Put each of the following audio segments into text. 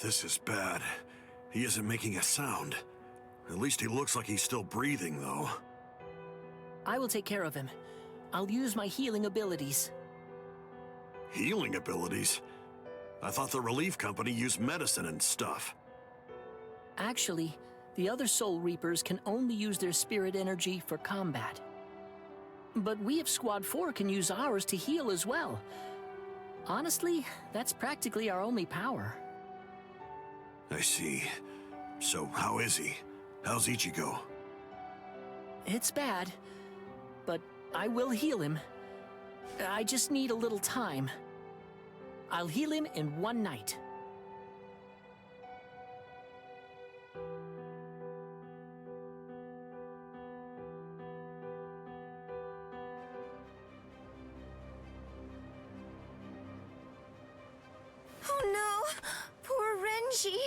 This is bad. He isn't making a sound. At least he looks like he's still breathing, though. I will take care of him. I'll use my healing abilities. Healing abilities? I thought the relief company used medicine and stuff. Actually, the other Soul Reapers can only use their spirit energy for combat. But we of Squad 4 can use ours to heal as well. Honestly, that's practically our only power. I see. So how is he? How's Ichigo? It's bad, but I will heal him. I just need a little time. I'll heal him in one night. Oh no! Poor Renji!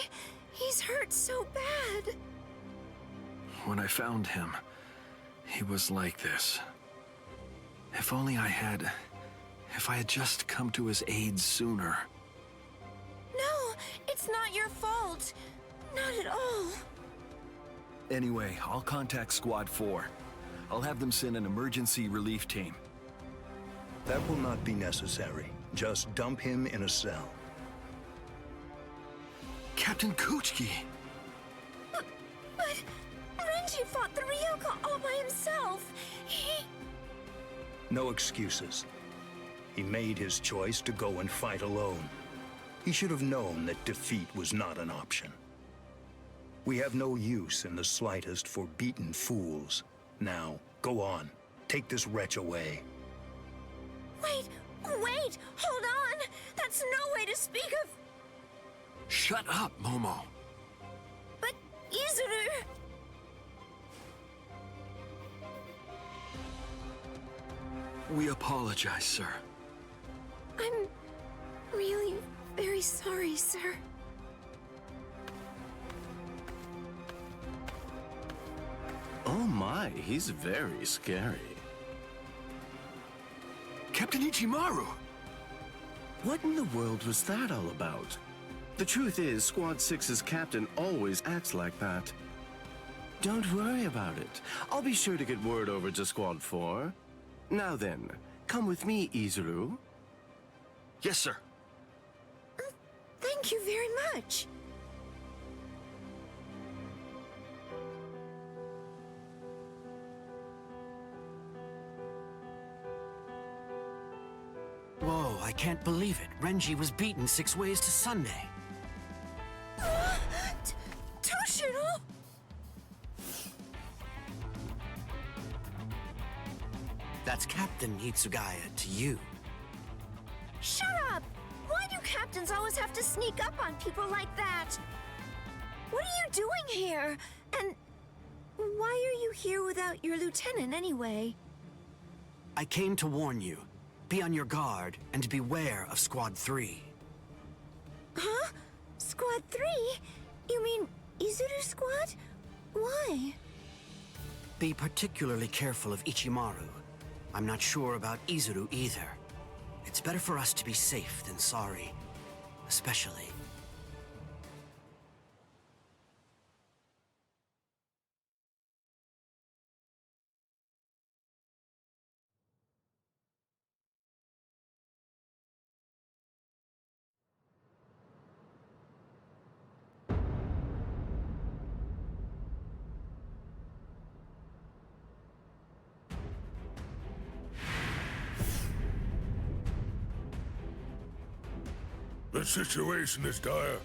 He's hurt so bad! When I found him, he was like this. If only I had just come to his aid sooner. No, it's not your fault. Not at all. Anyway, I'll contact Squad 4. I'll have them send an emergency relief team. That will not be necessary. Just dump him in a cell. Captain Kuchiki! But Renji fought the Ryoka all by himself. No excuses. He made his choice to go and fight alone. He should have known that defeat was not an option. We have no use in the slightest for beaten fools. Now, go on. Take this wretch away. Wait! Hold on! That's no way to speak of... Shut up, Momo! But Izuru... We apologize, sir. I'm really very sorry, sir. Oh my, he's very scary. Captain Ichimaru! What in the world was that all about? The truth is, Squad 6's captain always acts like that. Don't worry about it. I'll be sure to get word over to Squad 4. Now then, come with me, Izuru. Yes, sir. Thank you very much. Whoa, I can't believe it. Renji was beaten 6 ways to Sunday. Toshiro! That's Captain Hitsugaya to you. Shut up! Why do captains always have to sneak up on people like that? What are you doing here? And why are you here without your lieutenant anyway? I came to warn you. Be on your guard and beware of Squad 3. Huh? Squad 3? You mean Izuru Squad? Why? Be particularly careful of Ichimaru. I'm not sure about Izuru either. It's better for us to be safe than sorry. Especially... The situation is dire.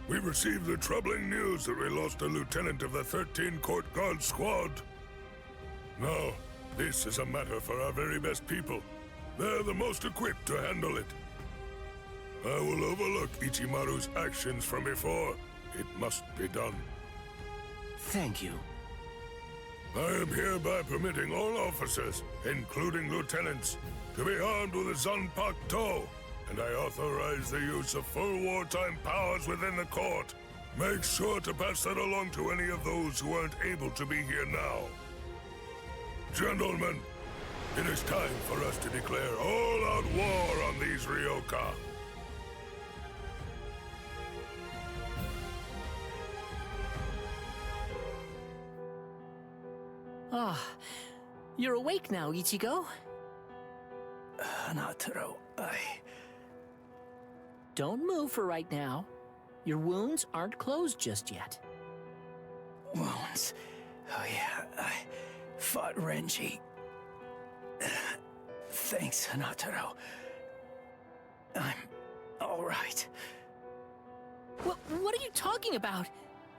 We received the troubling news that we lost a lieutenant of the 13 Court Guard Squad. Now, this is a matter for our very best people. They're the most equipped to handle it. I will overlook Ichimaru's actions from before. It must be done. Thank you. I am hereby permitting all officers, including lieutenants, to be armed with a Part2, and I authorize the use of full wartime powers within the court. Make sure to pass that along to any of those who aren't able to be here now. Gentlemen, it is time for us to declare all-out war on these Ryoka. Ah, you're awake now, Ichigo? Hanataro, Don't move for right now. Your wounds aren't closed just yet. Wounds. Oh yeah, I fought Renji. Thanks, Hanataro. I'm all right. What are you talking about?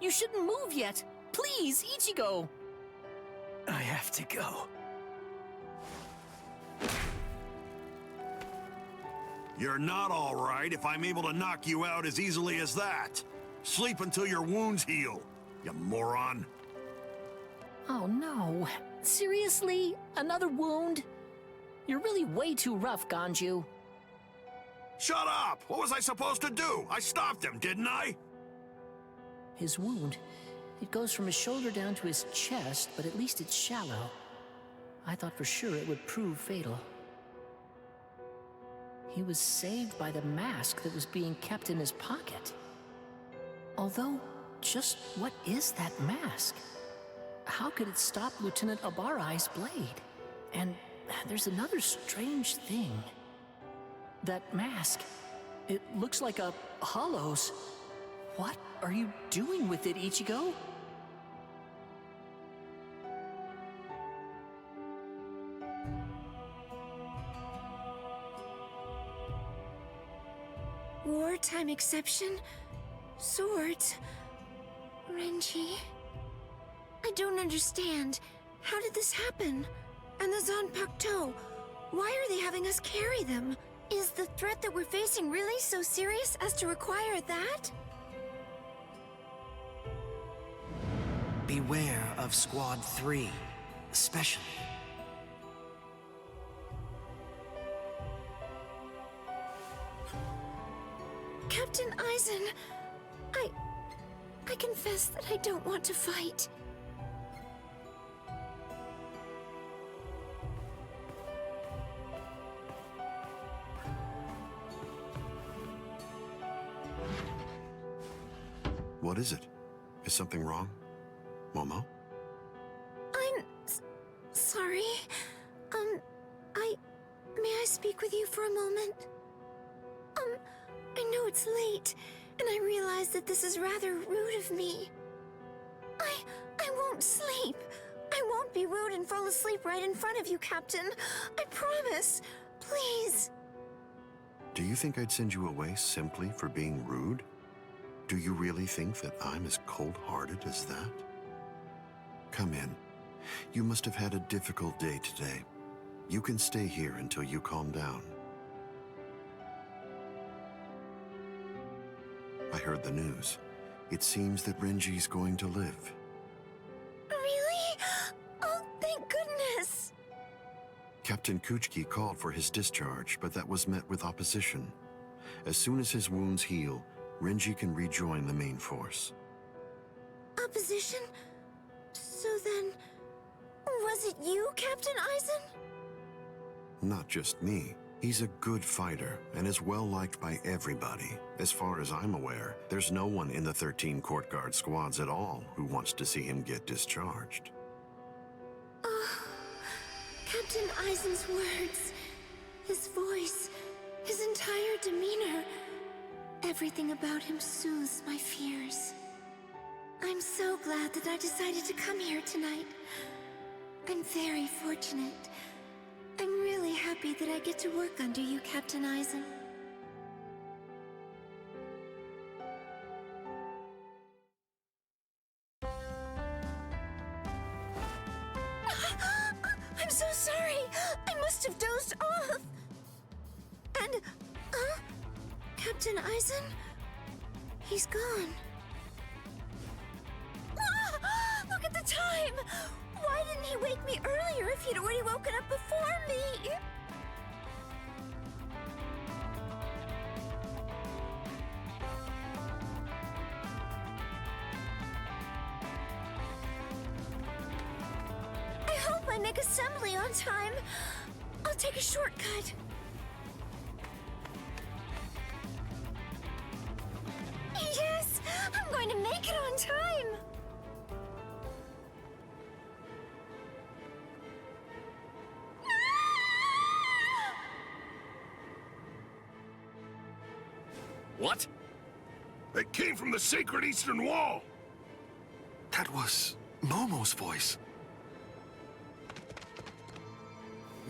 You shouldn't move yet. Please, Ichigo. I have to go. You're not all right if I'm able to knock you out as easily as that. Sleep until your wounds heal, you moron. Oh no. Seriously? Another wound? You're really way too rough, Ganju. Shut up! What was I supposed to do? I stopped him, didn't I? His wound, it goes from his shoulder down to his chest, but at least it's shallow. I thought for sure it would prove fatal. He was saved by the mask that was being kept in his pocket. Although, just what is that mask? How could it stop Lieutenant Abarai's blade? And there's another strange thing. That mask, it looks like a hollow's. What are you doing with it, Ichigo? Wartime exception? Swords? Renji? I don't understand. How did this happen? And the Zanpakuto? Why are they having us carry them? Is the threat that we're facing really so serious as to require that? Beware of Squad 3, especially. Captain Aizen, I confess that I don't want to fight. What is it? Is something wrong? Momo? I'm sorry. May I speak with you for a moment? I know it's late, and I realize that this is rather rude of me. I won't sleep. I won't be rude and fall asleep right in front of you, Captain. I promise. Please. Do you think I'd send you away simply for being rude? Do you really think that I'm as cold-hearted as that? Come in. You must have had a difficult day today. You can stay here until you calm down. I heard the news. It seems that Renji's going to live. Really? Oh, thank goodness. Captain Kuchiki called for his discharge, but that was met with opposition. As soon as his wounds heal, Renji can rejoin the main force. Opposition? So then, was it you, Captain Aizen? Not just me. He's a good fighter and is well liked by everybody. As far as I'm aware, there's no one in the 13 court guard squads at all who wants to see him get discharged. Captain Aizen's words, his voice, his entire demeanor, everything about him soothes my fears. I'm so glad that I decided to come here tonight. I'm very fortunate. I'm really happy that I get to work under you, Captain Aizen. I'm so sorry. I must have dozed off. And, Captain Aizen? He's gone. Look at the time! Why didn't he wake me earlier if he'd already woken up before me? I hope I make assembly on time. I'll take a shortcut. Yes! I'm going to make it on time! What? They came from the sacred Eastern Wall! That was Momo's voice.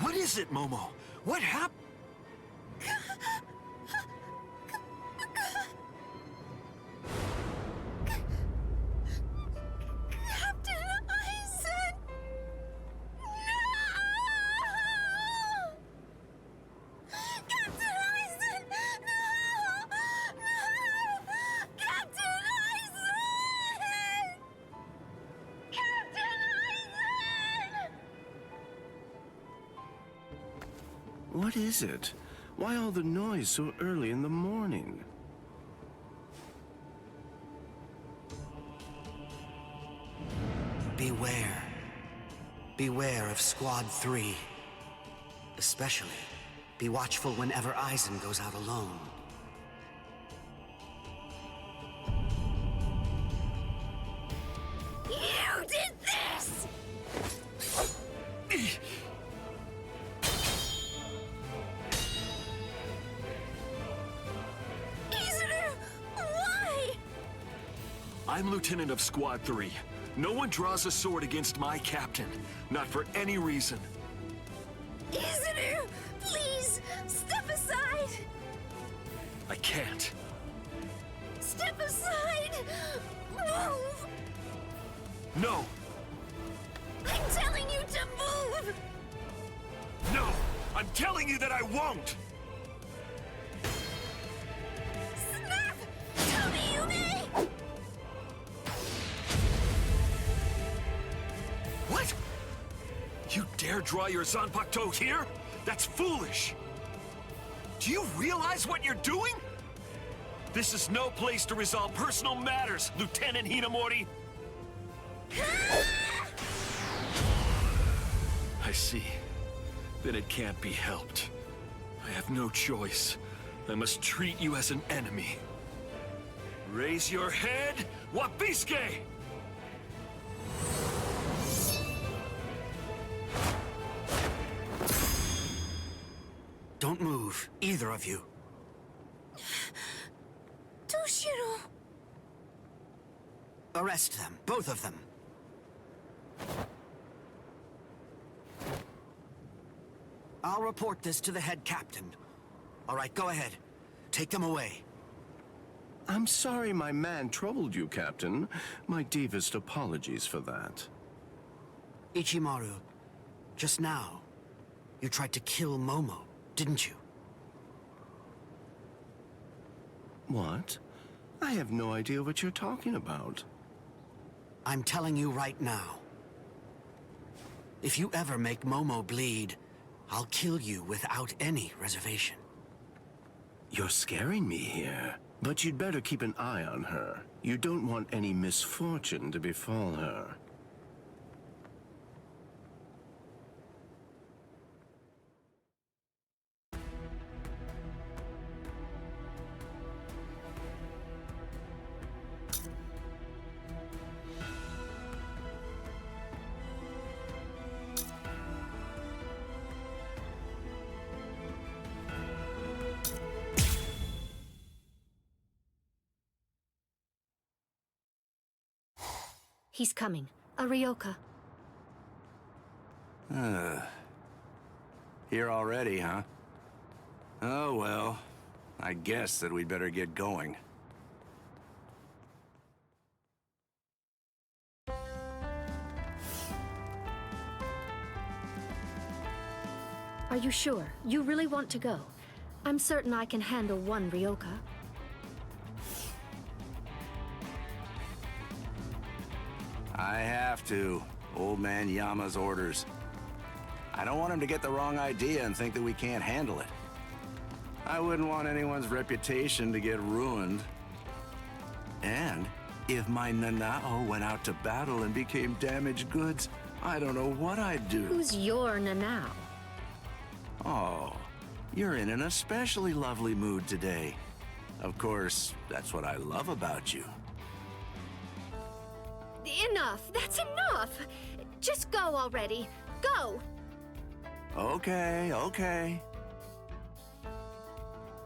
What is it, Momo? What happened? Captain Aizen! No! Captain Aizen! No! No! Captain Aizen! Captain Aizen! What is it? Why all the noise so early in the morning? Beware. Beware of Squad 3. Especially, be watchful whenever Aizen goes out alone. You did this! Izuru, why? I'm Lieutenant of Squad 3. No one draws a sword against my captain. Not for any reason. Izuru, please, step aside! I can't. Step aside! Move! No! I'm telling you to move! No! I'm telling you that I won't! Snap! Tomiyume! What? You dare draw your Zanpakuto here? That's foolish! Do you realize what you're doing? This is no place to resolve personal matters, Lieutenant Hinamori! I see. Then it can't be helped. I have no choice. I must treat you as an enemy. Raise your head, Wabisuke! Don't move, either of you. Toshiro! Arrest them, both of them. I'll report this to the head captain. All right, go ahead. Take them away. I'm sorry my man troubled you, Captain. My deepest apologies for that. Ichimaru, just now, you tried to kill Momo, didn't you? What? I have no idea what you're talking about. I'm telling you right now. If you ever make Momo bleed, I'll kill you without any reservation. You're scaring me here. But you'd better keep an eye on her. You don't want any misfortune to befall her. He's coming. Arioka. Here already, huh? Oh, well. I guess that we'd better get going. Are you sure? You really want to go? I'm certain I can handle one Ryoka. I have to. Old man Yama's orders. I don't want him to get the wrong idea and think that we can't handle it. I wouldn't want anyone's reputation to get ruined. And if my Nanao went out to battle and became damaged goods, I don't know what I'd do. Who's your Nanao? Oh, you're in an especially lovely mood today. Of course, that's what I love about you. Enough! That's enough! Just go already. Go! Okay, okay.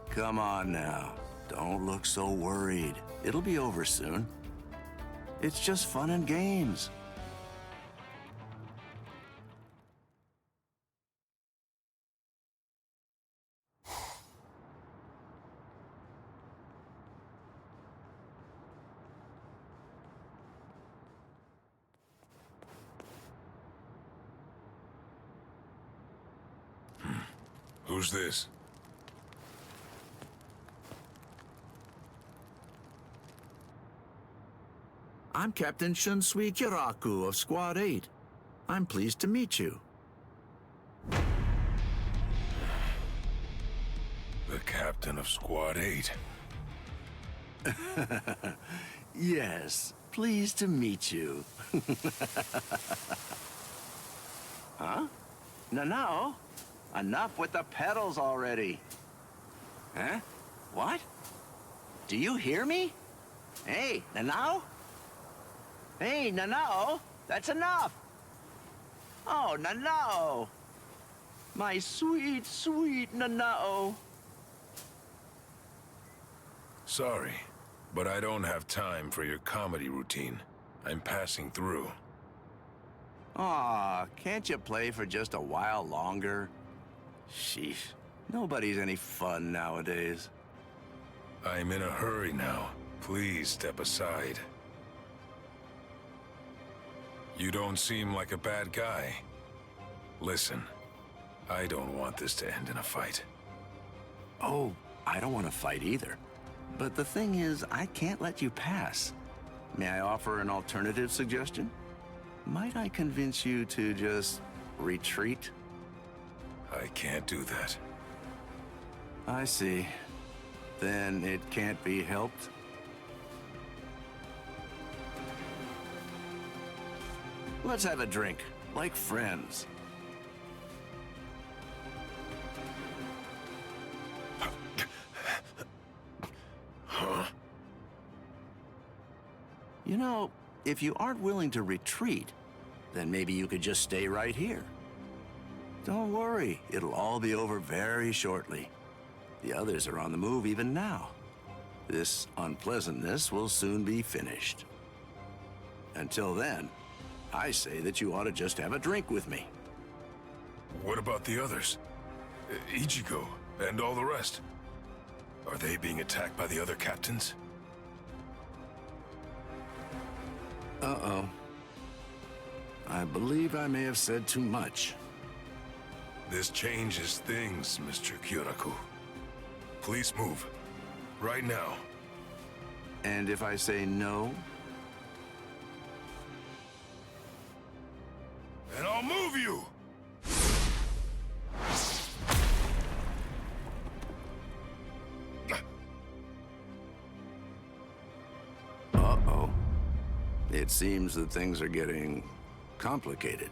Come on now. Don't look so worried. It'll be over soon. It's just fun and games. Who's this? I'm Captain Shunsui Kiraku of Squad 8. I'm pleased to meet you. The captain of Squad 8. Yes, pleased to meet you. Huh? No. Enough with the pedals already. Huh? What? Do you hear me? Hey, Nanao? Hey, Nanao, that's enough. Oh, Nanao. My sweet, sweet Nanao. Sorry, but I don't have time for your comedy routine. I'm passing through. Aw, can't you play for just a while longer? Sheesh, nobody's any fun nowadays. I'm in a hurry now. Please step aside. You don't seem like a bad guy. Listen, I don't want this to end in a fight. Oh, I don't want to fight either. But the thing is, I can't let you pass. May I offer an alternative suggestion? Might I convince you to just retreat? I can't do that. I see. Then it can't be helped? Let's have a drink, like friends. Huh? You know, if you aren't willing to retreat, then maybe you could just stay right here. Don't worry, it'll all be over very shortly. The others are on the move even now. This unpleasantness will soon be finished. Until then, I say that you ought to just have a drink with me. What about the others? Ichigo and all the rest? Are they being attacked by the other captains? Uh-oh. I believe I may have said too much. This changes things, Mr. Kyoraku. Please move. Right now. And if I say no? And I'll move you! Uh-oh. It seems that things are getting complicated.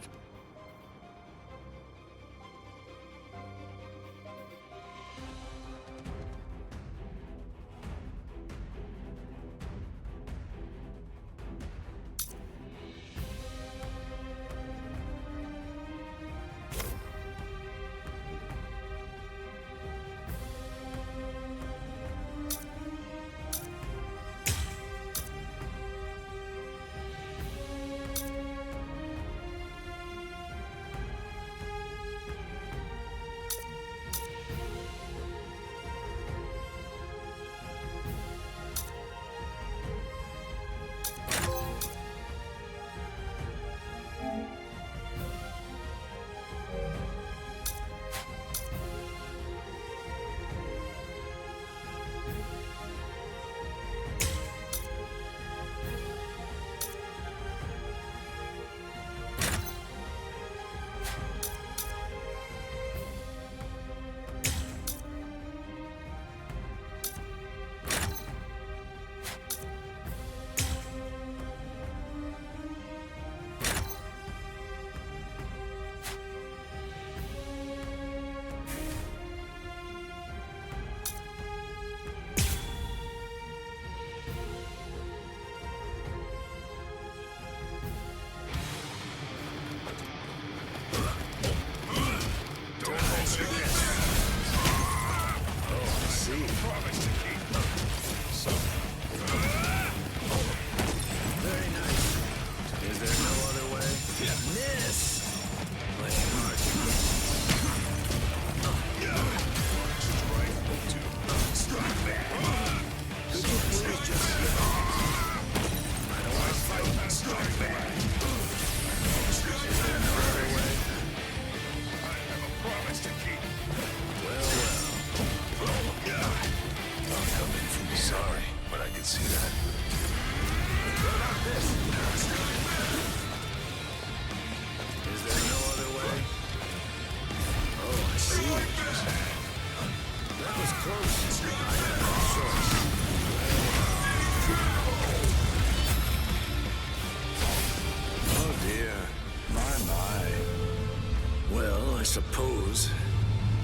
suppose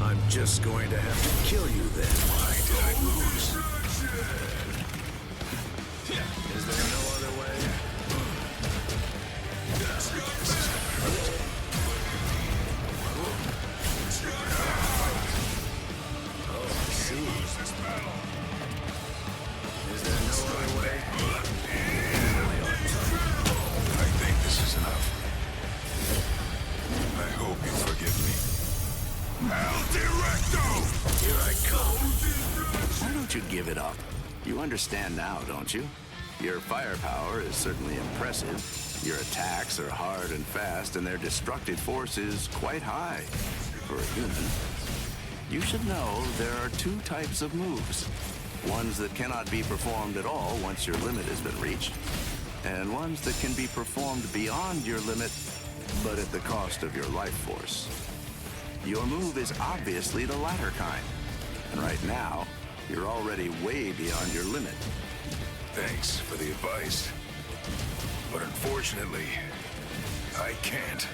I'm just going to have to kill you then. Why did I lose? Is there no other way? Oh, I see. Is there no other way? I think this is enough. I hope you forgive me. El Directo! Here I come. Why don't you give it up? You understand now, don't you? Your firepower is certainly impressive. Your attacks are hard and fast, and their destructive force is quite high for a human. You should know there are two types of moves. Ones that cannot be performed at all once your limit has been reached, and ones that can be performed beyond your limit, but at the cost of your life force. Your move is obviously the latter kind, and right now, you're already way beyond your limit. Thanks for the advice. But unfortunately, I can't.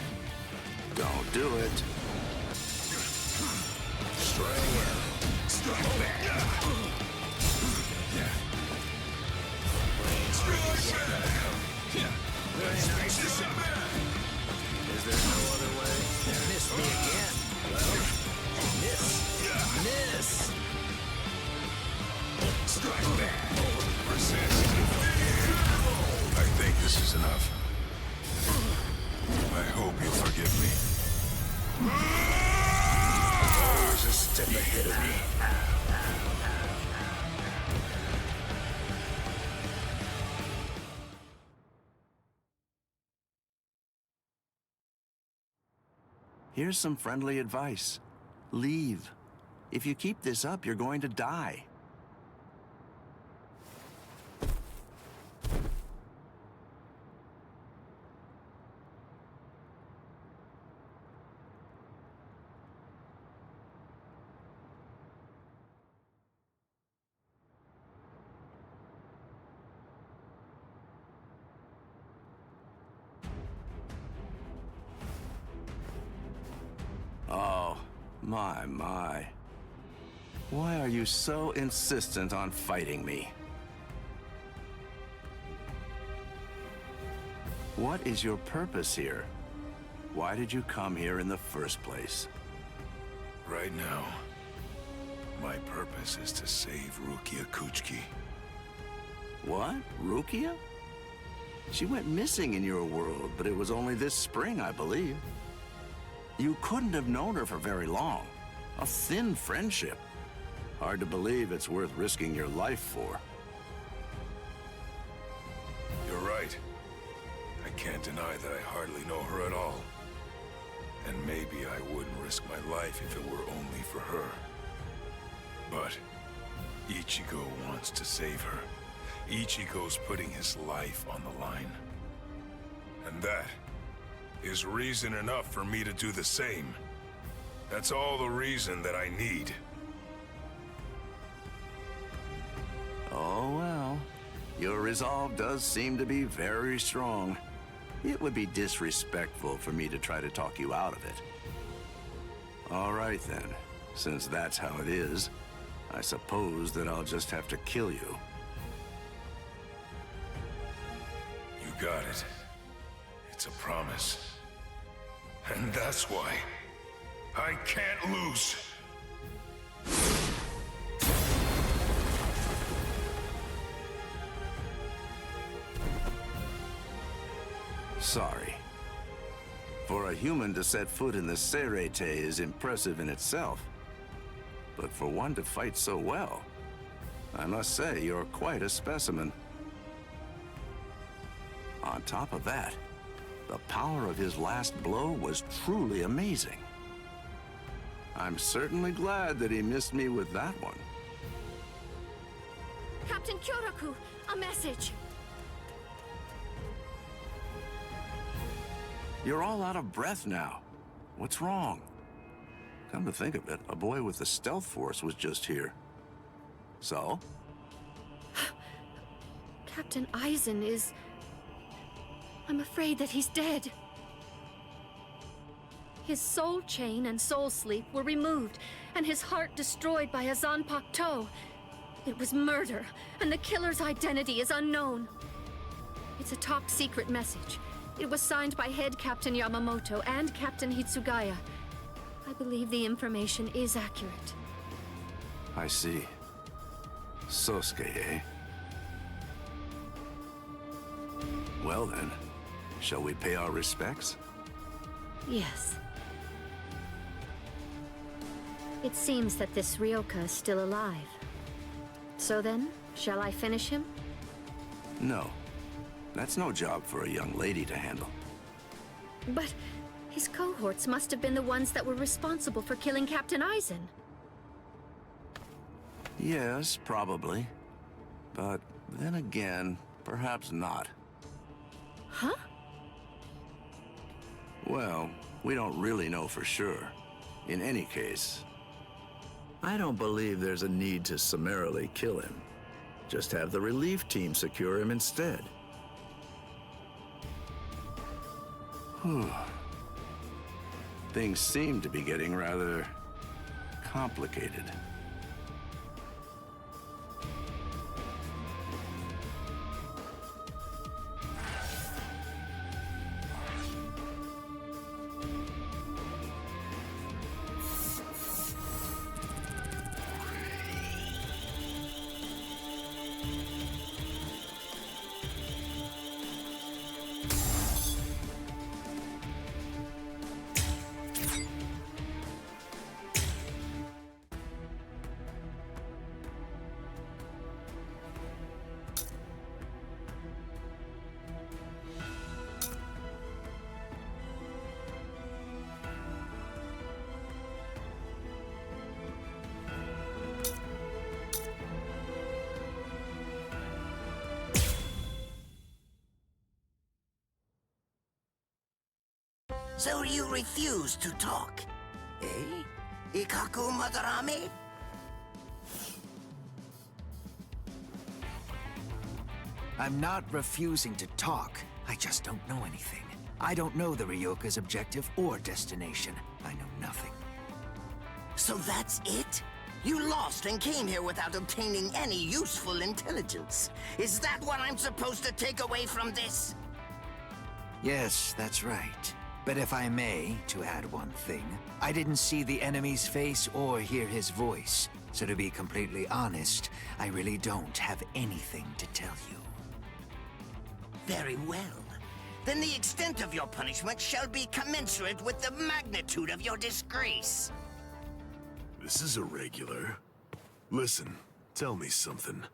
Don't do it. Strike back. Is there no other way? Miss me again. Miss. Strike back. Persist. I think this is enough. I hope you forgive me. Always a step ahead of me. Here's some friendly advice. Leave. If you keep this up, you're going to die. Oh, my. Why are you so insistent on fighting me? What is your purpose here? Why did you come here in the first place? Right now, my purpose is to save Rukia Kuchki. What? Rukia? She went missing in your world, but it was only this spring, I believe. You couldn't have known her for very long. A thin friendship. Hard to believe it's worth risking your life for. You're right. I can't deny that I hardly know her at all. And maybe I wouldn't risk my life if it were only for her. But Ichigo wants to save her. Ichigo's putting his life on the line. And that is reason enough for me to do the same. That's all the reason that I need. Oh, well. Your resolve does seem to be very strong. It would be disrespectful for me to try to talk you out of it. All right, then. Since that's how it is, I suppose that I'll just have to kill you. You got it. It's a promise. And that's why I can't lose. Sorry. For a human to set foot in the Serete is impressive in itself. But for one to fight so well, I must say you're quite a specimen. On top of that, the power of his last blow was truly amazing. I'm certainly glad that he missed me with that one. Captain Kyoraku, a message. You're all out of breath now. What's wrong? Come to think of it, a boy with the stealth force was just here. So? Captain Aizen is... I'm afraid that he's dead. His soul chain and soul sleep were removed, and his heart destroyed by a Zanpakuto. It was murder, and the killer's identity is unknown. It's a top-secret message. It was signed by Head Captain Yamamoto and Captain Hitsugaya. I believe the information is accurate. I see. Sosuke, eh? Well then, shall we pay our respects? Yes. It seems that this Ryoka is still alive. So then, shall I finish him? No. That's no job for a young lady to handle. But his cohorts must have been the ones that were responsible for killing Captain Aizen. Yes, probably. But then again, perhaps not. Huh? Well, we don't really know for sure. In any case... I don't believe there's a need to summarily kill him. Just have the relief team secure him instead. Things seem to be getting rather complicated. So you refuse to talk, eh? Ikaku Madarame? I'm not refusing to talk. I just don't know anything. I don't know the Ryoka's objective or destination. I know nothing. So that's it? You lost and came here without obtaining any useful intelligence. Is that what I'm supposed to take away from this? Yes, that's right. But if I may, to add one thing, I didn't see the enemy's face or hear his voice. So to be completely honest, I really don't have anything to tell you. Very well. Then the extent of your punishment shall be commensurate with the magnitude of your disgrace. This is irregular. Listen, tell me something.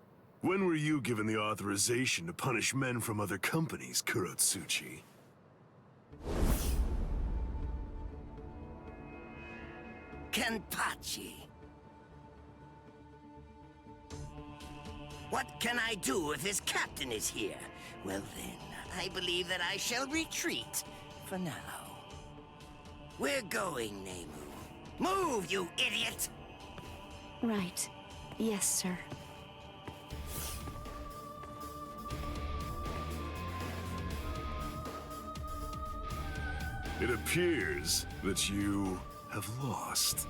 When were you given the authorization to punish men from other companies, Kurotsuchi? Kenpachi. What can I do if his captain is here? Well then, I believe that I shall retreat for now. We're going, Nemu. Move, you idiot! Right. Yes, sir. It appears that you have lost.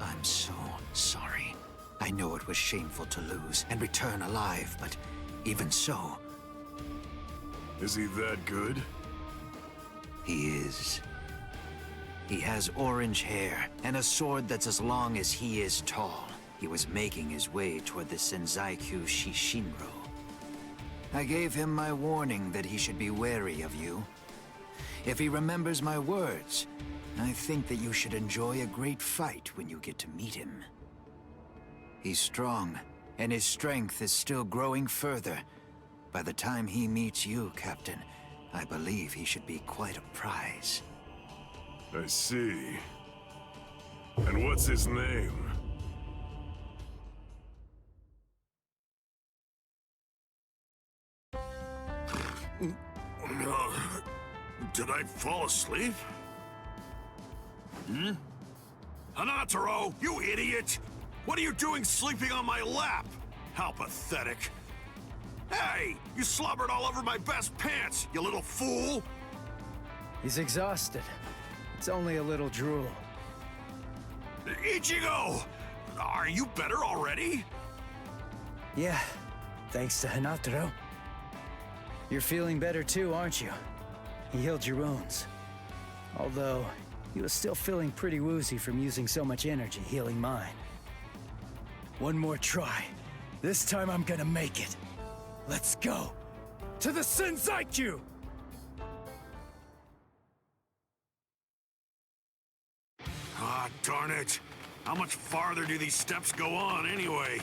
I'm so sorry. I know it was shameful to lose and return alive, but even so... Is he that good? He is. He has orange hair and a sword that's as long as he is tall. He was making his way toward the Senzaikyu Shishinro. I gave him my warning that he should be wary of you. If he remembers my words, I think that you should enjoy a great fight when you get to meet him. He's strong, and his strength is still growing further. By the time he meets you, Captain, I believe he should be quite a prize. I see. And what's his name? Did I fall asleep? Hanataro, you idiot! What are you doing sleeping on my lap? How pathetic. Hey, you slobbered all over my best pants, you little fool! He's exhausted. It's only a little drool. Ichigo! Are you better already? Yeah, thanks to Hinataro. You're feeling better too, aren't you? He healed your wounds. Although, he was still feeling pretty woozy from using so much energy healing mine. One more try. This time I'm gonna make it. Let's go! To the Senzaikyuu! Ah, darn it. How much farther do these steps go on, anyway?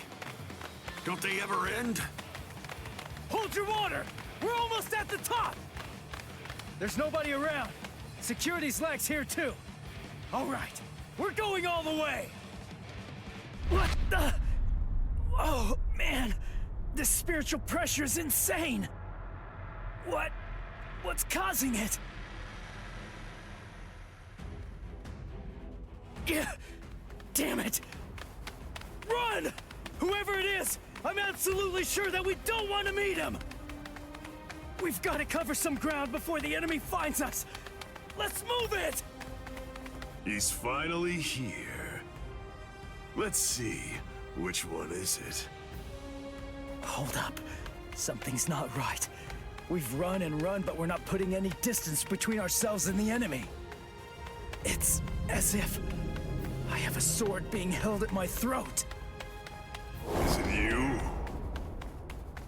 Don't they ever end? Hold your water! We're almost at the top! There's nobody around. Security's lax here, too. All right, we're going all the way! What the... Oh, man. This spiritual pressure is insane! What's causing it? Yeah, damn it! Run! Whoever it is, I'm absolutely sure that we don't want to meet him! We've got to cover some ground before the enemy finds us! Let's move it! He's finally here. Let's see, which one is it? Hold up. Something's not right. We've run and run, but we're not putting any distance between ourselves and the enemy. It's as if I have a sword being held at my throat. Is it you?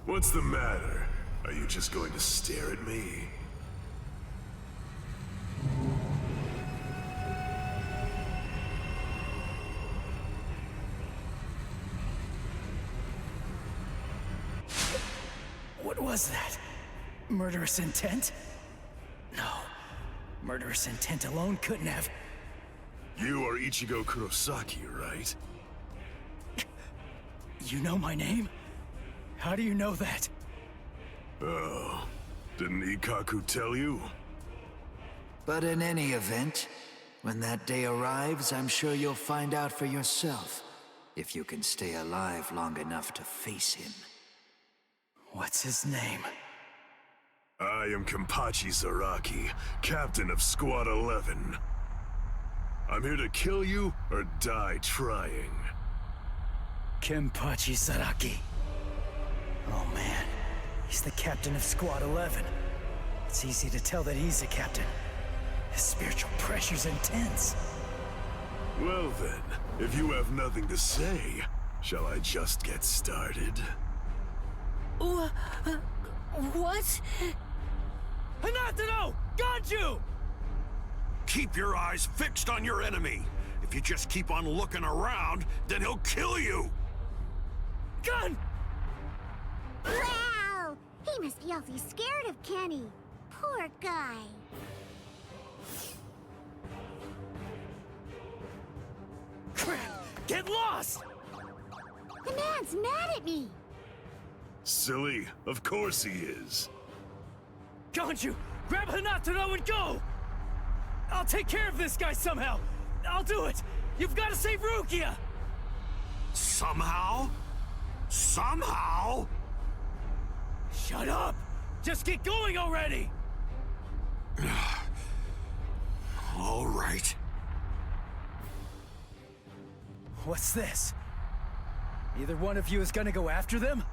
What's the matter? Are you just going to stare at me? What was that? Murderous intent? No. Murderous intent alone couldn't have... You are Ichigo Kurosaki, right? You know my name? How do you know that? Oh, didn't Ikaku tell you? But in any event, when that day arrives, I'm sure you'll find out for yourself, if you can stay alive long enough to face him. What's his name? I am Kenpachi Zaraki, captain of Squad 11. I'm here to kill you or die trying. Kenpachi Zaraki. Oh man, he's the captain of Squad 11. It's easy to tell that he's a captain. His spiritual pressure's intense. Well then, if you have nothing to say, shall I just get started? What? Hinataro! Ganju! Keep your eyes fixed on your enemy. If you just keep on looking around, then he'll kill you! Gun! Wow! He must be awfully scared of Kenny. Poor guy. Crap! Get lost! The man's mad at me. Silly, of course he is. Ganju, grab Hinataro and go! I'll take care of this guy somehow! I'll do it! You've got to save Rukia! Somehow? Somehow? Shut up! Just get going already! All right. What's this? Either one of you is gonna go after them?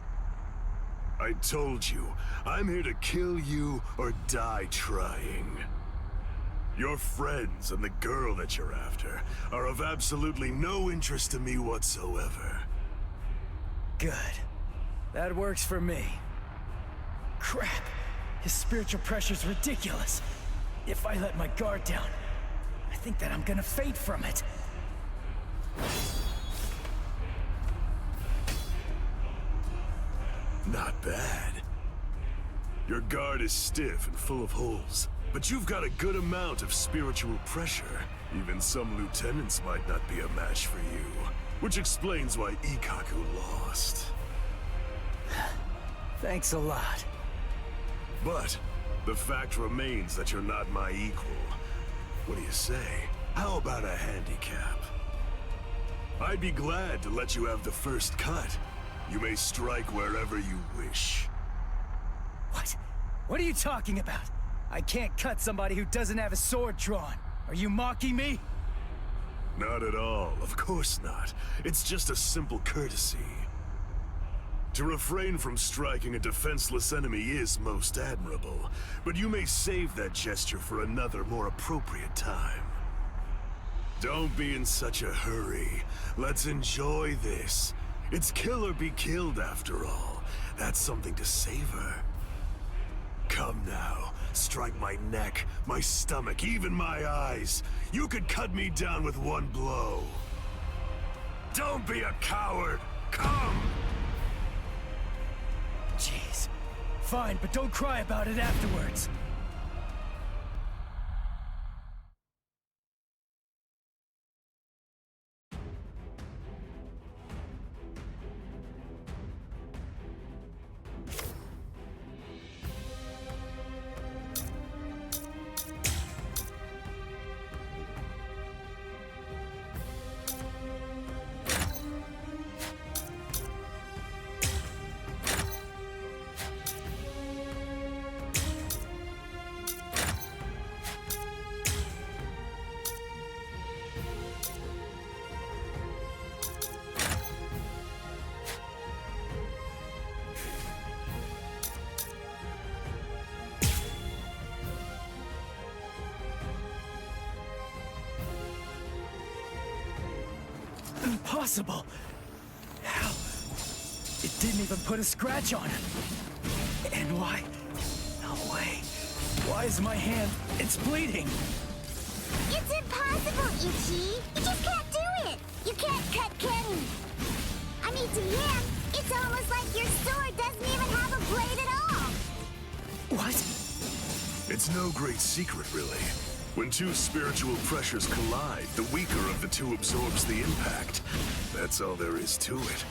I told you, I'm here to kill you or die trying. Your friends and the girl that you're after are of absolutely no interest to me whatsoever. Good. That works for me. Crap! His spiritual pressure's ridiculous. If I let my guard down, I think that I'm gonna faint from it. Not bad. Your guard is stiff and full of holes, but you've got a good amount of spiritual pressure. Even some lieutenants might not be a match for you, which explains why Ikaku lost. Thanks a lot. But the fact remains that you're not my equal. What do you say? How about a handicap? I'd be glad to let you have the first cut. You may strike wherever you wish. What? What are you talking about? I can't cut somebody who doesn't have a sword drawn. Are you mocking me? Not at all, of course not. It's just a simple courtesy. To refrain from striking a defenseless enemy is most admirable, but you may save that gesture for another, more appropriate time. Don't be in such a hurry. Let's enjoy this. It's kill or be killed, after all. That's something to savor. Come now, strike my neck, my stomach, even my eyes. You could cut me down with one blow. Don't be a coward. Come! Jeez. Fine, but don't cry about it afterwards. Impossible! How? It didn't even put a scratch on him. And why? No way. Why is my hand? It's bleeding! It's impossible, Ichi! You just can't do it! You can't cut Kenny! I mean, to him, it's almost like your sword doesn't even have a blade at all! What? It's no great secret, really. When two spiritual pressures collide, the weaker of the two absorbs the impact. That's all there is to it.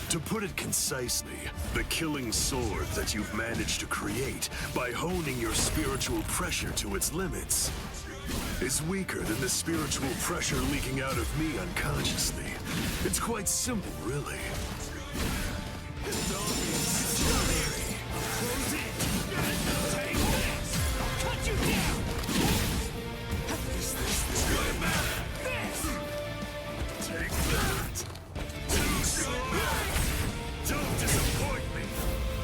To put it concisely, the killing sword that you've managed to create by honing your spiritual pressure to its limits is weaker than the spiritual pressure leaking out of me unconsciously. It's quite simple, really. Cut you down! Don't disappoint me!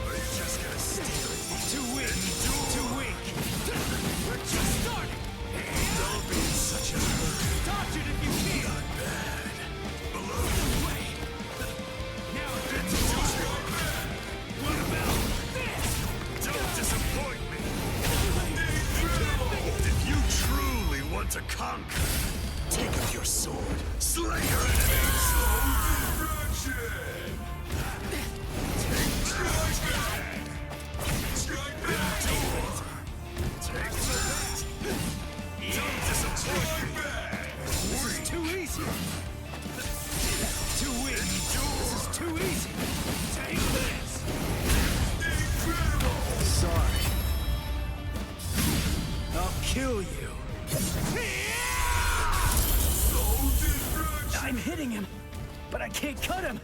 Or you just gonna stare at me? Too weak! Too weak! We're just starting! Don't be in such a hurry. Dodge it if you can! Not bad. Below Wait! Now it's too strong! What about this? Don't disappoint me! If you truly want to conquer, take up your sword, slay your enemies! Don't disappoint me! This is too easy! Too weak! This is too easy! Take this! Sorry. I'll kill you! I'm hitting him, but I can't cut him!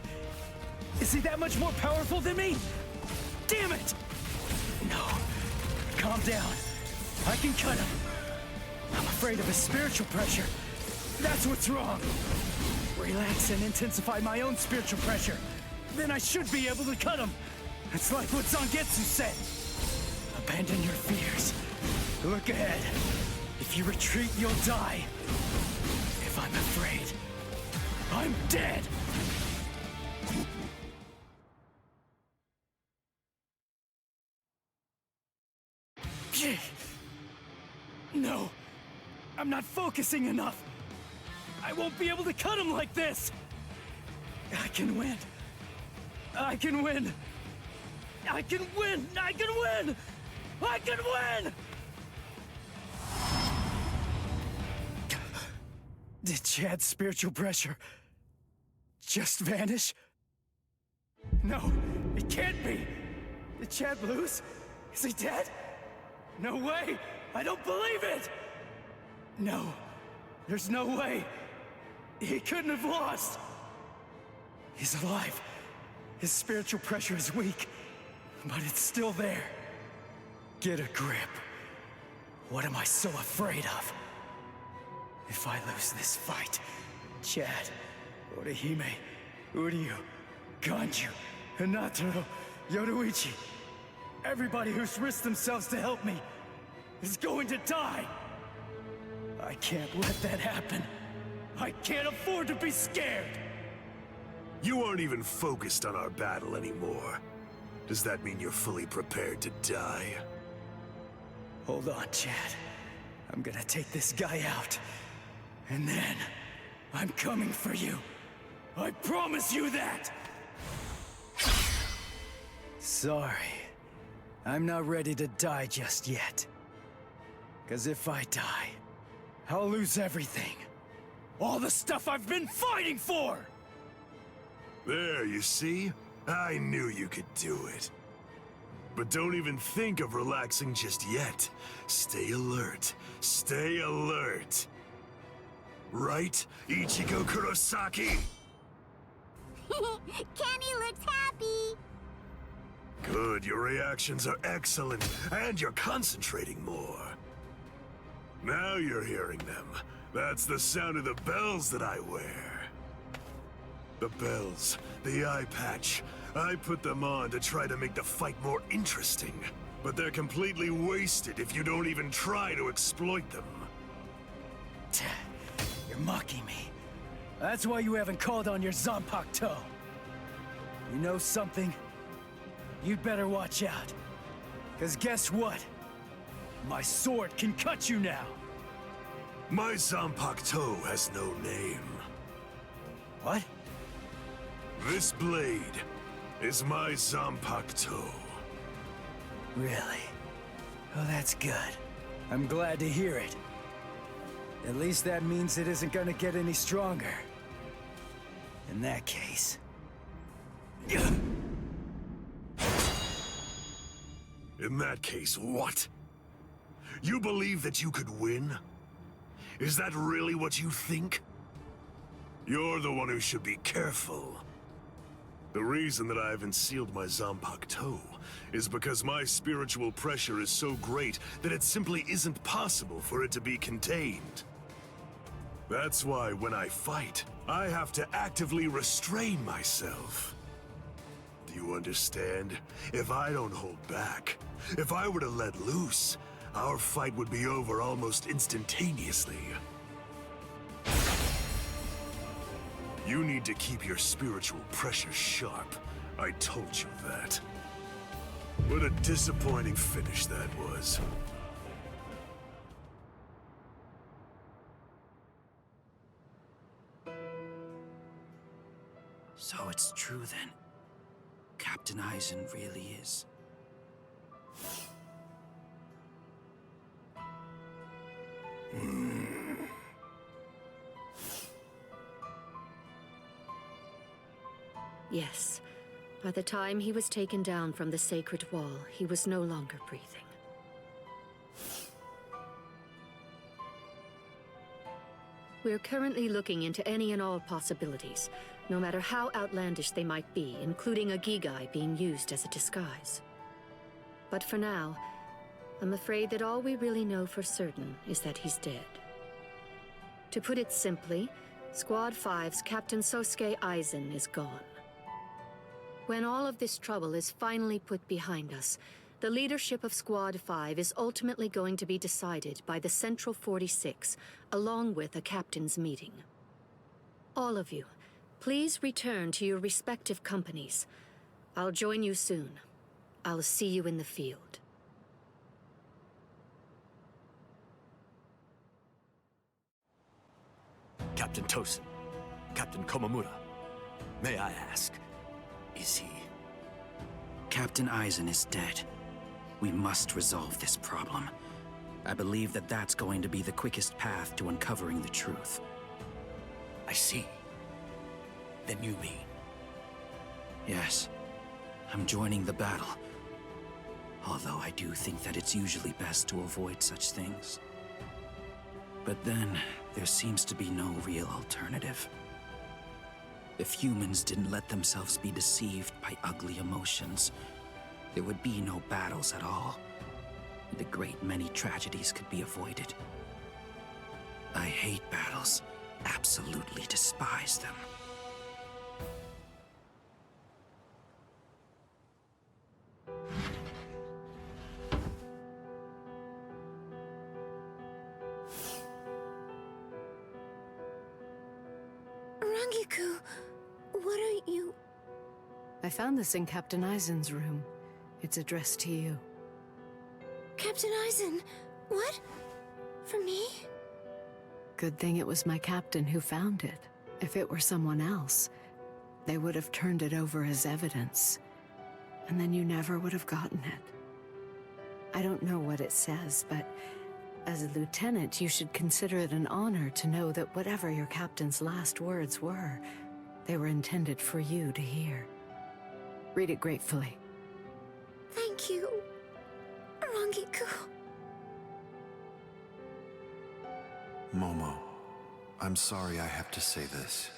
Is he that much more powerful than me? Damn it! No. Calm down. I can cut him. I'm afraid of his spiritual pressure. That's what's wrong. Relax and intensify my own spiritual pressure. Then I should be able to cut him. It's like what Zangetsu said. Abandon your fears. Look ahead. If you retreat, you'll die. If I'm afraid, I'm dead. No, I'm not focusing enough. I won't be able to cut him like this. I can win. I can win. I can win. I can win. I can win. Did Chad's spiritual pressure just vanish? No, it can't be. Did Chad lose? Is he dead? No way! I don't believe it! No, there's no way. He couldn't have lost. He's alive. His spiritual pressure is weak, but it's still there. Get a grip. What am I so afraid of? If I lose this fight, Chad, Orihime, Uryu, Ganju, Hinataro, Yoruichi, everybody who's risked themselves to help me is going to die! I can't let that happen. I can't afford to be scared! You aren't even focused on our battle anymore. Does that mean you're fully prepared to die? Hold on, Chad. I'm gonna take this guy out. And then, I'm coming for you. I promise you that! Sorry. I'm not ready to die just yet. 'Cause if I die, I'll lose everything. All the stuff I've been fighting for! There, you see? I knew you could do it. But don't even think of relaxing just yet. Stay alert. Stay alert. Right, Ichigo Kurosaki? Kenny looks happy! Good, your reactions are excellent, and you're concentrating more. Now you're hearing them. That's the sound of the bells that I wear. The bells, the eye patch. I put them on to try to make the fight more interesting. But they're completely wasted if you don't even try to exploit them. You're mocking me. That's why you haven't called on your Zanpakuto. You know something? You'd better watch out. 'Cause guess what? My sword can cut you now! My Zanpakuto has no name. What? This blade is my Zanpakuto. Really? Oh, that's good. I'm glad to hear it. At least that means it isn't gonna get any stronger. In that case... In that case, what? You believe that you could win? Is that really what you think? You're the one who should be careful. The reason that I haven't sealed my Zanpakuto is because my spiritual pressure is so great that it simply isn't possible for it to be contained. That's why when I fight, I have to actively restrain myself. Do you understand? If I don't hold back, if I were to let loose, our fight would be over almost instantaneously. You need to keep your spiritual pressure sharp. I told you that. What a disappointing finish that was. So it's true then. Captain Eisen really is. Yes. By the time he was taken down from the sacred wall, he was no longer breathing. We're currently looking into any and all possibilities, no matter how outlandish they might be, including a Gigai being used as a disguise. But for now, I'm afraid that all we really know for certain is that he's dead. To put it simply, Squad 5's Captain Sosuke Eisen is gone. When all of this trouble is finally put behind us, the leadership of Squad 5 is ultimately going to be decided by the Central 46, along with a captain's meeting. All of you, please return to your respective companies. I'll join you soon. I'll see you in the field. Captain Tosin, Captain Komamura, may I ask, is he? Captain Eisen is dead. We must resolve this problem. I believe that that's going to be the quickest path to uncovering the truth. I see. Then you mean? Yes. I'm joining the battle. Although I do think that it's usually best to avoid such things. But then, there seems to be no real alternative. If humans didn't let themselves be deceived by ugly emotions, there would be no battles at all. And a great many tragedies could be avoided. I hate battles. Absolutely despise them. Rangiku, what are you... I found this in Captain Aizen's room. It's addressed to you. Captain Aizen, what? For me? Good thing it was my captain who found it. If it were someone else, they would have turned it over as evidence. And then you never would have gotten it. I don't know what it says, but as a lieutenant, you should consider it an honor to know that whatever your captain's last words were, they were intended for you to hear. Read it gratefully. Thank you, Rangiku. Momo, I'm sorry I have to say this,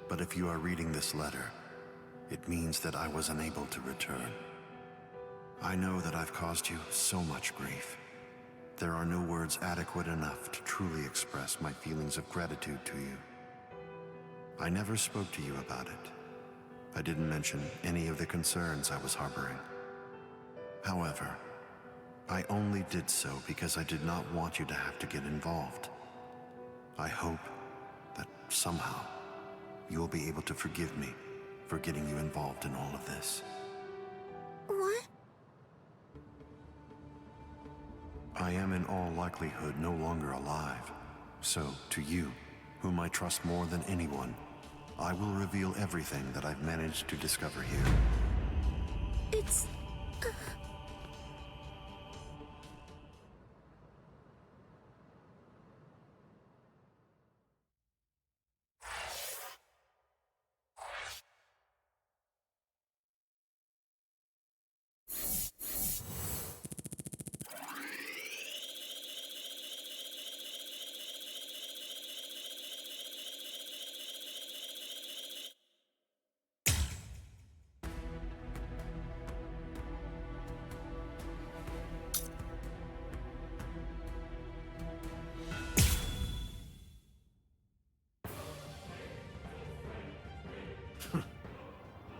but if you are reading this letter, it means that I was unable to return. I know that I've caused you so much grief. There are no words adequate enough to truly express my feelings of gratitude to you. I never spoke to you about it. I didn't mention any of the concerns I was harboring. However, I only did so because I did not want you to have to get involved. I hope that somehow you'll be able to forgive me for getting you involved in all of this. What? I am in all likelihood no longer alive. So, to you, whom I trust more than anyone, I will reveal everything that I've managed to discover here. It's...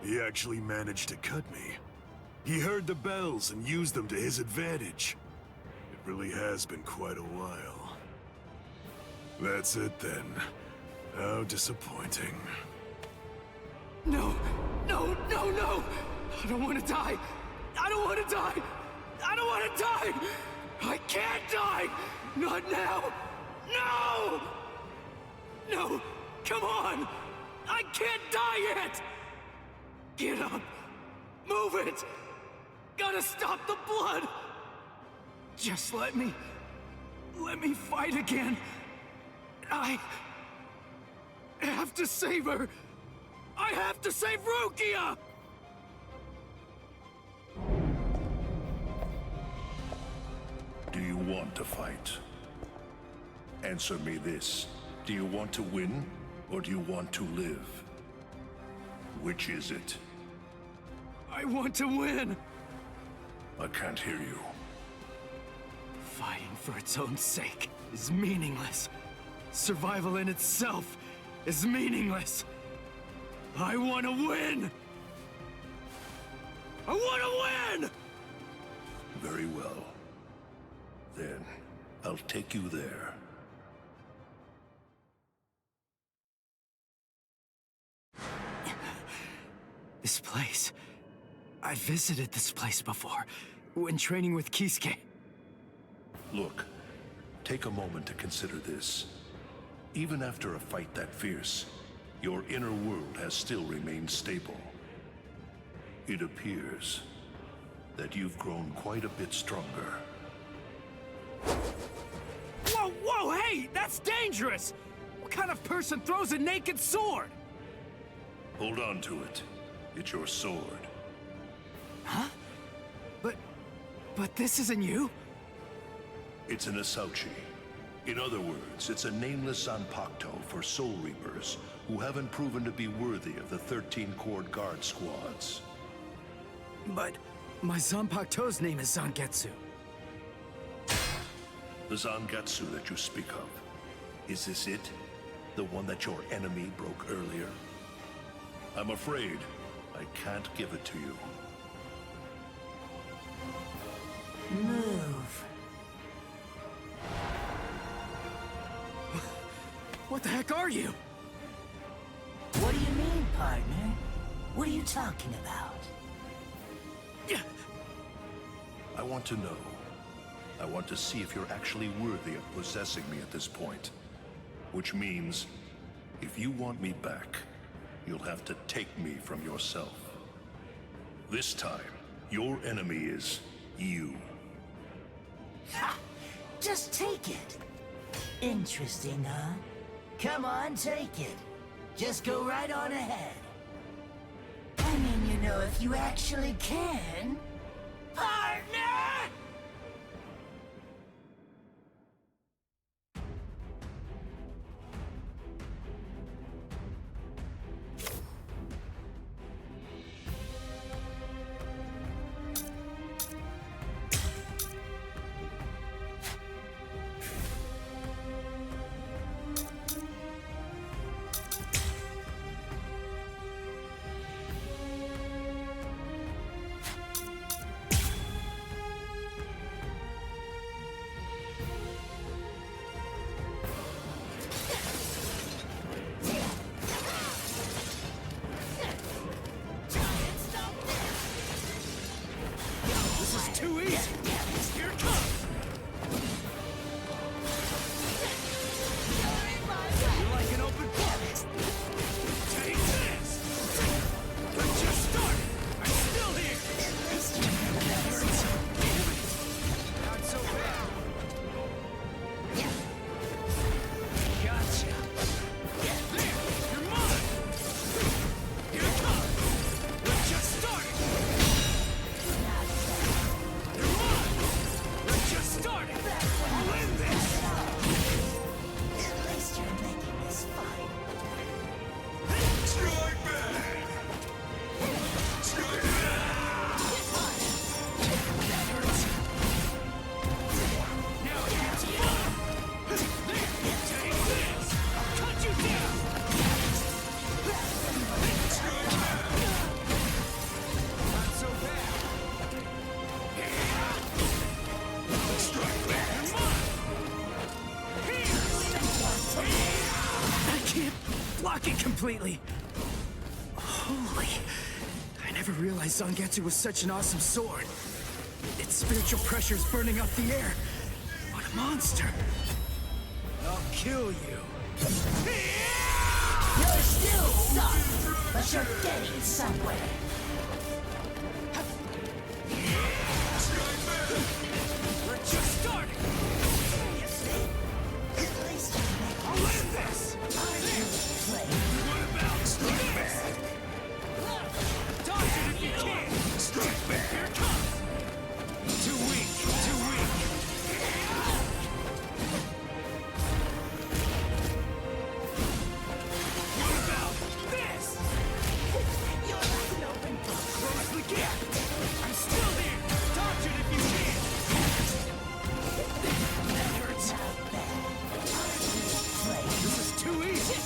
He actually managed to cut me. He heard the bells and used them to his advantage. It really has been quite a while. That's it then. How disappointing. No! No, no, no! I don't want to die! I don't want to die! I don't want to die! I can't die! Not now! No! No! Come on! I can't die yet! Get up! Move it! Gotta stop the blood! Just let me fight again. I have to save her! I have to save Rukia! Do you want to fight? Answer me this. Do you want to win, or do you want to live? Which is it? I want to win! I can't hear you. Fighting for its own sake is meaningless. Survival in itself is meaningless. I want to win! I want to win! Very well. Then, I'll take you there. This place... I visited this place before, when training with Kisuke. Look, take a moment to consider this. Even after a fight that fierce, your inner world has still remained stable. It appears that you've grown quite a bit stronger. Whoa, whoa, hey! That's dangerous! What kind of person throws a naked sword? Hold on to it. It's your sword. Huh? But this isn't you? It's an Asauchi. In other words, it's a nameless Zanpakuto for Soul Reapers who haven't proven to be worthy of the 13-Corps Guard squads. But my Zanpakuto's name is Zangetsu. The Zangetsu that you speak of. Is this it? The one that your enemy broke earlier? I'm afraid I can't give it to you. Move. What the heck are you? What do you mean, partner? What are you talking about? I want to know. I want to see if you're actually worthy of possessing me at this point. Which means, if you want me back, you'll have to take me from yourself. This time, your enemy is you. Ha! Just take it. Interesting, huh? Come on, take it. Just go right on ahead. I mean, you know, if you actually can... Partner! Too easy! Here it comes! You're like an open book! Take this! We're just started! I'm still here! Not so bad! Gotcha! There! You're mine! Here it comes! We're just started! Starting! I'll win this! At least you're making this fun. Strike back! Strike back! That hurts. Now it gets fun! There! Take this! I'll cut you down! Strike back! Not so bad! I can't block it completely. Holy. I never realized Zangetsu was such an awesome sword. Its spiritual pressure is burning up the air. What a monster. I'll kill you. You're still stuck, but you're getting somewhere. We're just starting. Seriously? At least you're making I'll win this! What about strike back? Dodge it if you can! Strike back! Here it comes! Too weak! Too weak! What about this? You're like an open book. Close the gap! I'm still there! Dodge it if you can! That hurts! Not bad. This is too easy!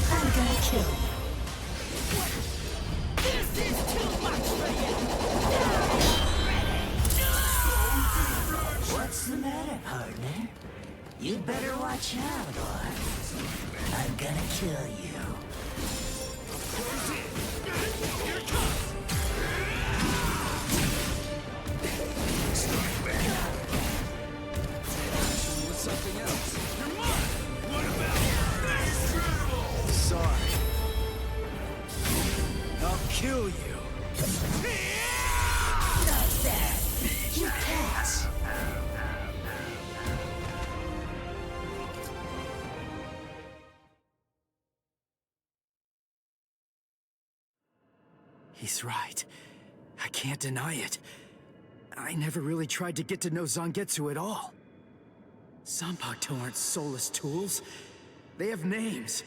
I'm gonna kill you. This is too much for you! What's the matter, partner? You better watch out, or I'm gonna kill you. Close in! Here it comes! Strike back! With something else. You're mine! What about this? Sorry. I'll kill you. Not that. You can't. He's right. I can't deny it. I never really tried to get to know Zangetsu at all. Zanpakuto aren't soulless tools. They have names.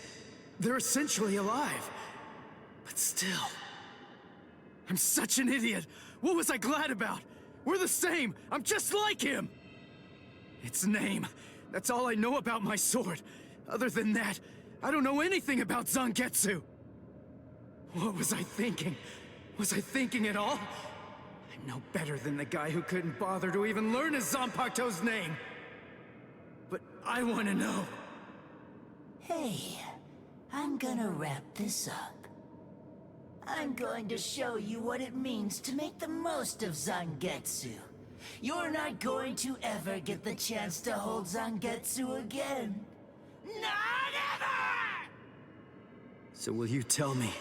They're essentially alive. But still... I'm such an idiot! What was I glad about? We're the same! I'm just like him! Its name. That's all I know about my sword. Other than that, I don't know anything about Zangetsu! What was I thinking? Was I thinking at all? I'm no better than the guy who couldn't bother to even learn his Zanpakuto's name! But I want to know. Hey, I'm gonna wrap this up. I'm going to show you what it means to make the most of Zangetsu. You're not going to ever get the chance to hold Zangetsu again. Not ever! So will you tell me,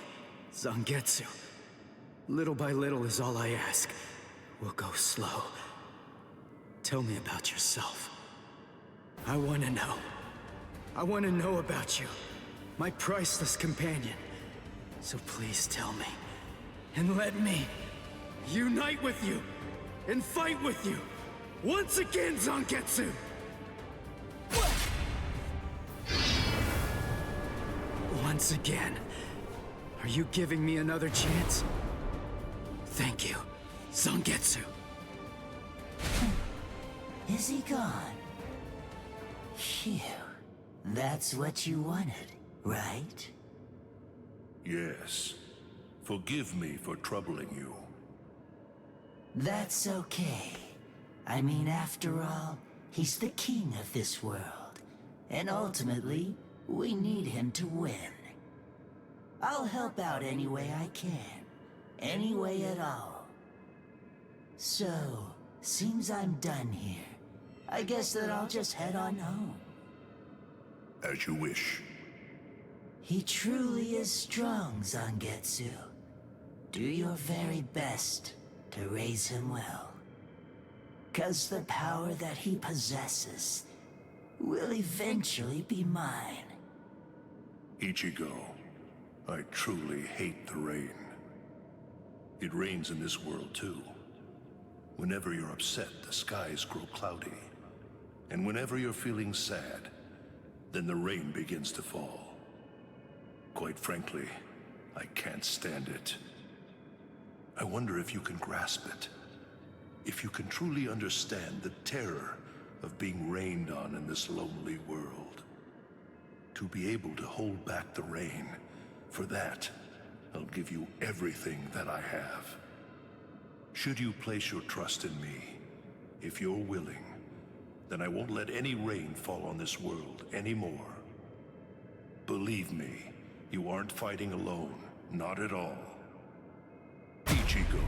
Zangetsu? Little by little is all I ask. We'll go slow. Tell me about yourself. I want to know. I want to know about you, my priceless companion. So please tell me, and let me unite with you, and fight with you, once again, Zangetsu! Once again. Are you giving me another chance? Thank you, Zangetsu. Is he gone? Phew. That's what you wanted, right? Yes. Forgive me for troubling you. That's okay. I mean, after all, he's the king of this world. And ultimately, we need him to win. I'll help out any way I can. Any way at all. So, seems I'm done here. I guess that I'll just head on home. As you wish. He truly is strong, Zangetsu. Do your very best to raise him well. 'Cause the power that he possesses will eventually be mine. Ichigo, I truly hate the rain. It rains in this world too. Whenever you're upset, the skies grow cloudy. And whenever you're feeling sad, then the rain begins to fall. Quite frankly, I can't stand it. I wonder if you can grasp it. If you can truly understand the terror of being rained on in this lonely world. To be able to hold back the rain, for that, I'll give you everything that I have. Should you place your trust in me, if you're willing, then I won't let any rain fall on this world anymore. Believe me, you aren't fighting alone, not at all. Ichigo.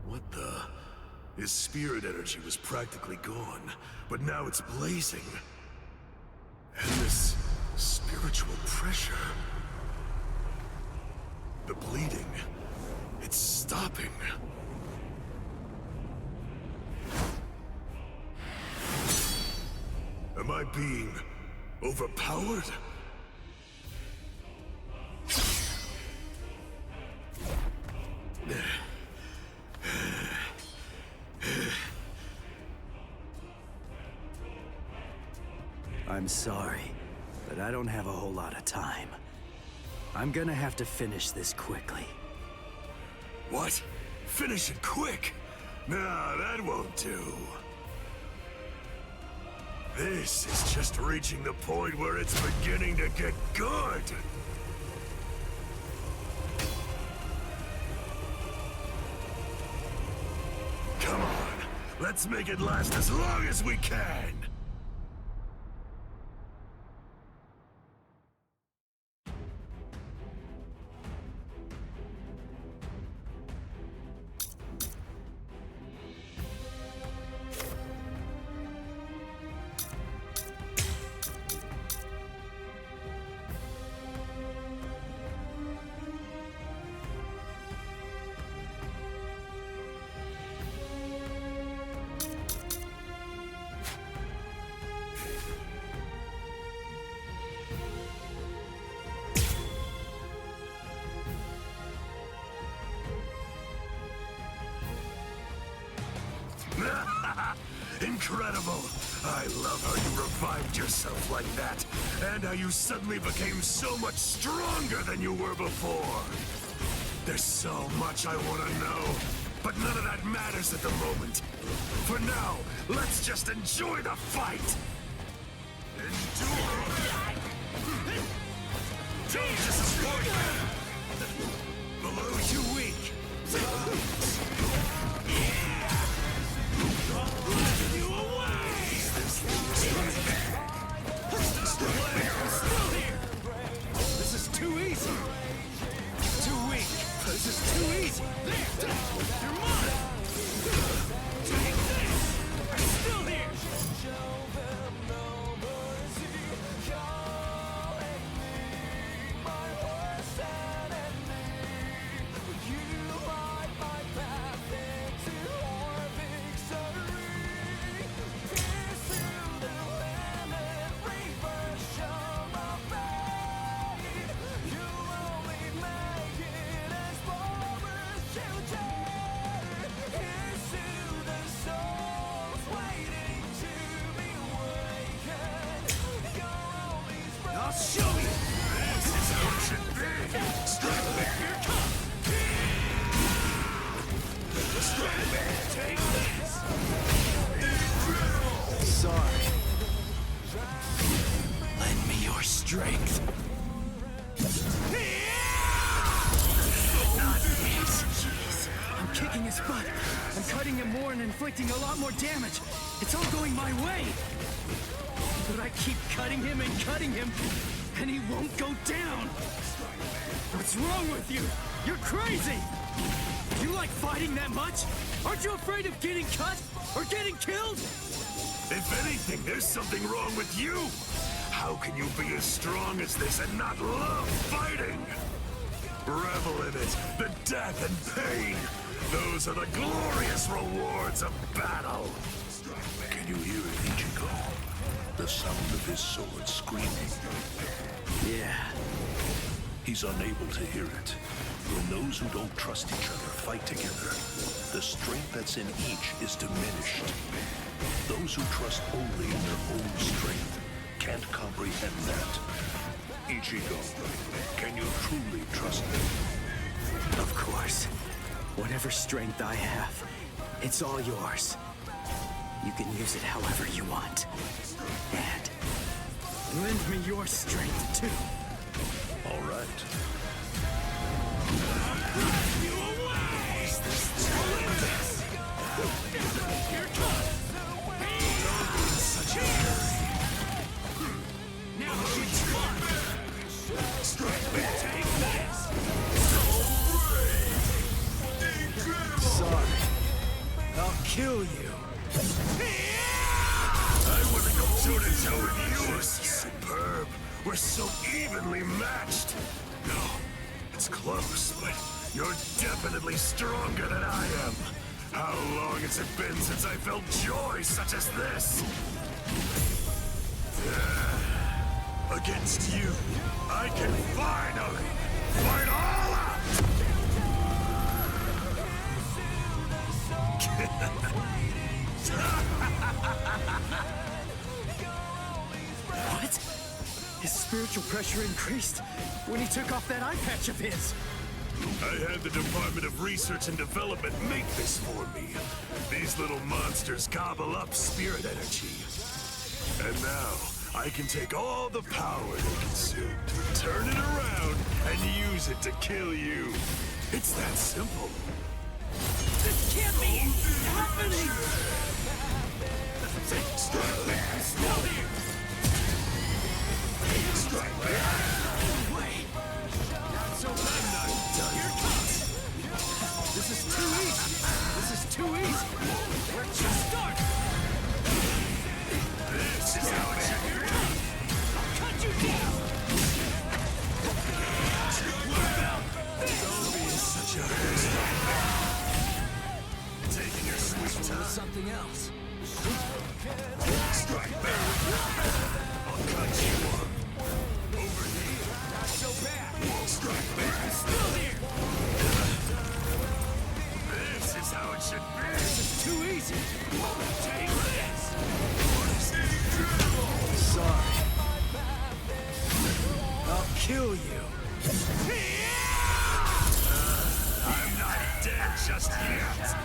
What the? His spirit energy was practically gone, but now it's blazing. And this spiritual pressure... The bleeding... It's stopping. Am I being overpowered? I'm sorry, but I don't have a whole lot of time. I'm gonna have to finish this quickly. What? Finish it quick? Nah, that won't do. This is just reaching the point where it's beginning to get good. Let's make it last as long as we can! Incredible! I love how you revived yourself like that, and how you suddenly became so much stronger than you were before. There's so much I want to know, but none of that matters at the moment. For now, let's just enjoy the fight! Endure! Don't disappoint me! Below you weak! This is too easy! Too weak! This is too easy! There! You're mine! Take this! I'm still here! I'll show you! This is how it should be! Strike back! Here comes! Strike back! Take this! Sorry. Lend me your strength. Not this! Jeez. I'm kicking his butt. I'm cutting him more and inflicting a lot more damage. It's all going my way! But I keep cutting him, and he won't go down! What's wrong with you? You're crazy! You like fighting that much? Aren't you afraid of getting cut? Or getting killed? If anything, there's something wrong with you! How can you be as strong as this and not love fighting? Revel in it, the death and pain! Those are the glorious rewards of battle! Can you hear it, Ichigo? The sound of his sword screaming. Yeah. He's unable to hear it. When those who don't trust each other fight together, the strength that's in each is diminished. Those who trust only in their own strength can't comprehend that. Ichigo, can you truly trust me? Of course. Whatever strength I have, it's all yours. You can use it however you want. And lend me your strength, too. All right. You away! Here comes! Such a hurry! Now it's fun! Strike back! Take this! Sorry. I'll kill you. I want to go toe-to-toe with you! This is superb! We're so evenly matched! No, it's close, but you're definitely stronger than I am! How long has it been since I felt joy such as this? Against you, I can finally fight all out! What? His spiritual pressure increased when he took off that eye patch of his. I had the Department of Research and Development make this for me. These little monsters gobble up spirit energy. And now, I can take all the power they consumed, turn it around, and use it to kill you. It's that simple. can't be happening! Strike back! I'm still here! Strike back! No way! Not so bad, not done. Here it comes! This is too easy! This is too easy! Where'd you start? This is how it should be! I'll cut you down! Don't be such a hurry. Taking your sweet time. Something else. Strike back! I'll cut you off. Over here. Not so bad. Strike back. I'm still here. This is how it should be. This is too easy. Take this. Sorry. I'll kill you. I'm not dead just yet.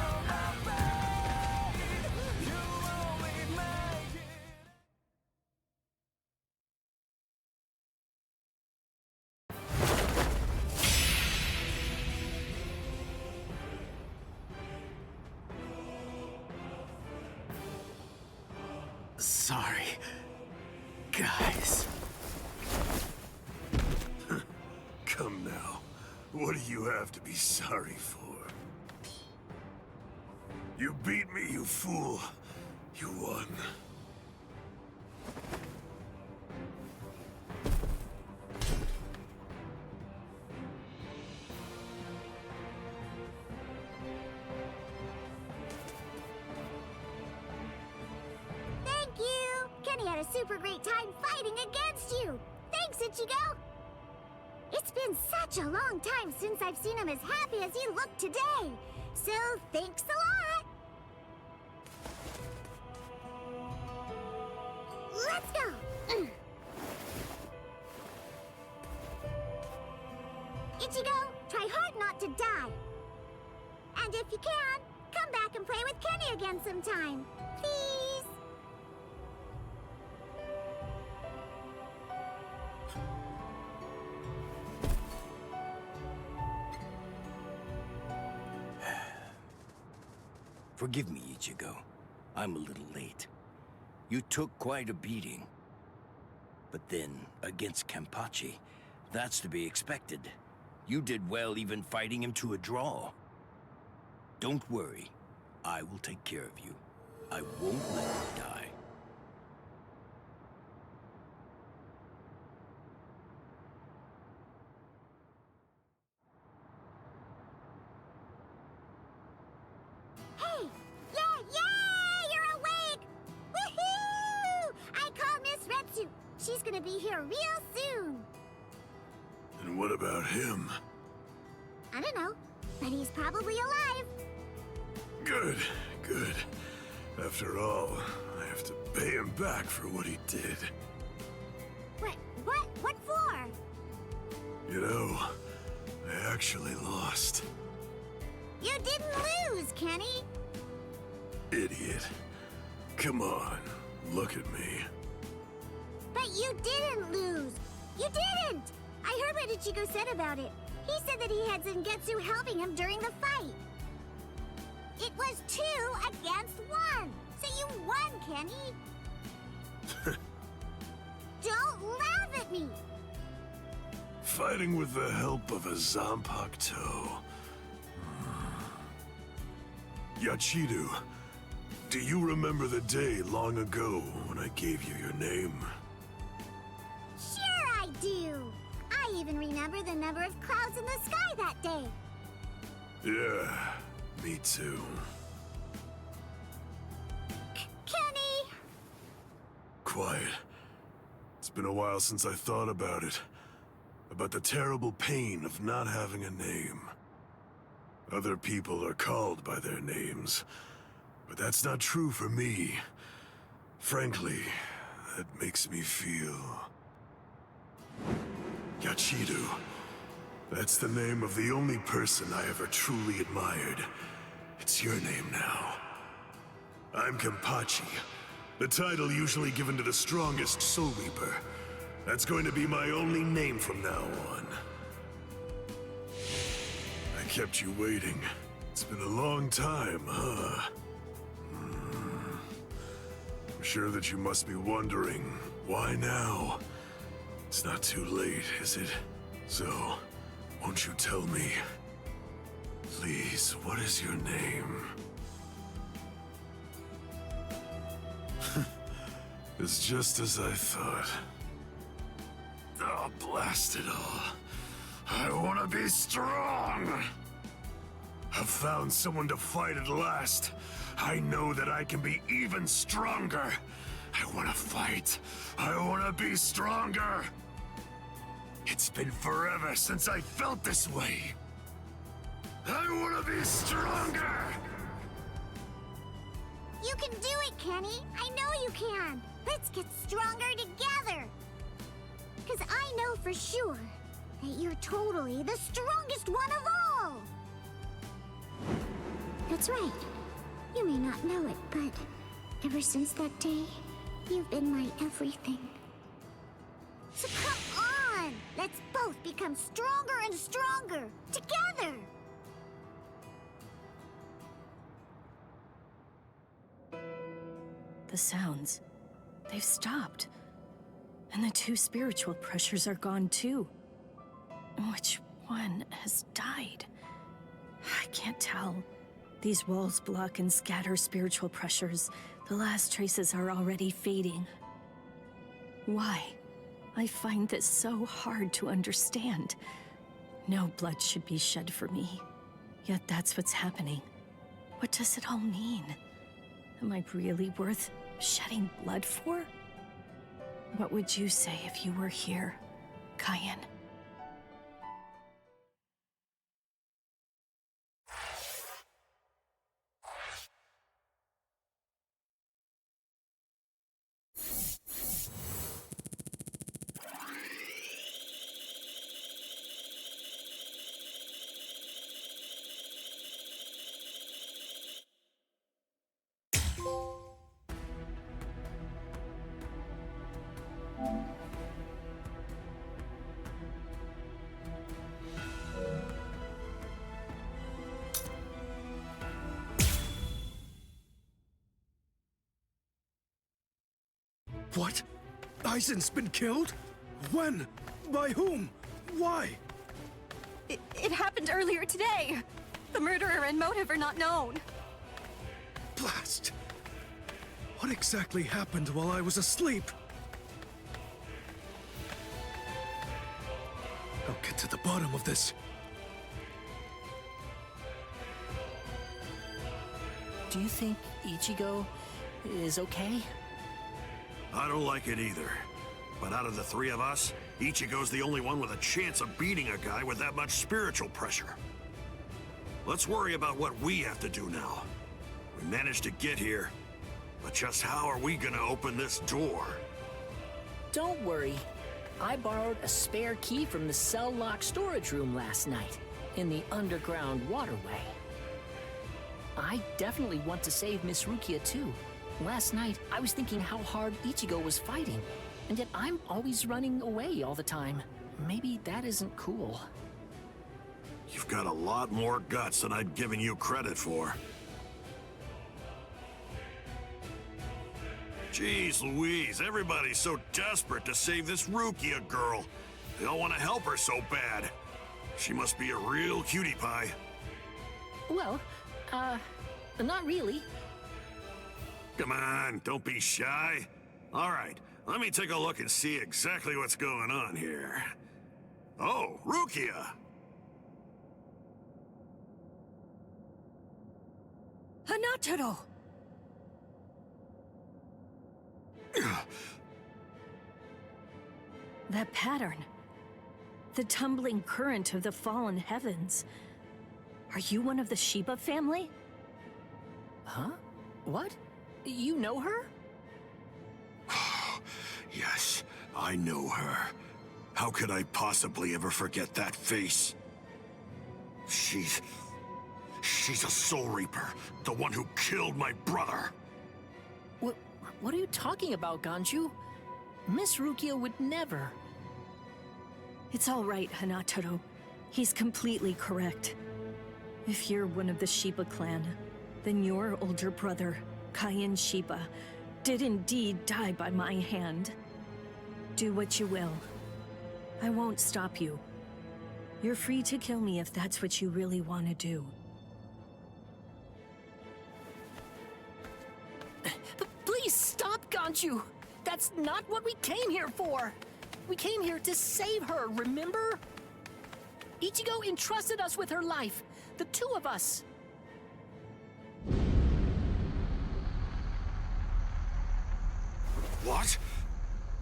Sorry, guys. Come now. What do you have to be sorry for? You beat me, you fool. You won. Thank you! Kenny had a super great time fighting against you! Thanks, Ichigo! It's been such a long time since I've seen him as happy as he looked today! So, thanks a lot! Let's go! Ichigo, try hard not to die! And if you can, come back and play with Kenny again sometime! Please! Forgive me, Ichigo. I'm a little late. You took quite a beating. But then, against Kenpachi, that's to be expected. You did well even fighting him to a draw. Don't worry. I will take care of you. I won't let you die. Hey! Yeah! You're awake! Woohoo! I call Miss Retsu. She's gonna be here real soon. And what about him? I don't know, but he's probably alive. Good, good. After all, I have to pay him back for what he did. What for? You know, I actually lost. You didn't lose, Kenny. Idiot. Come on, look at me. But you didn't lose. You didn't! I heard what Ichigo said about it. He said that he had Zangetsu helping him during the fight. It was 2 against 1. So you won, Kenny. Don't laugh at me. Fighting with the help of a Zanpakuto. Yachidu, do you remember the day long ago when I gave you your name? Sure I do. I even remember the number of clouds in the sky that day. Yeah, me too. Kenny! Quiet. It's been a while since I thought about it. About the terrible pain of not having a name. Other people are called by their names, but that's not true for me. Frankly, that makes me feel... Yachidu. That's the name of the only person I ever truly admired. It's your name now. I'm Kenpachi, the title usually given to the strongest Soul Reaper. That's going to be my only name from now on. I kept you waiting. It's been a long time, huh? I'm sure that you must be wondering, why now? It's not too late, is it? So, won't you tell me, please, what is your name? It's just as I thought. Oh, blast it all. I want to be strong! I've found someone to fight at last. I know that I can be even stronger. I want to fight. I want to be stronger. It's been forever since I felt this way. I want to be stronger! You can do it, Kenny. I know you can. Let's get stronger together. Because I know for sure that you're totally the strongest one of all. That's right. You may not know it, but ever since that day, you've been my everything. So come on! Let's both become stronger and stronger, together! The sounds, they've stopped. And the two spiritual pressures are gone too. Which one has died? I can't tell. These walls block and scatter spiritual pressures. The last traces are already fading. Why? I find this so hard to understand. No blood should be shed for me. Yet that's what's happening. What does it all mean? Am I really worth shedding blood for? What would you say if you were here, Cayenne? What? Aizen's been killed? When? By whom? Why? It happened earlier today. The murderer and motive are not known. Blast! What exactly happened while I was asleep? I'll get to the bottom of this. Do you think Ichigo is okay? I don't like it either. But out of the three of us, Ichigo's the only one with a chance of beating a guy with that much spiritual pressure. Let's worry about what we have to do now. We managed to get here, but just how are we gonna open this door? Don't worry. I borrowed a spare key from the cell lock storage room last night, in the underground waterway. I definitely want to save Miss Rukia too. Last night, I was thinking how hard Ichigo was fighting, and yet I'm always running away all the time. Maybe that isn't cool. You've got a lot more guts than I'd given you credit for. Jeez Louise, everybody's so desperate to save this Rukia girl. They all want to help her so bad. She must be a real cutie pie. Well, not really. Come on, don't be shy. All right, let me take a look and see exactly what's going on here. Oh, Rukia! Hanataro! That pattern. The tumbling current of the fallen heavens. Are you one of the Shiba family? Huh? What? You know her? Yes, I know her. How could I possibly ever forget that face? She's a Soul Reaper, the one who killed my brother. What are you talking about, Ganju? Miss Rukia would never. It's all right, Hanataro. He's completely correct. If you're one of the Shiba clan, then your older brother, Kain Shiba, did indeed die by my hand. Do what you will. I won't stop you. You're free to kill me if that's what you really want to do. Please stop, Ganchu! That's not what we came here for! We came here to save her, remember? Ichigo entrusted us with her life, the two of us. What?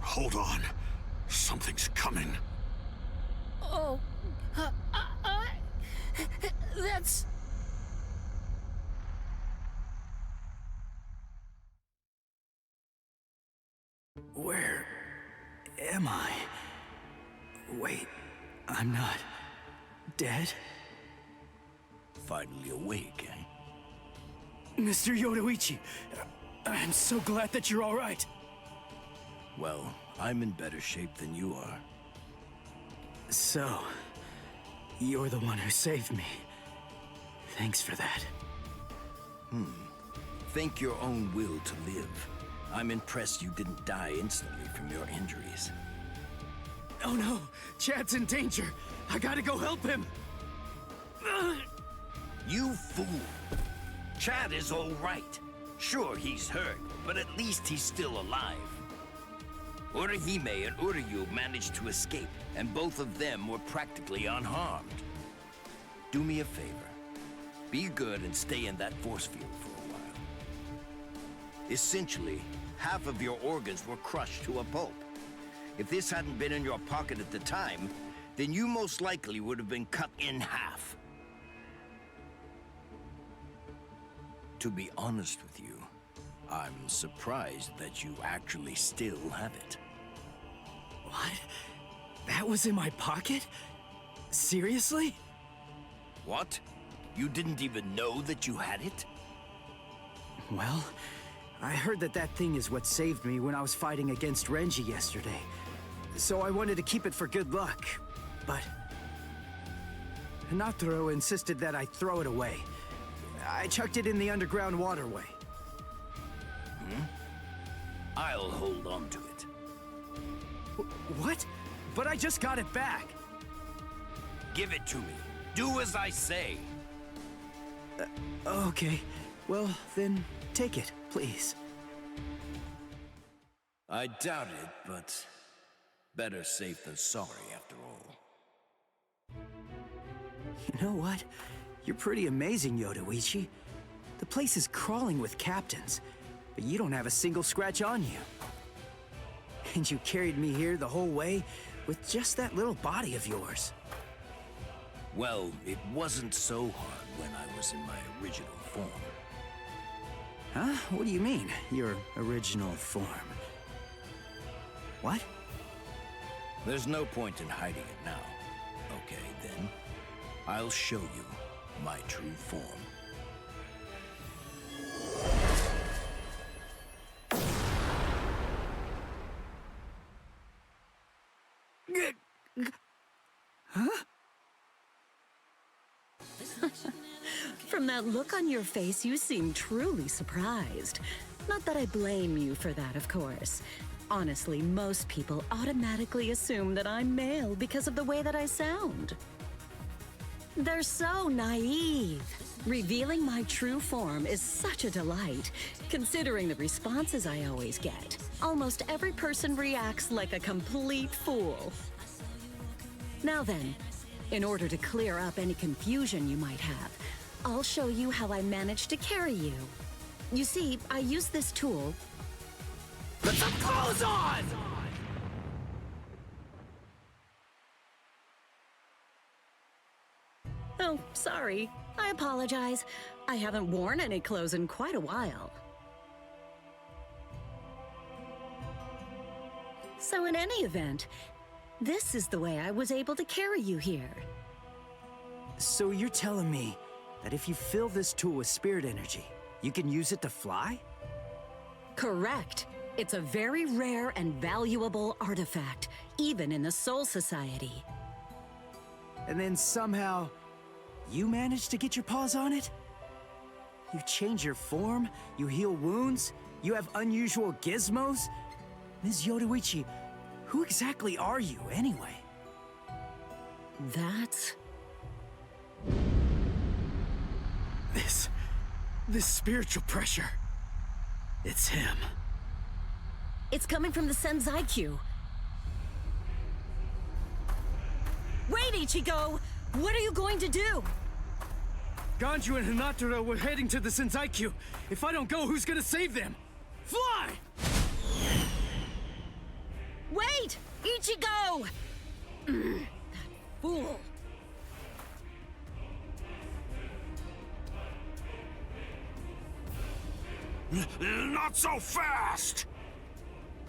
Hold on. Something's coming. Oh, that's... Where am I? Wait, I'm not dead? Finally awake, eh? Mr. Yoruichi, I'm so glad that you're all right. Well, I'm in better shape than you are. So, you're the one who saved me. Thanks for that. Think your own will to live. I'm impressed you didn't die instantly from your injuries. Oh no! Chad's in danger! I gotta go help him! You fool! Chad is all right. Sure, he's hurt, but at least he's still alive. Orihime and Uryu managed to escape, and both of them were practically unharmed. Do me a favor. Be good and stay in that force field for a while. Essentially, half of your organs were crushed to a pulp. If this hadn't been in your pocket at the time, then you most likely would have been cut in half. To be honest with you, I'm surprised that you actually still have it. What? That was in my pocket? Seriously? What? You didn't even know that you had it? Well, I heard that that thing is what saved me when I was fighting against Renji yesterday. So I wanted to keep it for good luck, but... Hinataro insisted that I throw it away. I chucked it in the underground waterway. I'll hold on to it. What? But I just got it back. Give it to me. Do as I say. Okay. Well, then take it, please. I doubt it, but better safe than sorry after all. You know what? You're pretty amazing, Yoruichi. The place is crawling with captains, but you don't have a single scratch on you. And you carried me here the whole way with just that little body of yours. Well, it wasn't so hard when I was in my original form. Huh? What do you mean, your original form? What? There's no point in hiding it now. Okay, then. I'll show you my true form. Huh? From that look on your face, you seem truly surprised. Not that I blame you for that, of course. Honestly, most people automatically assume that I'm male because of the way that I sound. They're so naive. Revealing my true form is such a delight, considering the responses I always get. Almost every person reacts like a complete fool. Now then, in order to clear up any confusion you might have, I'll show you how I managed to carry you. You see, I use this tool. Put some clothes on! Oh, sorry. I apologize. I haven't worn any clothes in quite a while. So in any event, this is the way I was able to carry you here. So you're telling me that if you fill this tool with spirit energy, you can use it to fly? Correct. It's a very rare and valuable artifact, even in the Soul Society. And then somehow, You managed to get your paws on it? You change your form, you heal wounds, you have unusual gizmos? Ms. Yoruichi, who exactly are you, anyway? That? This spiritual pressure. It's him. It's coming from the Senzai-Q. Wait, Ichigo! What are you going to do? Ganju and Hinataro were heading to the Senzai-Q. If I don't go, who's gonna save them? Fly! Wait! Ichigo! That fool! Not so fast!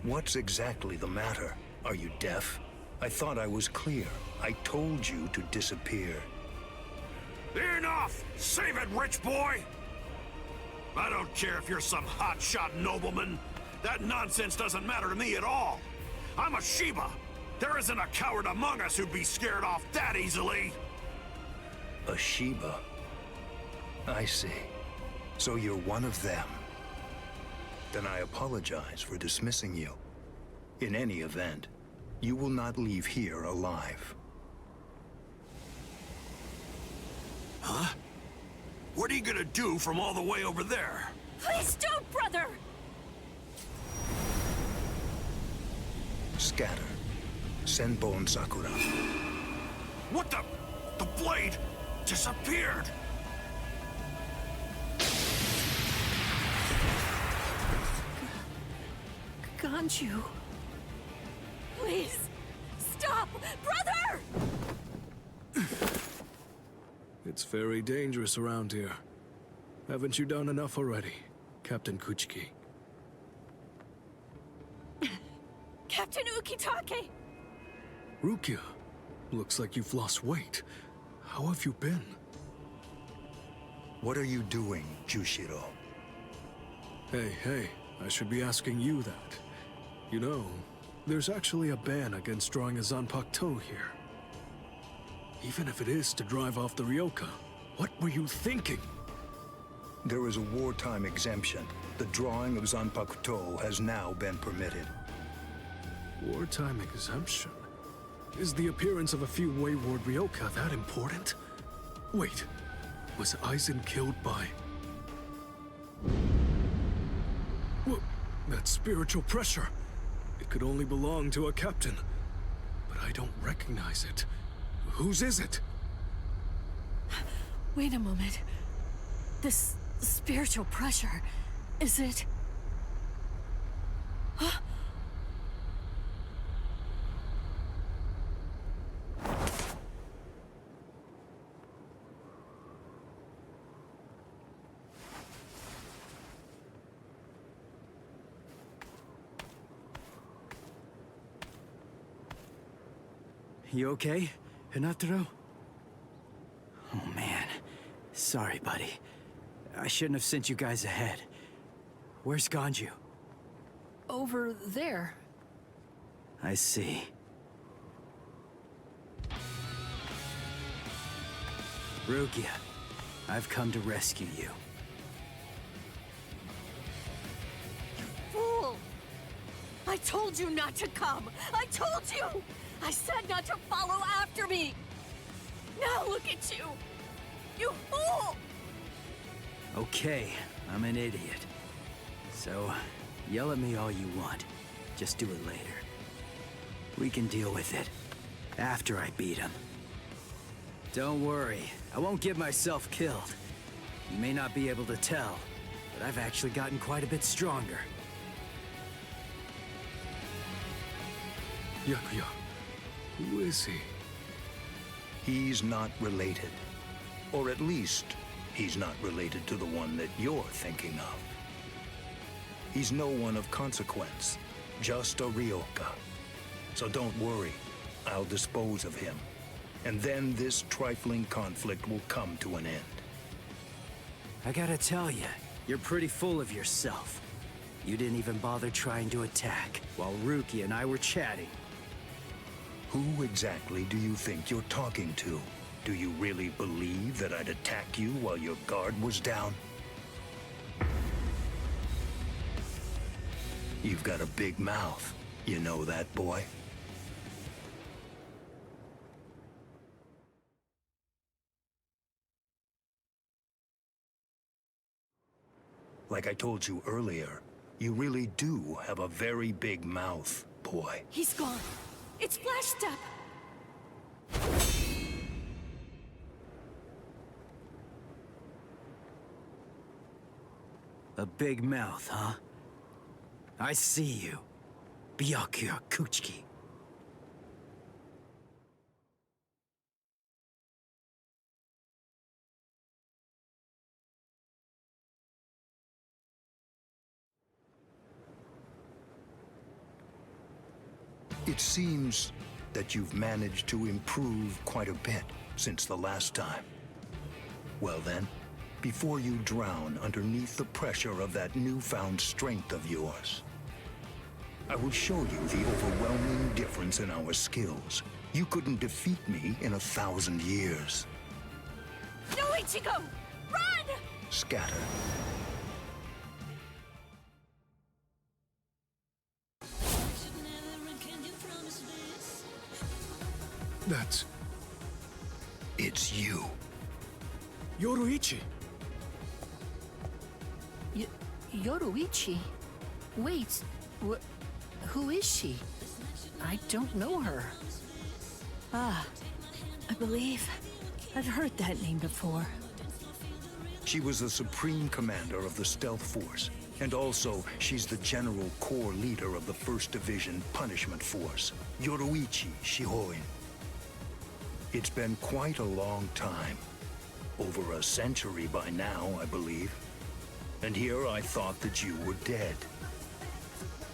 What's exactly the matter? Are you deaf? I thought I was clear. I told you to disappear. Enough! Save it, rich boy! I don't care if you're some hotshot nobleman. That nonsense doesn't matter to me at all. I'm a Shiba. There isn't a coward among us who'd be scared off that easily. A Shiba? I see. So you're one of them. Then I apologize for dismissing you. In any event, you will not leave here alive. Huh? What are you gonna do from all the way over there? Please don't, brother! Scatter. Senbon Sakura. What the? The blade disappeared! Ganju. Please, stop! Brother! It's very dangerous around here. Haven't you done enough already, Captain Kuchiki? Captain Ukitake! Rukia, looks like you've lost weight. How have you been? What are you doing, Jushiro? Hey, I should be asking you that. You know, there's actually a ban against drawing a Zanpakuto here. Even if it is to drive off the Ryoka, what were you thinking? There is a wartime exemption. The drawing of Zanpakuto has now been permitted. Wartime exemption? Is the appearance of a few wayward Ryoka that important? Wait, was Aizen killed by... What? That spiritual pressure. It could only belong to a captain. But I don't recognize it. Whose is it? Wait a moment. This spiritual pressure, is it... Huh? You okay, Hinataro? Oh man, sorry buddy. I shouldn't have sent you guys ahead. Where's Ganju? Over there. I see. Rukia, I've come to rescue you. Fool! I told you not to come! I told you! I said not to follow after me! Now look at you! You fool! Okay, I'm an idiot. So, yell at me all you want. Just do it later. We can deal with it after I beat him. Don't worry, I won't get myself killed. You may not be able to tell, but I've actually gotten quite a bit stronger. Yakuya, who is he? He's not related. Or at least, he's not related to the one that you're thinking of. He's no one of consequence, just a Ryoka. So don't worry, I'll dispose of him. And then this trifling conflict will come to an end. I gotta tell you, you're pretty full of yourself. You didn't even bother trying to attack, while Rukia and I were chatting. Who exactly do you think you're talking to? Do you really believe that I'd attack you while your guard was down? You've got a big mouth. You know that, boy? Like I told you earlier, you really do have a very big mouth, boy. He's gone. It's Flash Step. A big mouth, huh? I see you. Byakuya Kuchiki. It seems that you've managed to improve quite a bit since the last time. Well then, before you drown underneath the pressure of that newfound strength of yours, I will show you the overwhelming difference in our skills. You couldn't defeat me in 1,000 years. No, Ichigo! Run! Scatter. That's... It's you. Yoruichi! Yoruichi? Wait, who is she? I don't know her. Ah, I believe I've heard that name before. She was the Supreme Commander of the Stealth Force, and also she's the General Corps Leader of the 1st Division Punishment Force, Yoruichi Shihoin. It's been quite a long time. Over a century by now, I believe. And here I thought that you were dead.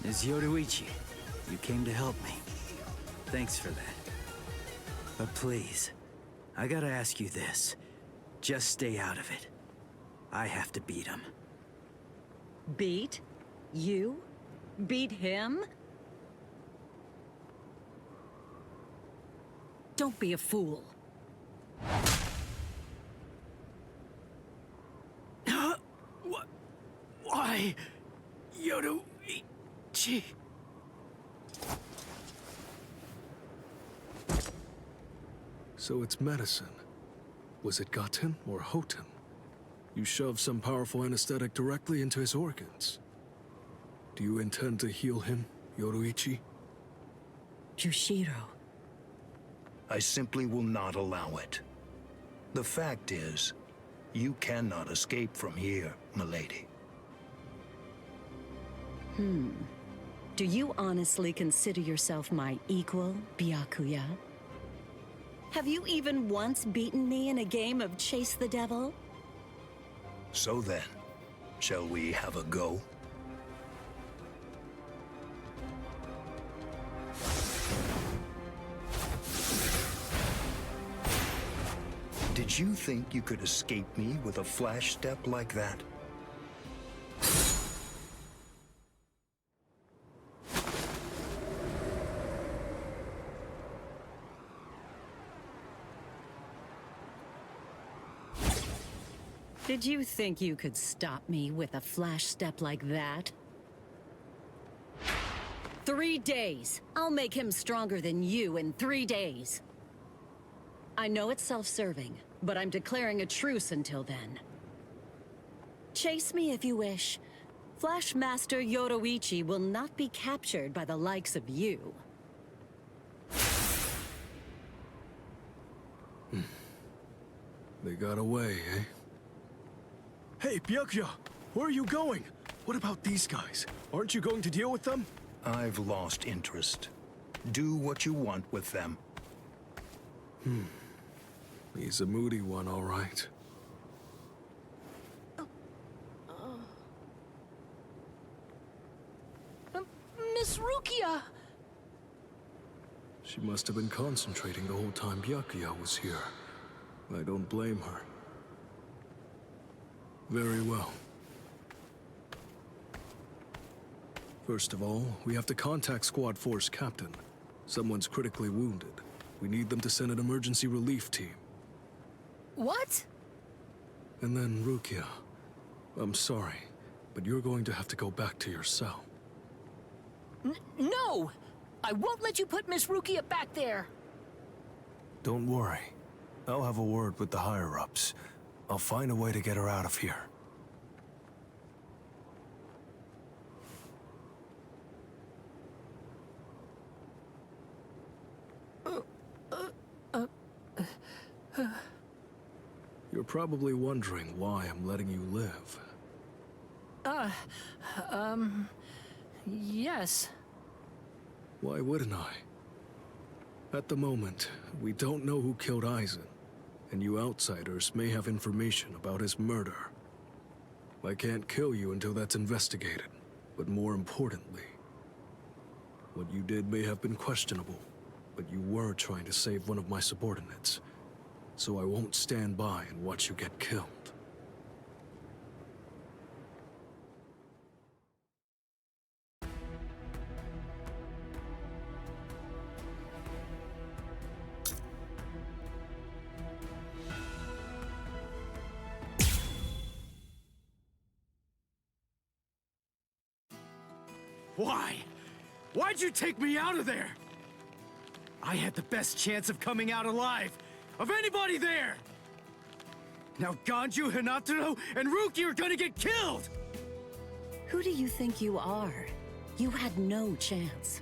Ms. Yoruichi, you came to help me. Thanks for that. But please, I gotta ask you this. Just stay out of it. I have to beat him. Beat? You? Beat him? Don't be a fool. Why? Yoruichi... So it's medicine. Was it Gaten or Hoten? You shoved some powerful anesthetic directly into his organs. Do you intend to heal him, Yoruichi? Yushiro. I simply will not allow it. The fact is, you cannot escape from here, milady. Do you honestly consider yourself my equal, Byakuya? Have you even once beaten me in a game of Chase the Devil? So then, shall we have a go? Did you think you could escape me with a flash step like that? Did you think you could stop me with a flash step like that? 3 days! I'll make him stronger than you in 3 days. I know it's self-serving, but I'm declaring a truce until then. Chase me if you wish. Flash Master Yoruichi will not be captured by the likes of you. They got away, eh? Hey, Byakuya! Where are you going? What about these guys? Aren't you going to deal with them? I've lost interest. Do what you want with them. He's a moody one, all right. Miss Rukia! She must have been concentrating the whole time Byakuya was here. I don't blame her. Very well. First of all, we have to contact Squad Force Captain. Someone's critically wounded. We need them to send an emergency relief team. What? And then Rukia. I'm sorry, but you're going to have to go back to your cell. No! I won't let you put Miss Rukia back there! Don't worry. I'll have a word with the higher-ups. I'll find a way to get her out of here. You're probably wondering why I'm letting you live. Yes. Why wouldn't I? At the moment, we don't know who killed Aizen, and you outsiders may have information about his murder. I can't kill you until that's investigated, but more importantly, what you did may have been questionable, but you were trying to save one of my subordinates, so I won't stand by and watch you get killed. Why? Why'd you take me out of there? I had the best chance of coming out alive, of anybody there! Now Ganju, Hinataro, and Ruki are gonna get killed! Who do you think you are? You had no chance.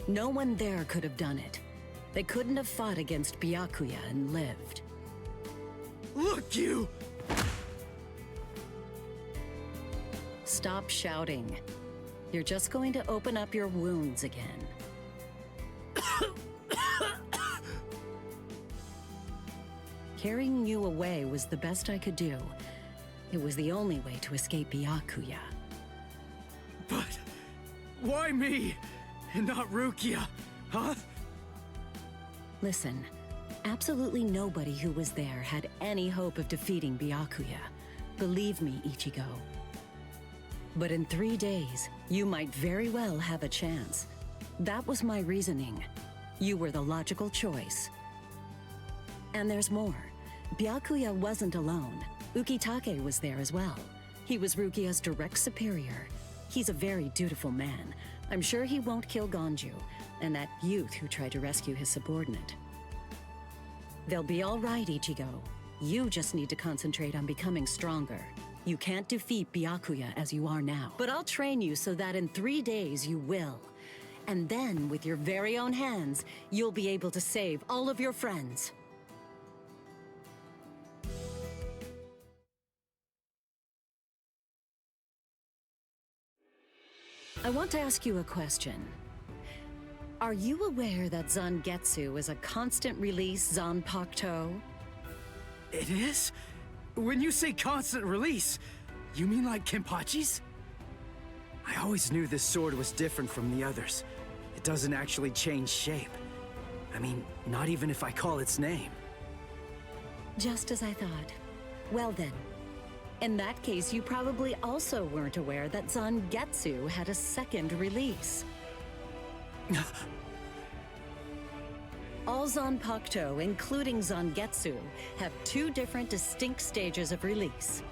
No one there could have done it. They couldn't have fought against Byakuya and lived. Look, you! Stop shouting. You're just going to open up your wounds again. Carrying you away was the best I could do. It was the only way to escape Byakuya. But why me? And not Rukia, huh? Listen, absolutely nobody who was there had any hope of defeating Byakuya. Believe me, Ichigo. But in 3 days, you might very well have a chance. That was my reasoning. You were the logical choice. And there's more. Byakuya wasn't alone. Ukitake was there as well. He was Rukia's direct superior. He's a very dutiful man. I'm sure he won't kill Ganju, and that youth who tried to rescue his subordinate. They'll be all right, Ichigo. You just need to concentrate on becoming stronger. You can't defeat Byakuya as you are now. But I'll train you so that in 3 days you will. And then, with your very own hands, you'll be able to save all of your friends. I want to ask you a question. Are you aware that Zangetsu is a constant release Zanpakuto? It is? When you say constant release, you mean like Kenpachi's? I always knew this sword was different from the others. It doesn't actually change shape. I mean, not even if I call its name. Just as I thought. Well then, in that case, you probably also weren't aware that Zangetsu had a second release. All Zanpakuto, including Zangetsu, have 2 different distinct stages of release.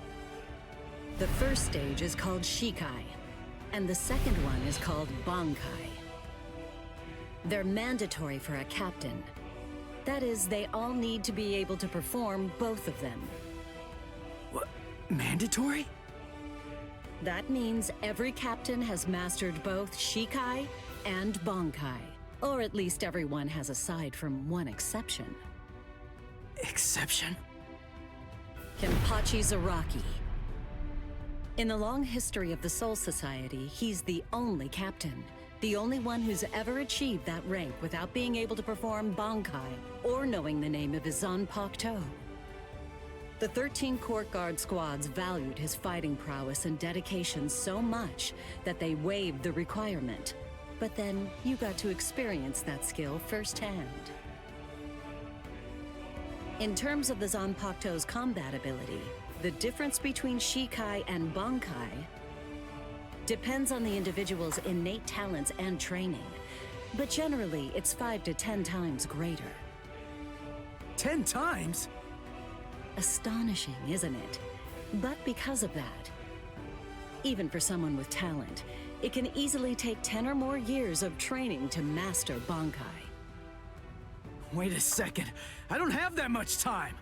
The first stage is called Shikai, and the second one is called Bankai. They're mandatory for a captain. That is, they all need to be able to perform both of them. What? Mandatory? That means every captain has mastered both Shikai and Bankai. Or at least everyone has aside from one exception. Exception? Kenpachi Zaraki. In the long history of the Soul Society, he's the only captain. The only one who's ever achieved that rank without being able to perform Bankai or knowing the name of his Zanpakuto. The 13 Court Guard squads valued his fighting prowess and dedication so much that they waived the requirement. But then you got to experience that skill firsthand. In terms of the Zanpakuto's combat ability, the difference between Shikai and Bankai depends on the individual's innate talents and training, but generally it's 5 to 10 times greater. 10 times? Astonishing, isn't it? But because of that, even for someone with talent, it can easily take 10 or more years of training to master Bankai. Wait a second. I don't have that much time.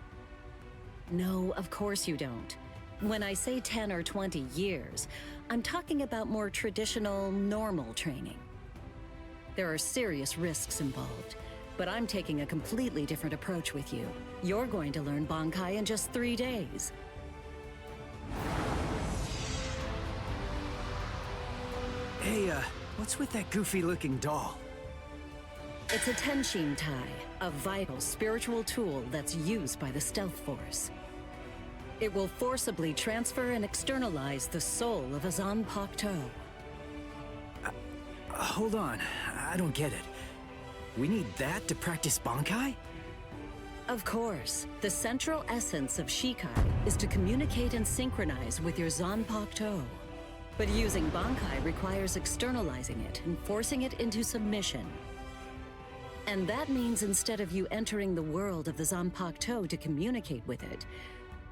No, of course you don't. When I say 10 or 20 years, I'm talking about more traditional, normal training. There are serious risks involved, but I'm taking a completely different approach with you. You're going to learn Bankai in just 3 days. Hey, what's with that goofy-looking doll? It's a Tenshin Tai, a vital spiritual tool that's used by the Stealth Force. It will forcibly transfer and externalize the soul of Zanpakuto. Hold on, I don't get it. We need that to practice Bankai? Of course. The central essence of Shikai is to communicate and synchronize with your Zanpakuto. But using Bankai requires externalizing it and forcing it into submission. And that means instead of you entering the world of the Zanpakuto to communicate with it,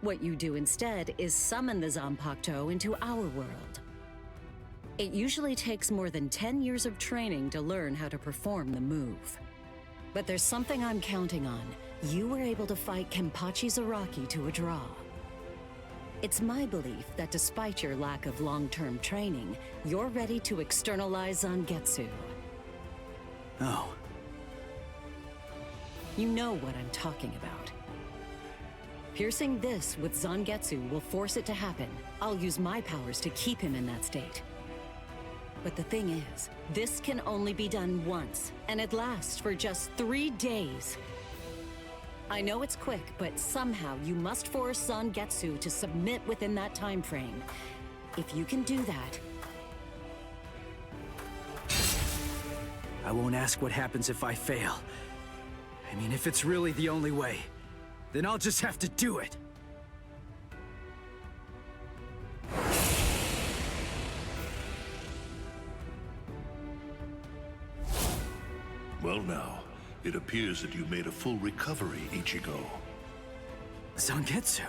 what you do instead is summon the Zanpakuto into our world. It usually takes more than 10 years of training to learn how to perform the move. But there's something I'm counting on. You were able to fight Kenpachi Zaraki to a draw. It's my belief that despite your lack of long-term training, you're ready to externalize Zangetsu. Oh. You know what I'm talking about. Piercing this with Zangetsu will force it to happen. I'll use my powers to keep him in that state. But the thing is, this can only be done once, and it lasts for just 3 days. I know it's quick, but somehow you must force Zangetsu to submit within that time frame. If you can do that... I won't ask what happens if I fail. I mean, if it's really the only way, then I'll just have to do it. Well now, it appears that you made a full recovery, Ichigo. Zangetsu?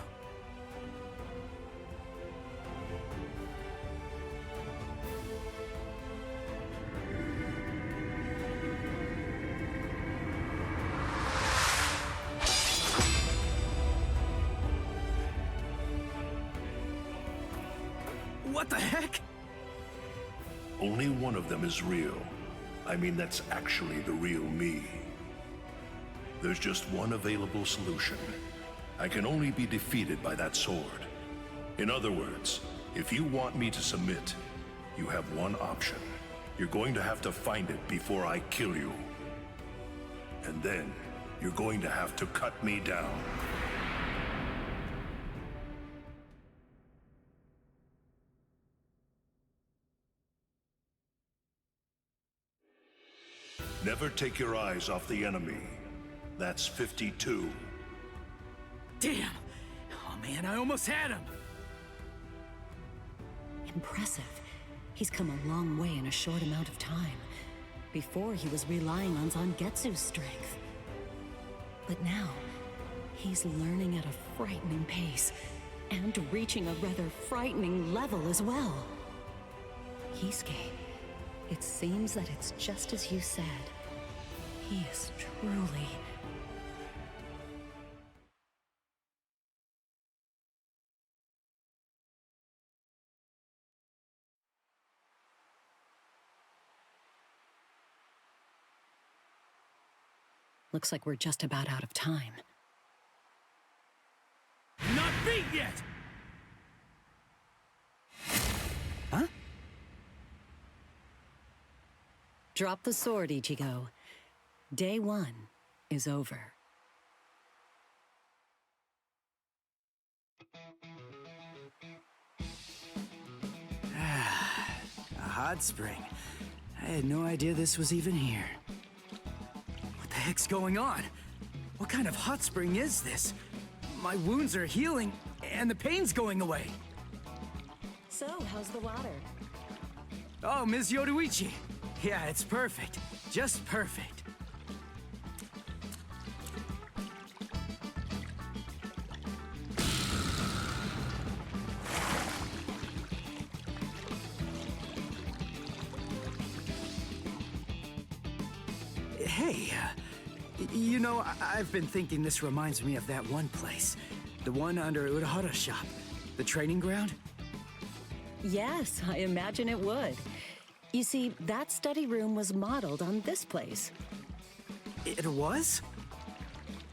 What the heck? Only one of them is real. I mean, that's actually the real me. There's just one available solution. I can only be defeated by that sword. In other words, if you want me to submit, you have one option. You're going to have to find it before I kill you. And then, you're going to have to cut me down. Never take your eyes off the enemy. That's 52. Damn! Oh man, I almost had him! Impressive. He's come a long way in a short amount of time. Before, he was relying on Zangetsu's strength. But now, he's learning at a frightening pace, and reaching a rather frightening level as well. Kisuke, it seems that it's just as you said. He is truly... Looks like we're just about out of time. Not beat yet! Huh? Drop the sword, Ichigo. Day 1 is over. A hot spring. I had no idea this was even here. What the heck's going on? What kind of hot spring is this? My wounds are healing, and the pain's going away. So, how's the water? Oh, Ms. Yoruichi. Yeah, it's perfect. Just perfect. Hey, you know, I've been thinking this reminds me of that one place. The one under Urahara's shop. The training ground? Yes, I imagine it would. You see, that study room was modeled on this place. It was?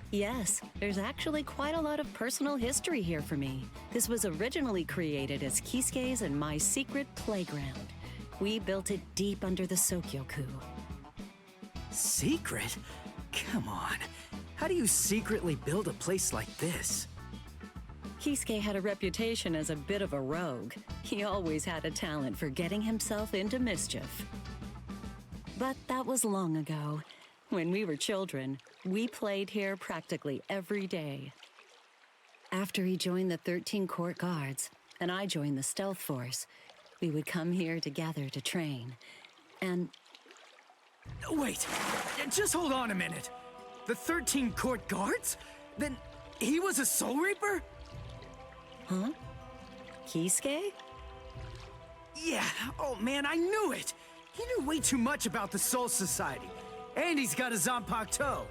Yes, there's actually quite a lot of personal history here for me. This was originally created as Kisuke's and my secret playground. We built it deep under the Sokyoku. Secret? Come on. How do you secretly build a place like this? Kisuke had a reputation as a bit of a rogue. He always had a talent for getting himself into mischief. But that was long ago. When we were children, we played here practically every day. After he joined the 13 Court Guards, and I joined the Stealth Force, we would come here together to train. And... Wait, just hold on a minute. The 13 Court Guards? Then he was a Soul Reaper? Huh? Kisuke? Yeah, oh man, I knew it! He knew way too much about the Soul Society. And he's got a Zanpakuto.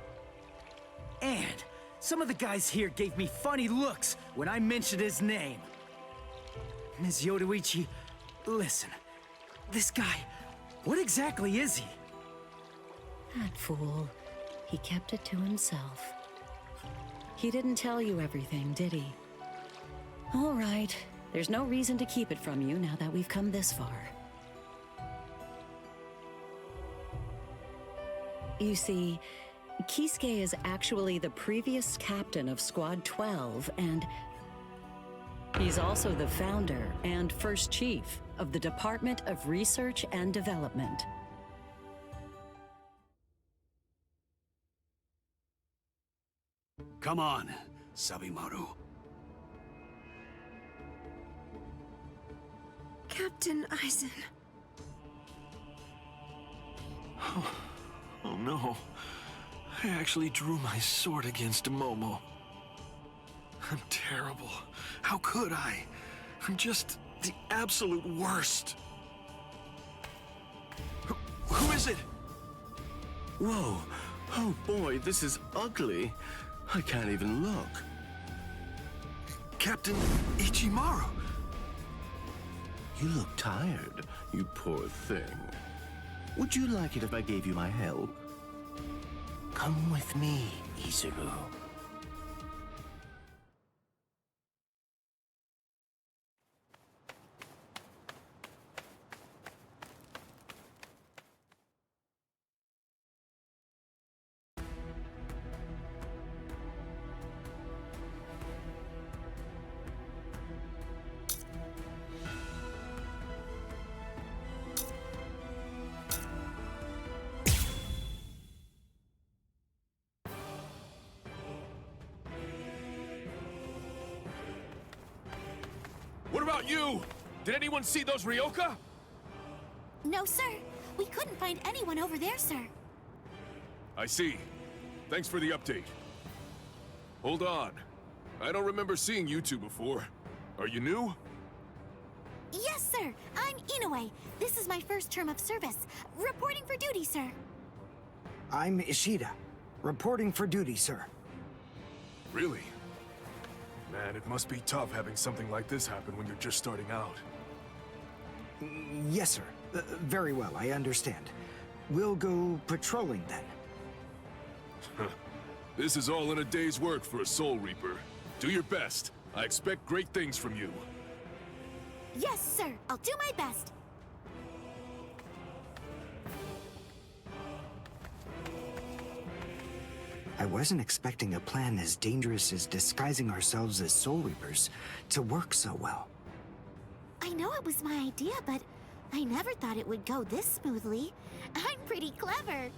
And some of the guys here gave me funny looks when I mentioned his name. Ms. Yoruichi, listen. This guy, what exactly is he? That fool. He kept it to himself. He didn't tell you everything, did he? All right. There's no reason to keep it from you now that we've come this far. You see, Kisuke is actually the previous captain of Squad 12, and he's also the founder and first chief of the Department of Research and Development. Come on, Sabimaru. Captain Aizen. Oh no. I actually drew my sword against Momo. I'm terrible. How could I? I'm just the absolute worst. Who is it? Whoa. Oh boy, this is ugly. I can't even look. Captain Ichimaru. You look tired, you poor thing. Would you like it if I gave you my help? Come with me, Izuru. What about you? Did anyone see those Ryoka? No, sir. We couldn't find anyone over there, sir. I see. Thanks for the update. Hold on. I don't remember seeing you two before. Are you new? Yes, sir. I'm Inoue. This is my first term of service. Reporting for duty, sir. I'm Ishida. Reporting for duty, sir. Really? Man, it must be tough having something like this happen when you're just starting out. Yes, sir. Very well, I understand. We'll go patrolling then. This is all in a day's work for a Soul Reaper. Do your best. I expect great things from you. Yes, sir. I'll do my best. I wasn't expecting a plan as dangerous as disguising ourselves as Soul Reapers to work so well. I know it was my idea, but I never thought it would go this smoothly. I'm pretty clever.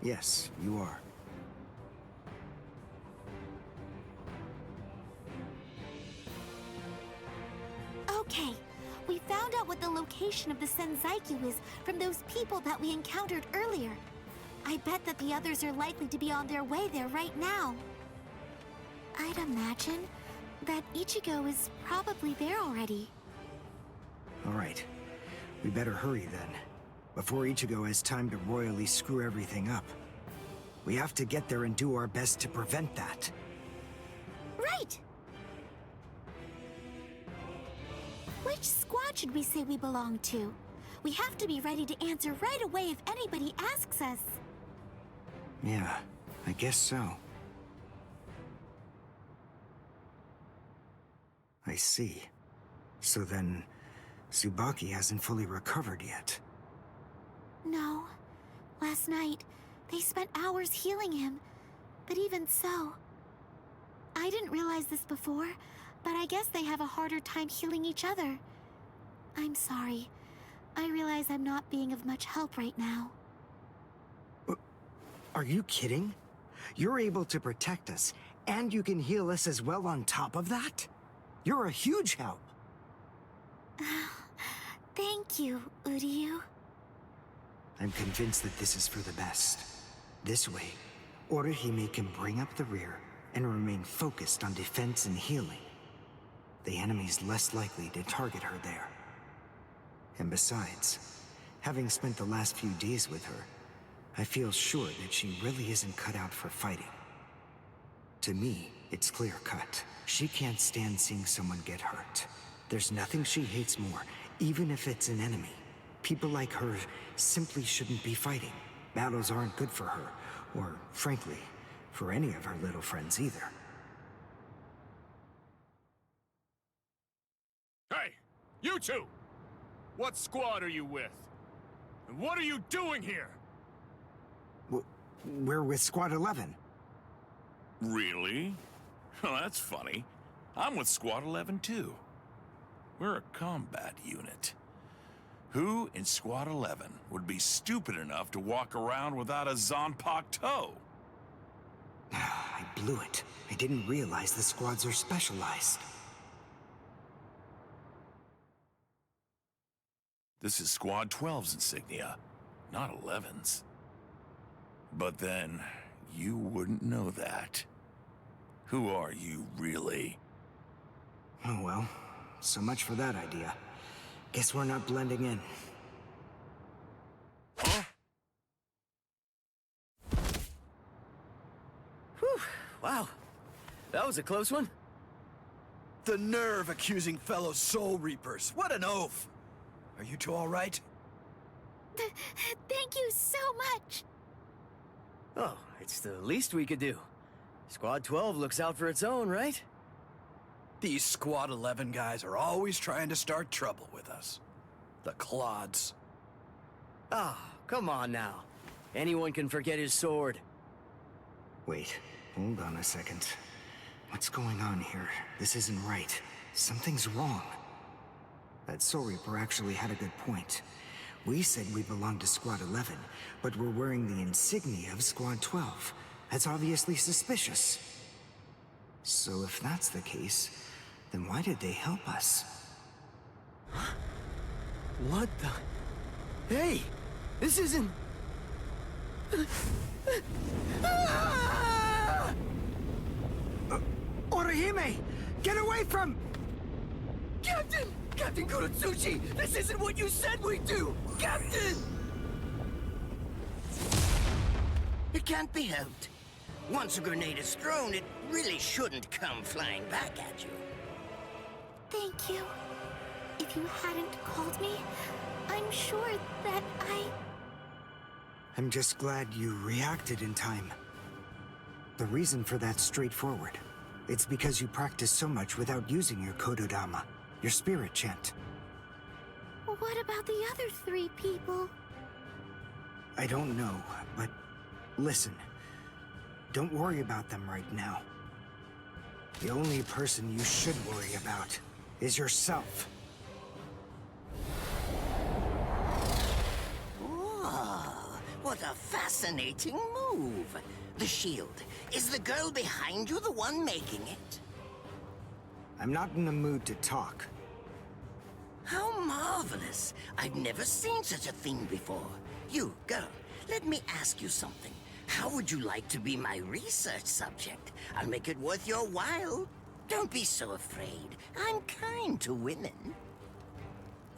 Yes, you are. Okay, we found out what the location of the Senzaiku is from those people that we encountered earlier. I bet that the others are likely to be on their way there right now. I'd imagine that Ichigo is probably there already. All right. We better hurry then. before Ichigo has time to royally screw everything up. We have to get there and do our best to prevent that. Right! Which squad should we say we belong to? We have to be ready to answer right away if anybody asks us. Yeah, I guess so. I see. So then, Tsubaki hasn't fully recovered yet. No. Last night, they spent hours healing him. But even so... I didn't realize this before, but I guess they have a harder time healing each other. I'm sorry. I realize I'm not being of much help right now. Are you kidding? You're able to protect us, and you can heal us as well on top of that? You're a huge help. Thank you, Uryu. I'm convinced that this is for the best. This way, Orihime can bring up the rear and remain focused on defense and healing. The enemy's less likely to target her there. And besides, having spent the last few days with her, I feel sure that she really isn't cut out for fighting. To me, it's clear-cut. She can't stand seeing someone get hurt. There's nothing she hates more, even if it's an enemy. People like her simply shouldn't be fighting. Battles aren't good for her, or, frankly, for any of her little friends either. Hey, you two! What squad are you with? And what are you doing here? We're with Squad 11. Really? Well, that's funny. I'm with Squad 11 too. We're a combat unit. Who in Squad 11 would be stupid enough to walk around without a Zanpakuto? I blew it. I didn't realize the squads are specialized. This is Squad 12's insignia, not 11's. But then, you wouldn't know that. Who are you, really? Oh well, so much for that idea. Guess we're not blending in. Huh? Whew, wow. That was a close one. The nerve accusing fellow Soul Reapers. What an oaf! Are you two all right? Thank you so much! Oh, it's the least we could do. Squad 12 looks out for its own, right? These Squad 11 guys are always trying to start trouble with us. The clods. Ah, come on now. Anyone can forget his sword. Wait, hold on a second. What's going on here? This isn't right. Something's wrong. That Soul Reaper actually had a good point. We said we belonged to Squad 11, but we're wearing the insignia of Squad 12. That's obviously suspicious. So if that's the case, then why did they help us? What the... Hey! This isn't... Orihime! Get away from... Captain! Captain Kurotsuchi! This isn't what you said we'd do! Captain! It can't be helped. Once a grenade is thrown, it really shouldn't come flying back at you. Thank you. If you hadn't called me, I'm sure that I'm just glad you reacted in time. The reason for that's straightforward. It's because you practice so much without using your Kododama, your spirit chant. What about the other 3 people? I don't know, but listen. Don't worry about them right now. The only person you should worry about is yourself. Oh, what a fascinating move. The shield. Is the girl behind you the one making it? I'm not in the mood to talk. How marvelous. I've never seen such a thing before. You, girl, let me ask you something. How would you like to be my research subject? I'll make it worth your while. Don't be so afraid. I'm kind to women.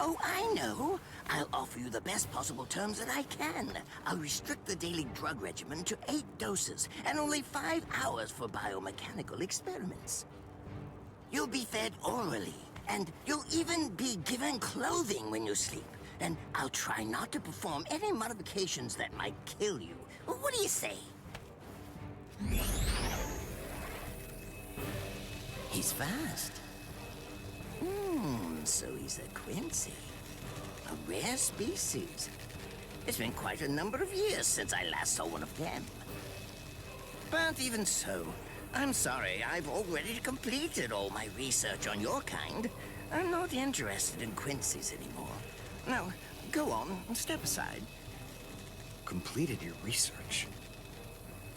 Oh, I know. I'll offer you the best possible terms that I can. I'll restrict the daily drug regimen to 8 doses and only 5 hours for biomechanical experiments. You'll be fed orally, and you'll even be given clothing when you sleep. And I'll try not to perform any modifications that might kill you. What do you say? He's fast. So he's a Quincy. A rare species. It's been quite a number of years since I last saw one of them. But even so, I'm sorry, I've already completed all my research on your kind. I'm not interested in Quincy's anymore. Now, go on, step aside. Completed your research?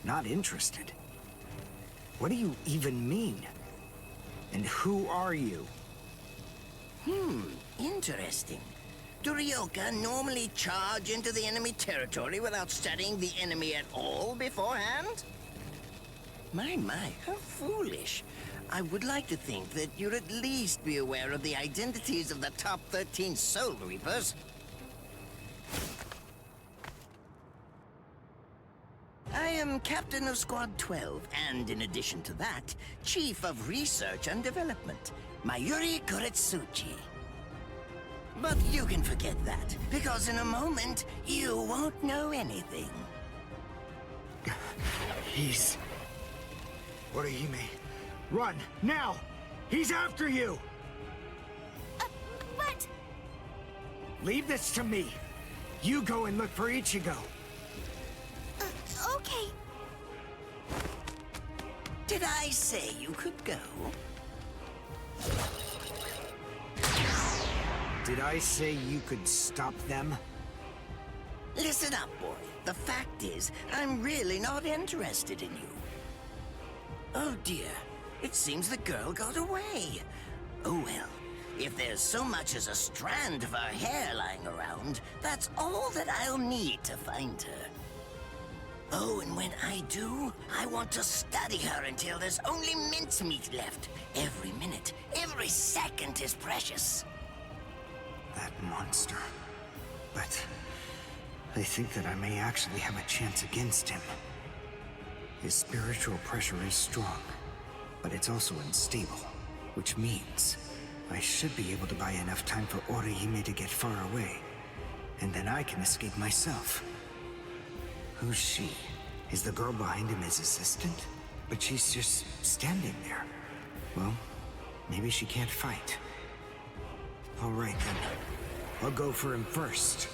Not interested? What do you even mean? And who are you? Interesting. Do Ryoka normally charge into the enemy territory without studying the enemy at all beforehand? My, how foolish. I would like to think that you'd at least be aware of the identities of the top 13 Soul Reapers. I am Captain of Squad 12, and in addition to that, Chief of Research and Development, Mayuri Koretsuchi. But you can forget that, because in a moment, you won't know anything. He's... Orihime, run, now! He's after you! But... Leave this to me. You go and look for Ichigo. Okay. Did I say you could go? Did I say you could stop them? Listen up, boy. The fact is, I'm really not interested in you. Oh dear, it seems the girl got away. Oh well, if there's so much as a strand of her hair lying around, that's all that I'll need to find her. Oh, and when I do, I want to study her until there's only mincemeat left. Every minute, every second is precious. That monster. But I think that I may actually have a chance against him. His spiritual pressure is strong, but it's also unstable, which means I should be able to buy enough time for Orihime to get far away, and then I can escape myself. Who's she? Is the girl behind him his assistant? But she's just standing there. Well, maybe she can't fight. All right then. I'll go for him first.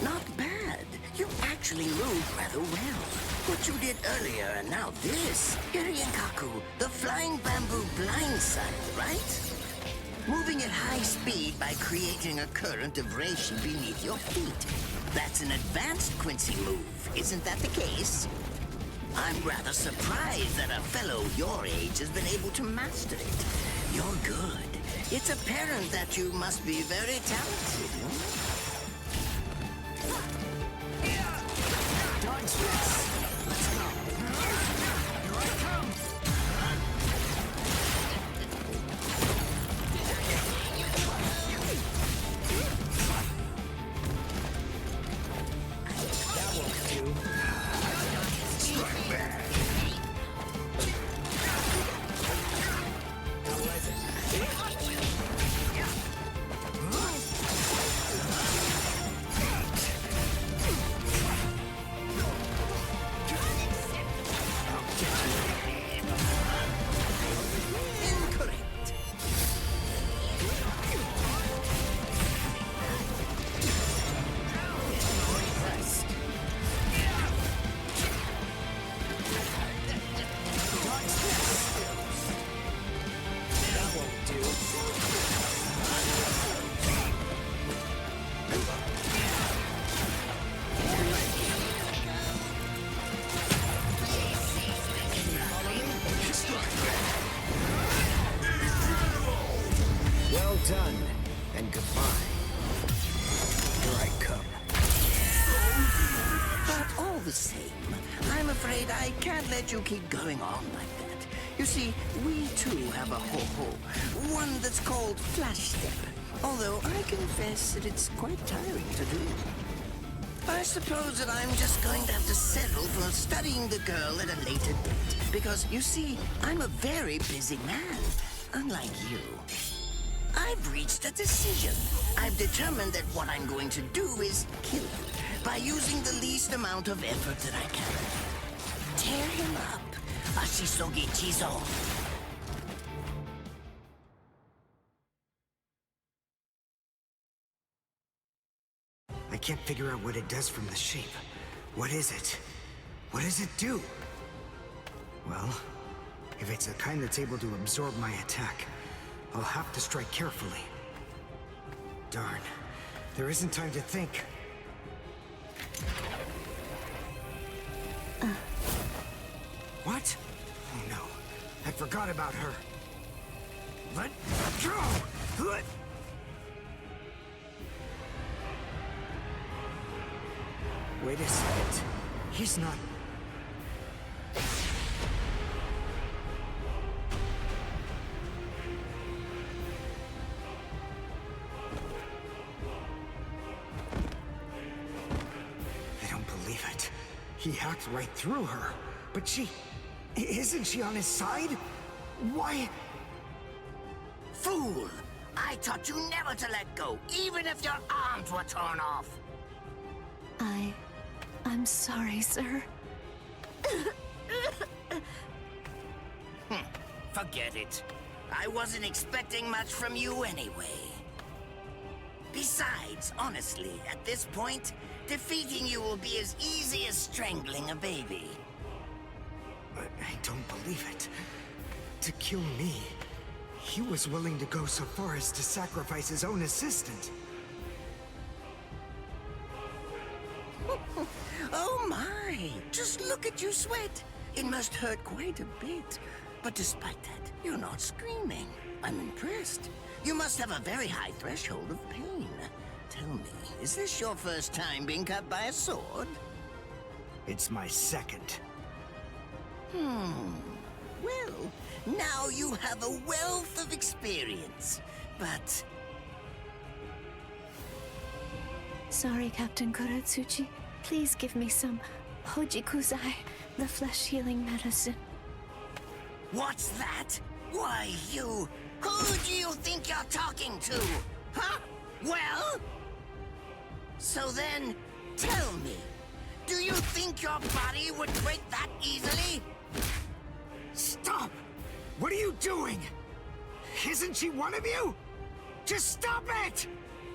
Not bad. You actually moved rather well. What you did earlier and now this. Irienkaku, the flying bamboo blindside, right? Moving at high speed by creating a current of reishi beneath your feet. That's an advanced Quincy move, isn't that the case? I'm rather surprised that a fellow your age has been able to master it. You're good. It's apparent that you must be very talented. Dodge this. Let's go. Here I come. Well done, and goodbye. Here I come. But all the same, I'm afraid I can't let you keep going on like that. You see, we too have a ho-ho, one that's called Flash Step, although I confess that it's quite tiring to do. I suppose that I'm just going to have to settle for studying the girl at a later date, because, you see, I'm a very busy man, unlike you. I've reached a decision. I've determined that what I'm going to do is kill him by using the least amount of effort that I can. Tear him up, Ashisogi Jizo. I can't figure out what it does from the shape. What is it? What does it do? Well, if it's the kind that's able to absorb my attack, I'll have to strike carefully. Darn, there isn't time to think. What? Oh no, I forgot about her. Let go! Let... Wait a second. He's not... I don't believe it. He hacked right through her. But she... Isn't she on his side? Why... Fool! I taught you never to let go, even if your arms were torn off. I'm sorry, sir. Forget it. I wasn't expecting much from you anyway. Besides, honestly, at this point, defeating you will be as easy as strangling a baby. I don't believe it. To kill me, he was willing to go so far as to sacrifice his own assistant. Oh my! Just look at you sweat! It must hurt quite a bit. But despite that, you're not screaming. I'm impressed. You must have a very high threshold of pain. Tell me, is this your first time being cut by a sword? It's my second. Well, now you have a wealth of experience, but... Sorry, Captain Kuratsuchi. Please give me some Hojikuzai, the flesh-healing medicine. What's that? Why, you... Who do you think you're talking to? Huh? Well? So then, tell me, do you think your body would break that easily? Stop! What are you doing? Isn't she one of you? Just stop it!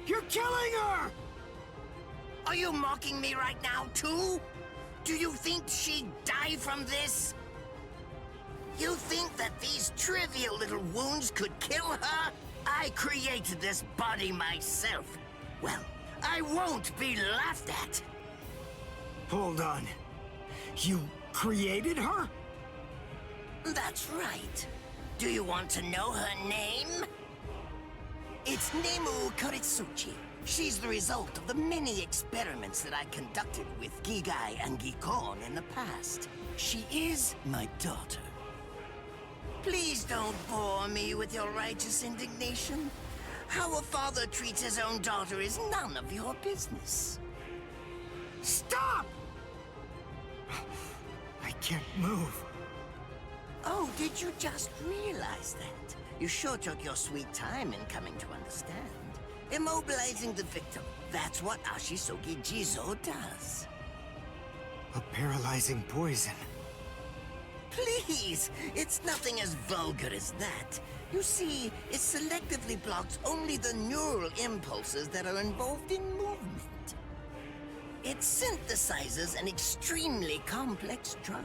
You're killing her! Are you mocking me right now, too? Do you think she'd die from this? You think that these trivial little wounds could kill her? I created this body myself. Well, I won't be laughed at. Hold on. You created her? That's right. Do you want to know her name? It's Nemu Kuritsuchi. She's the result of the many experiments that I conducted with Gigai and Gikon in the past. She is my daughter. Please don't bore me with your righteous indignation. How a father treats his own daughter is none of your business. Stop! I can't move. Oh, did you just realize that? You sure took your sweet time in coming to understand. Immobilizing the victim. That's what Ashisogi Jizo does. A paralyzing poison. Please! It's nothing as vulgar as that. You see, it selectively blocks only the neural impulses that are involved in movement. It synthesizes an extremely complex drug.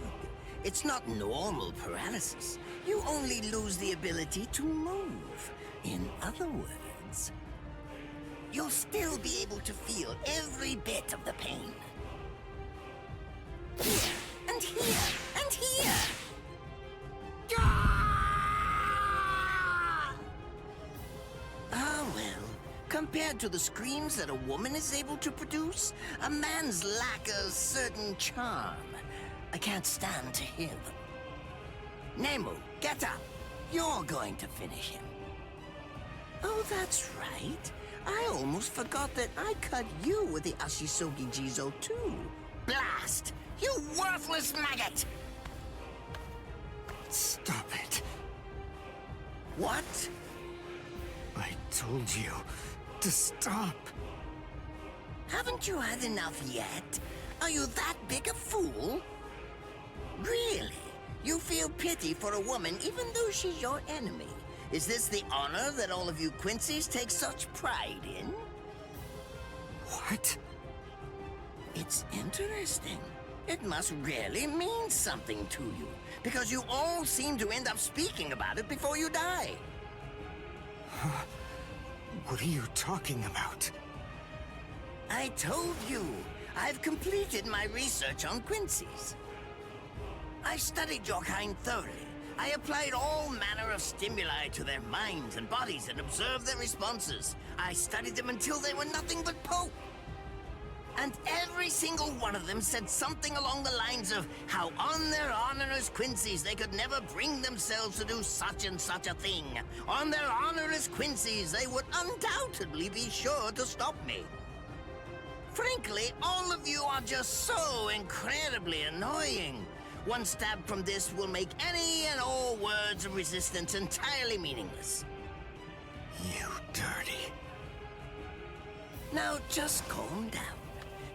It's not normal paralysis. You only lose the ability to move. In other words, you'll still be able to feel every bit of the pain. Here, and here, and here! Ah! Compared to the screams that a woman is able to produce, a man's lack a certain charm. I can't stand to hear them. Nemu, get up. You're going to finish him. Oh, that's right. I almost forgot that I cut you with the Ashisogi Jizo too. Blast! You worthless maggot! Stop it. What? I told you to stop. Haven't you had enough yet? Are you that big a fool? Really? You feel pity for a woman even though she's your enemy? Is this the honor that all of you Quincy's take such pride in? What? It's interesting. It must really mean something to you, because you all seem to end up speaking about it before you die. What are you talking about? I told you, I've completed my research on Quincy's. I studied your kind thoroughly. I applied all manner of stimuli to their minds and bodies and observed their responses. I studied them until they were nothing but pulp. And every single one of them said something along the lines of how on their honor as Quincy's they could never bring themselves to do such and such a thing. On their honor as Quincy's they would undoubtedly be sure to stop me. Frankly, all of you are just so incredibly annoying. One stab from this will make any and all words of resistance entirely meaningless. You dirty. Now just calm down.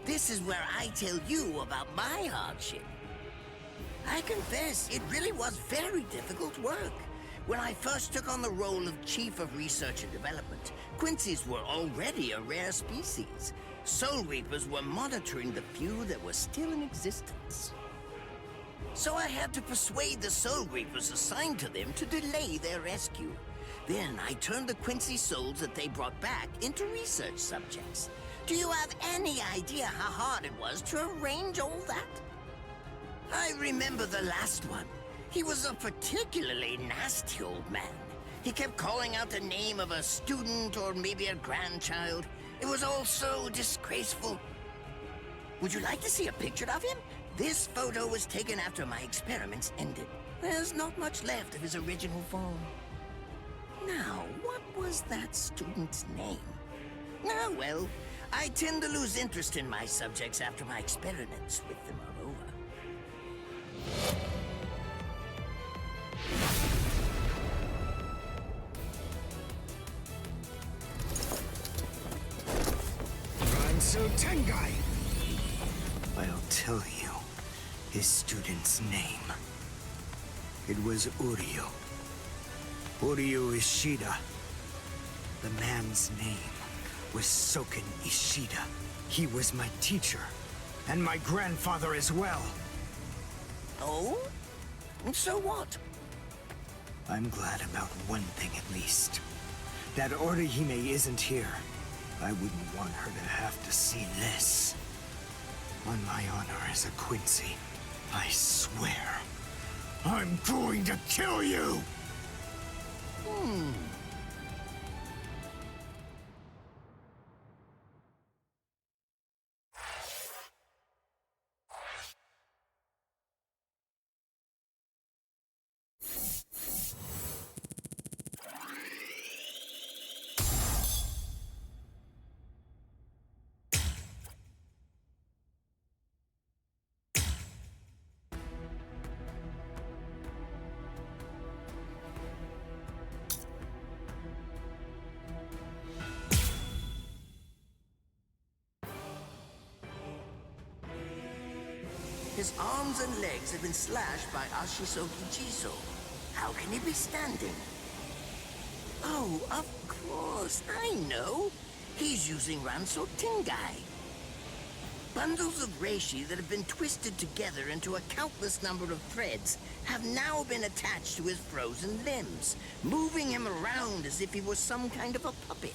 This is where I tell you about my hardship. I confess, it really was very difficult work. When I first took on the role of Chief of Research and Development, Quincy's were already a rare species. Soul Reapers were monitoring the few that were still in existence. So I had to persuade the Soul Reapers assigned to them to delay their rescue. Then I turned the Quincy souls that they brought back into research subjects. Do you have any idea how hard it was to arrange all that? I remember the last one. He was a particularly nasty old man. He kept calling out the name of a student or maybe a grandchild. It was all so disgraceful. Would you like to see a picture of him? This photo was taken after my experiments ended. There's not much left of his original form. Now, what was that student's name? Ah, well, I tend to lose interest in my subjects after my experiments with them are over. Ranso Tengai! I'll tell you his student's name. It was Uryu. Uryu Ishida. The man's name was Soken Ishida. He was my teacher, and my grandfather as well. Oh? So what? I'm glad about one thing at least. That Orihime isn't here. I wouldn't want her to have to see this. On my honor as a Quincy, I swear, I'm going to kill you! His arms and legs have been slashed by Ashisogi Jizo. How can he be standing? Oh, of course, I know. He's using Ranso Tengai. Bundles of reishi that have been twisted together into a countless number of threads have now been attached to his frozen limbs, moving him around as if he was some kind of a puppet.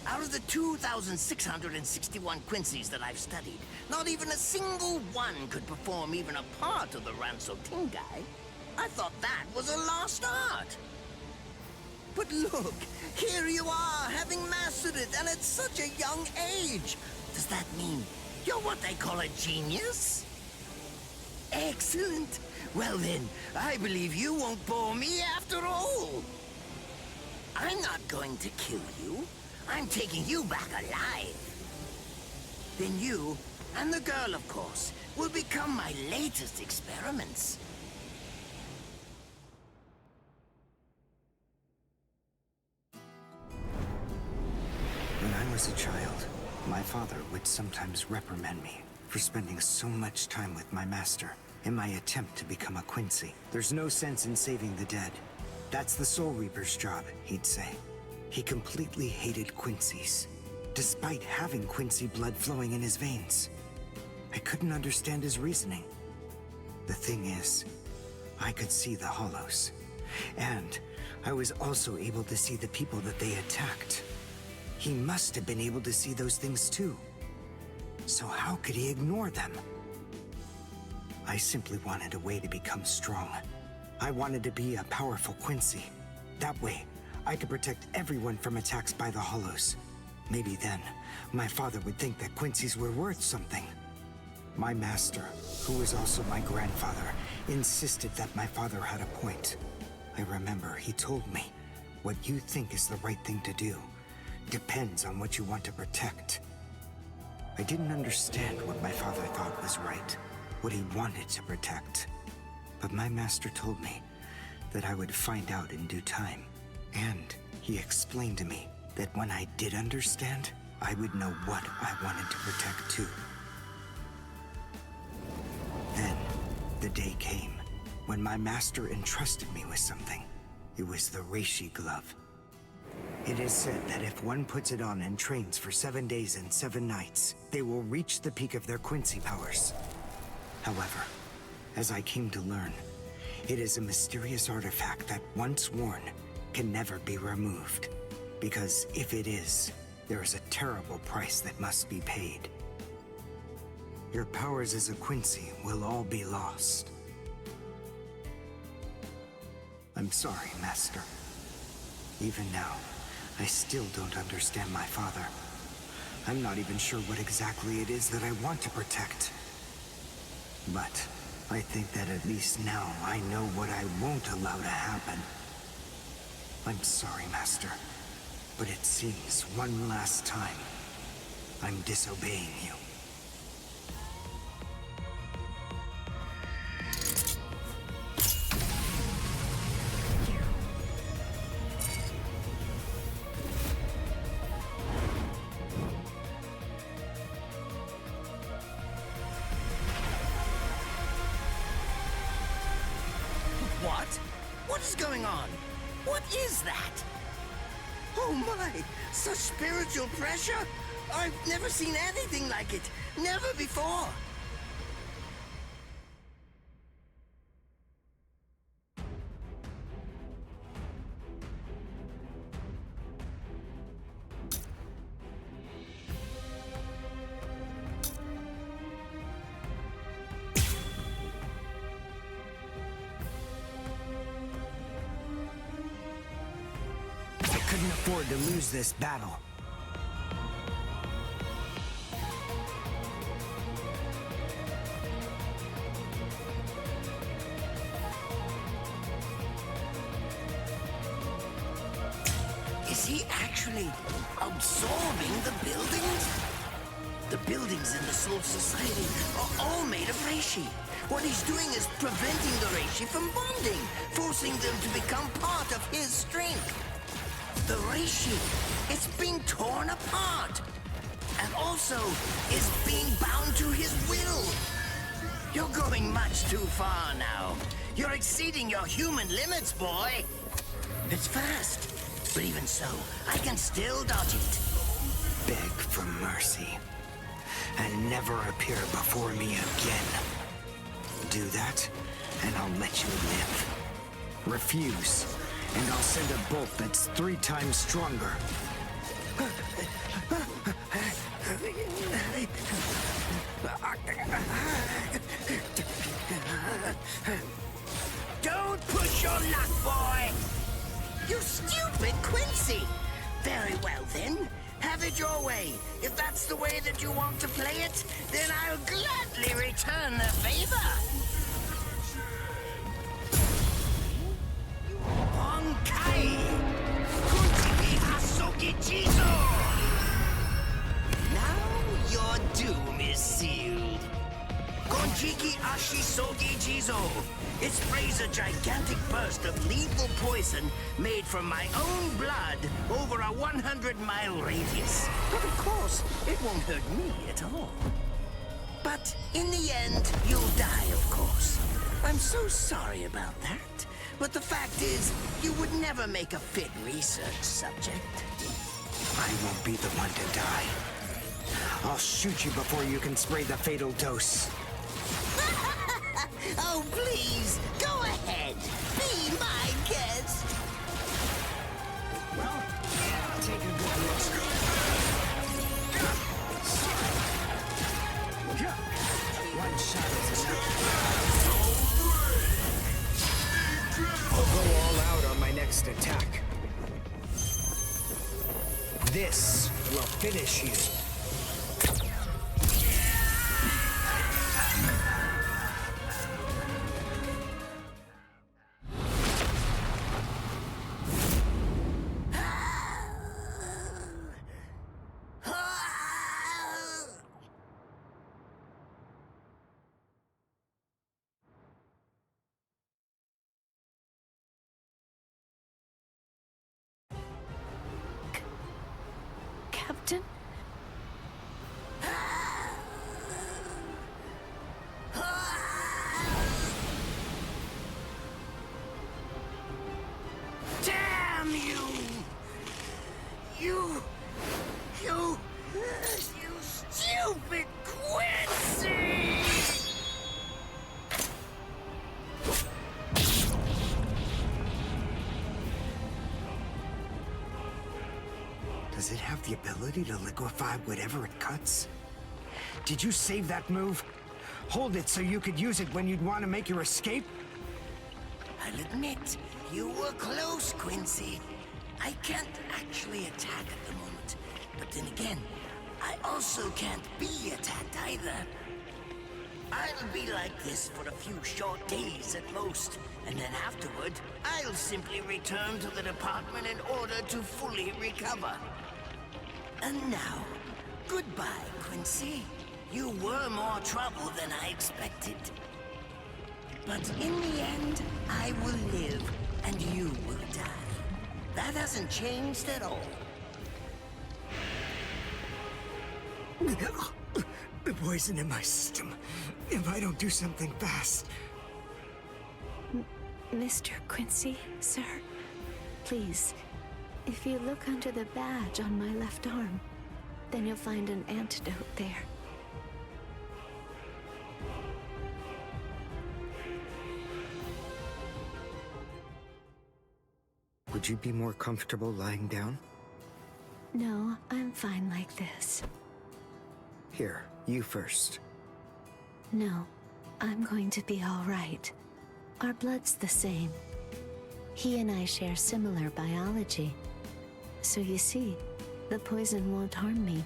Out of the 2,661 Quincy's that I've studied, not even a single one could perform even a part of the Ranso Tengai. I thought that was a lost art. But look, here you are, having mastered it, and at such a young age. Does that mean you're what they call a genius? Excellent. Well then, I believe you won't bore me after all. I'm not going to kill you. I'm taking you back alive. Then you, and the girl, of course, will become my latest experiments. When I was a child, my father would sometimes reprimand me for spending so much time with my master in my attempt to become a Quincy. There's no sense in saving the dead. That's the Soul Reaper's job, he'd say. He completely hated Quincy's, despite having Quincy blood flowing in his veins. I couldn't understand his reasoning. The thing is, I could see the hollows, and I was also able to see the people that they attacked. He must have been able to see those things too. So how could he ignore them? I simply wanted a way to become strong. I wanted to be a powerful Quincy. That way, I could protect everyone from attacks by the hollows. Maybe then, my father would think that Quincy's were worth something. My master, who was also my grandfather, insisted that my father had a point. I remember he told me, what you think is the right thing to do depends on what you want to protect. I didn't understand what my father thought was right, what he wanted to protect. But my master told me that I would find out in due time. And he explained to me that when I did understand, I would know what I wanted to protect too. Then, the day came when my master entrusted me with something. It was the Reishi glove. It is said that if one puts it on and trains for 7 days and 7 nights, they will reach the peak of their Quincy powers. However, as I came to learn, it is a mysterious artifact that once worn can never be removed. Because if it is, there is a terrible price that must be paid. Your powers as a Quincy will all be lost. I'm sorry, Master. Even now, I still don't understand my father. I'm not even sure what exactly it is that I want to protect. But I think that at least now I know what I won't allow to happen. I'm sorry, Master, but it seems one last time I'm disobeying you. What? What is going on? What is that? Oh my! Such spiritual pressure? I've never seen anything like it. Never before. I couldn't afford to lose this battle. Is he actually absorbing the buildings? The buildings in the Soul Society are all made of Reishi. What he's doing is preventing the Reishi from bonding, forcing them to become part of his strength. The Reishi, it's being torn apart, and also is being bound to his will. You're going much too far now. You're exceeding your human limits, boy. It's fast, but even so, I can still dodge it. Beg for mercy, and never appear before me again. Do that, and I'll let you live. Refuse, and I'll send a bolt that's 3 times stronger. Don't push your luck, boy! You stupid Quincy! Very well then. Have it your way. If that's the way that you want to play it, then I'll gladly return the favor. Bonkai! Kunji Asogi Jizo! Now your doom is sealed. Gonjiki Ashisogi Jizo. It sprays a gigantic burst of lethal poison made from my own blood over a 100-mile radius. But of course, it won't hurt me at all. But in the end, you'll die, of course. I'm so sorry about that. But the fact is, you would never make a fit research subject. I won't be the one to die. I'll shoot you before you can spray the fatal dose. Oh, please, go ahead. Be my guest. Well, take a good look. One shot is enough. I'll go all out on my next attack. This will finish you. Captain? Damn you! You stupid Quincy! Does it have the ability to liquefy whatever it cuts? Did you save that move? Hold it so you could use it when you'd want to make your escape? I'll admit, you were close, Quincy. I can't actually attack at the moment. But then again, I also can't be attacked either. I'll be like this for a few short days at most, and then afterward, I'll simply return to the department in order to fully recover. And now, goodbye, Quincy. You were more trouble than I expected. But in the end, I will live, and you will die. That hasn't changed at all. The poison in my system. If I don't do something fast. Mr. Quincy, sir, please, if you look under the badge on my left arm, then you'll find an antidote there. Would you be more comfortable lying down? No, I'm fine like this. Here, you first. No, I'm going to be all right. Our blood's the same. He and I share similar biology. So you see, the poison won't harm me.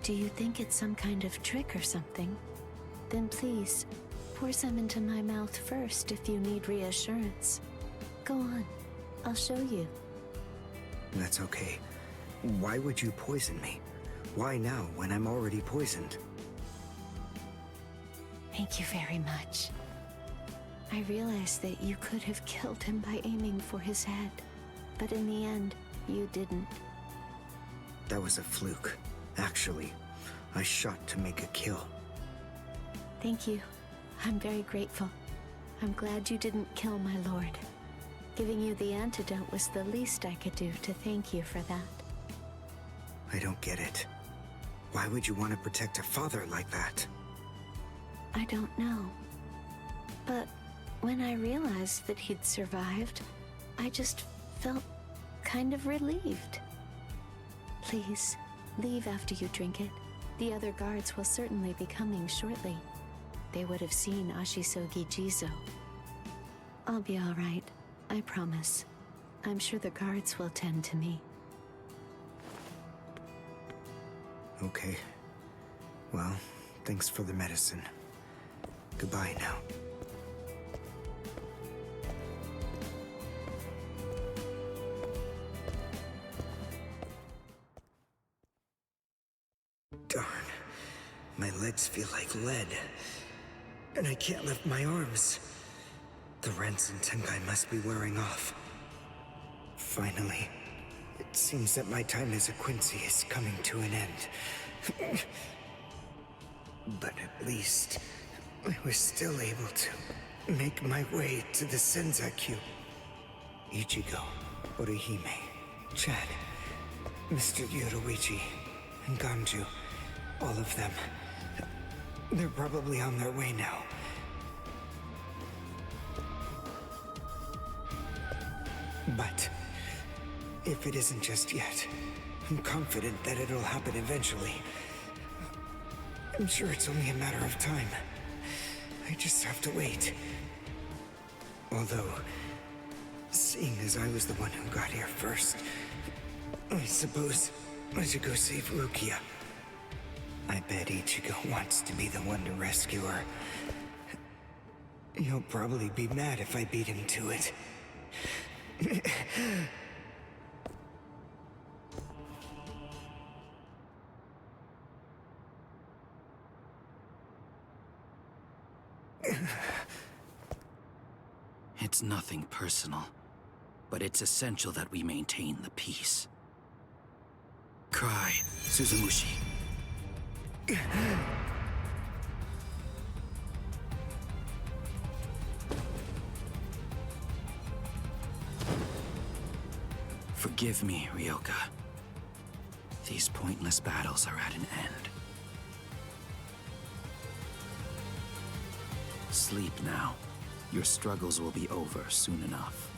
Do you think it's some kind of trick or something? Then please, pour some into my mouth first if you need reassurance. Go on, I'll show you. That's okay. Why would you poison me? Why now, when I'm already poisoned? Thank you very much. I realized that you could have killed him by aiming for his head, but in the end, you didn't. That was a fluke. Actually, I shot to make a kill. Thank you. I'm very grateful. I'm glad you didn't kill my lord. Giving you the antidote was the least I could do to thank you for that. I don't get it. Why would you want to protect a father like that? I don't know. But when I realized that he'd survived, I just felt kind of relieved. Please, leave after you drink it. The other guards will certainly be coming shortly. They would have seen Ashisogi Jizo. I'll be all right, I promise. I'm sure the guards will tend to me. Okay. Well, thanks for the medicine. Goodbye now. Darn. My legs feel like lead. And I can't lift my arms. The Rensen Tenkai must be wearing off. Finally, it seems that my time as a Quincy is coming to an end. But at least, I was still able to make my way to the Senzakyu. Ichigo, Orihime, Chad, Mr. Yoruichi, and Ganju, all of them. They're probably on their way now. But if it isn't just yet, I'm confident that it'll happen eventually. I'm sure it's only a matter of time. I just have to wait. Although, seeing as I was the one who got here first, I suppose I should go save Rukia. I bet Ichigo wants to be the one to rescue her. He'll probably be mad if I beat him to it. It's nothing personal, but it's essential that we maintain the peace. Cry, Suzumushi. Forgive me, Ryoka. These pointless battles are at an end. Sleep now. Your struggles will be over soon enough.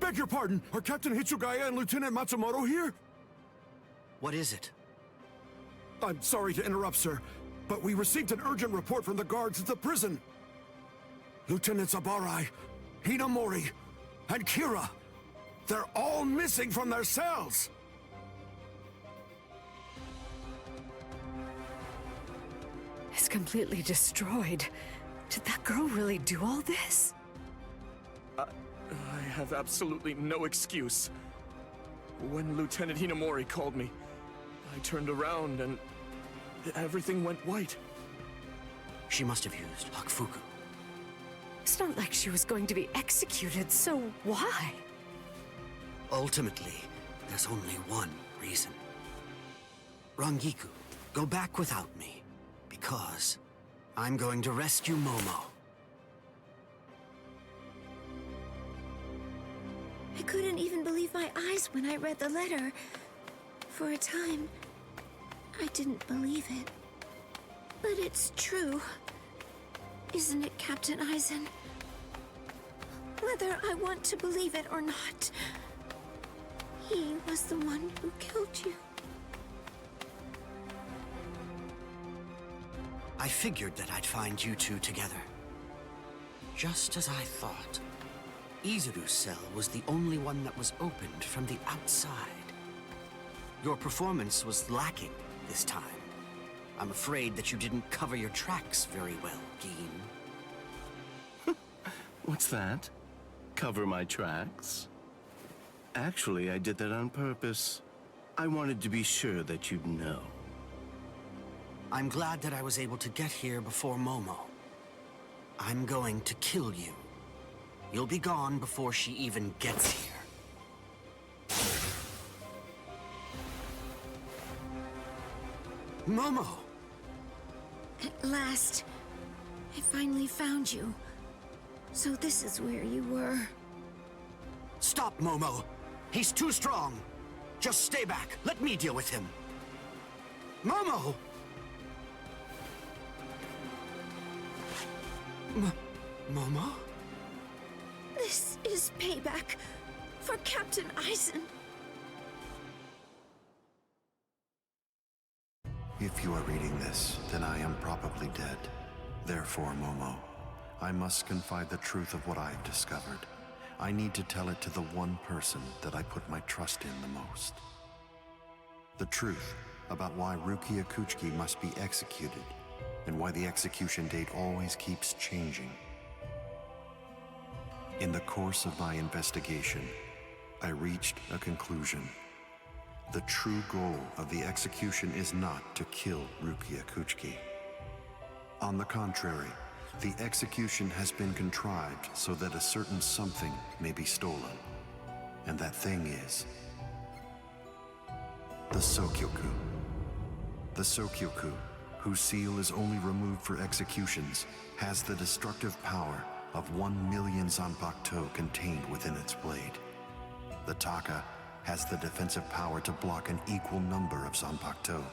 Beg your pardon, are Captain Hitsugaya and Lieutenant Matsumoto here? What is it? I'm sorry to interrupt, sir, but we received an urgent report from the guards at the prison. Lieutenant Sabarai, Hinamori, and Kira, they're all missing from their cells! It's completely destroyed. Did that girl really do all this? I have absolutely no excuse. When Lieutenant Hinamori called me, I turned around and everything went white. She must have used Hakufuku. It's not like she was going to be executed, so why? Ultimately, there's only one reason. Rangiku, go back without me, because I'm going to rescue Momo. I couldn't even believe my eyes when I read the letter. For a time, I didn't believe it. But it's true. Isn't it, Captain Aizen? Whether I want to believe it or not, he was the one who killed you. I figured that I'd find you two together. Just as I thought. Izuru's cell was the only one that was opened from the outside. Your performance was lacking this time. I'm afraid that you didn't cover your tracks very well, Gin. What's that? Cover my tracks? Actually, I did that on purpose. I wanted to be sure that you'd know. I'm glad that I was able to get here before Momo. I'm going to kill you. You'll be gone before she even gets here. Momo! At last, I finally found you. So this is where you were. Stop, Momo! He's too strong! Just stay back. Let me deal with him. Momo! Momo? This is payback for Captain Eisen. If you are reading this, then I am probably dead. Therefore, Momo, I must confide the truth of what I have discovered. I need to tell it to the one person that I put my trust in the most. The truth about why Rukia Kuchiki must be executed, and why the execution date always keeps changing. In the course of my investigation, I reached a conclusion. The true goal of the execution is not to kill Rukia Kuchiki. On the contrary, the execution has been contrived so that a certain something may be stolen. And that thing is the Sokyoku. The Sokyoku, whose seal is only removed for executions, has the destructive power of 1 million Zanpakuto contained within its blade. The Taka has the defensive power to block an equal number of Zanpakuto.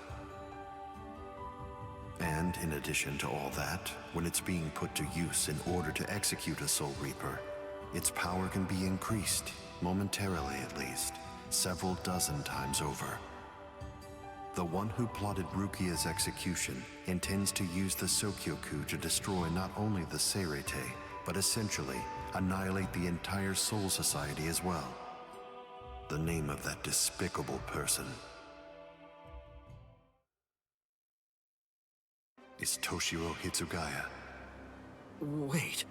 And in addition to all that, when it's being put to use in order to execute a Soul Reaper, its power can be increased, momentarily at least, several dozen times over. The one who plotted Rukia's execution intends to use the Sokyoku to destroy not only the Seirete, but essentially annihilate the entire Soul Society as well. The name of that despicable person is Toshiro Hitsugaya. Wait,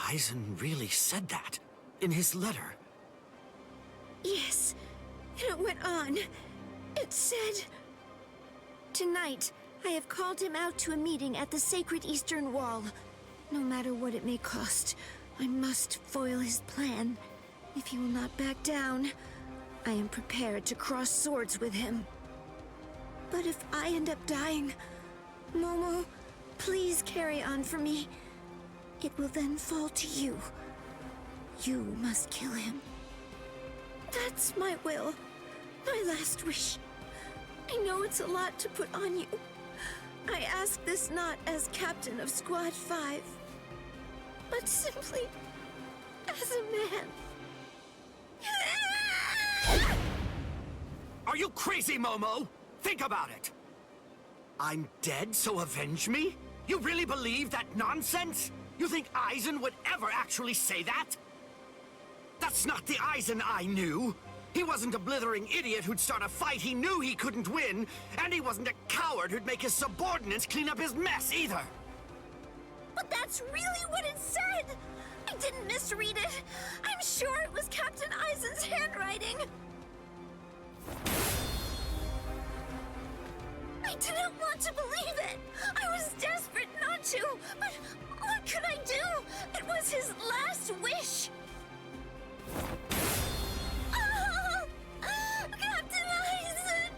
Eisen really said that in his letter? Yes, and it went on. It said, "Tonight, I have called him out to a meeting at the Sacred Eastern Wall. No matter what it may cost, I must foil his plan. If he will not back down, I am prepared to cross swords with him. But if I end up dying, Momo, please carry on for me. It will then fall to you. You must kill him. That's my will, my last wish. I know it's a lot to put on you. I ask this not as captain of Squad 5, but simply as a man." Are you crazy, Momo? Think about it. I'm dead, so avenge me? You really believe that nonsense? You think Eisen would ever actually say that? That's not the Eisen I knew. He wasn't a blithering idiot who'd start a fight he knew he couldn't win, and he wasn't a coward who'd make his subordinates clean up his mess either. But that's really what it said! I didn't misread it. I'm sure it was Captain Eisen's handwriting. I didn't want to believe it. I was desperate not to, but what could I do? It was his last wish. Oh, Captain Eisen!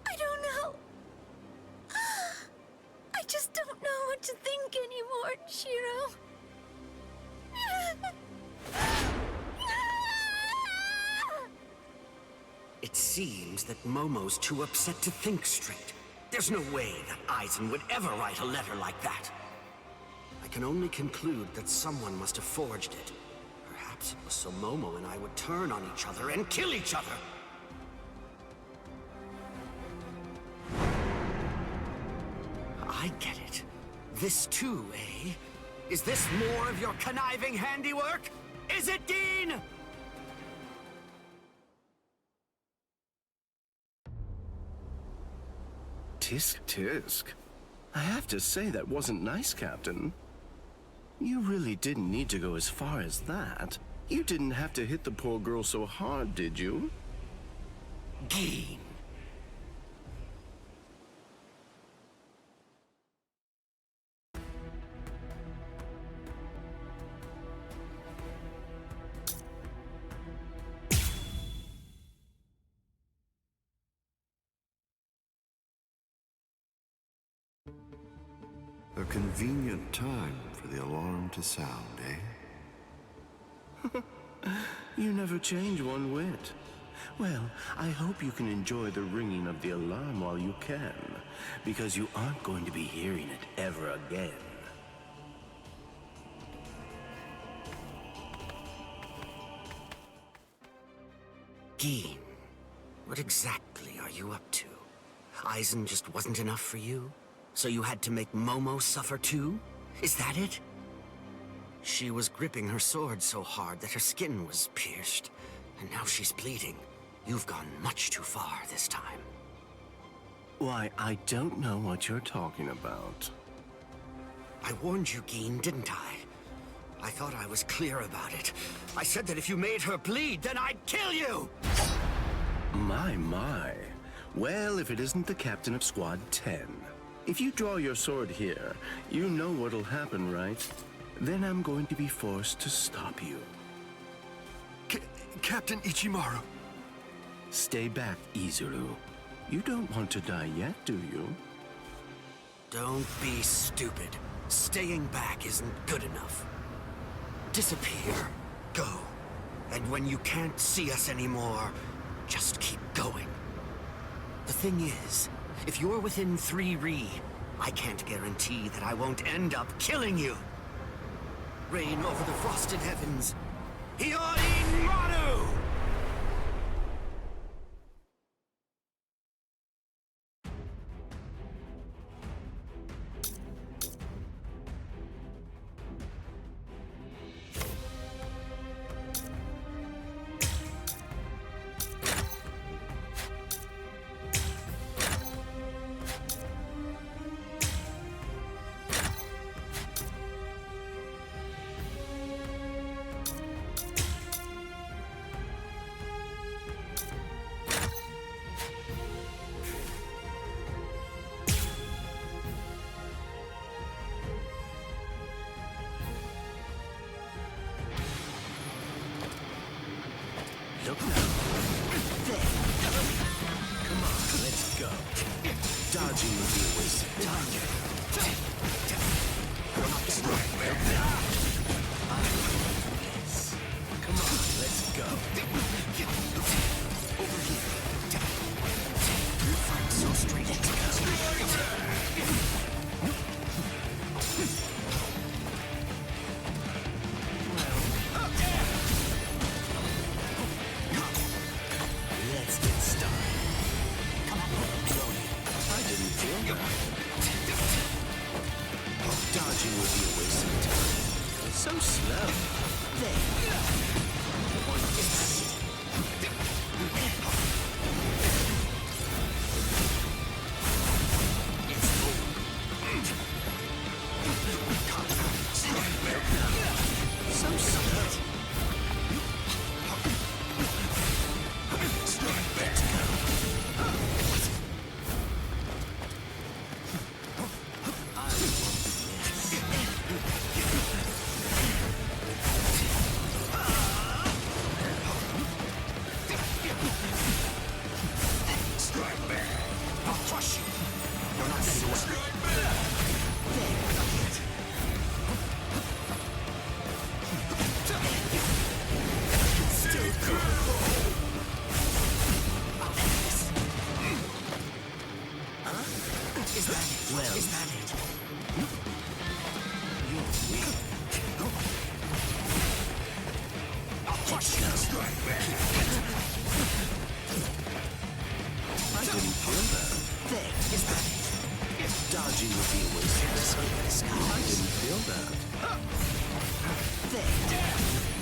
I don't know. I just don't know what to think anymore, Shiro. It seems that Momo's too upset to think straight. There's no way that Eisen would ever write a letter like that. I can only conclude that someone must have forged it. Perhaps it was so Momo and I would turn on each other and kill each other. I get it. This too, eh? Is this more of your conniving handiwork? Is it, Dean? Tisk tisk. I have to say that wasn't nice, Captain. You really didn't need to go as far as that. You didn't have to hit the poor girl so hard, did you? Dean, A convenient time for the alarm to sound, eh? You never change one whit. Well, I hope you can enjoy the ringing of the alarm while you can, because you aren't going to be hearing it ever again. Geen, what exactly are you up to? Aizen just wasn't enough for you? So you had to make Momo suffer too? Is that it? She was gripping her sword so hard that her skin was pierced, and now she's bleeding. You've gone much too far this time. Why, I don't know what you're talking about. I warned you, Geen, didn't I? I thought I was clear about it. I said that if you made her bleed, then I'd kill you! My. Well, if it isn't the captain of Squad 10. If you draw your sword here, you know what'll happen, right? Then I'm going to be forced to stop you. Captain Ichimaru. Stay back, Izuru. You don't want to die yet, do you? Don't be stupid. Staying back isn't good enough. Disappear. Go. And when you can't see us anymore, just keep going. The thing is, if you're within 3 Ri, I can't guarantee that I won't end up killing you. Reign over the frosted heavens. Hiyori Maru! Look now. There. Come on, let's go. Dodging will be a waste of time. Yes. Come on, let's go. Over here. You fight so straight into Let's get started. Come on, I didn't feel that. Dodging would be a waste of time. So slow. There.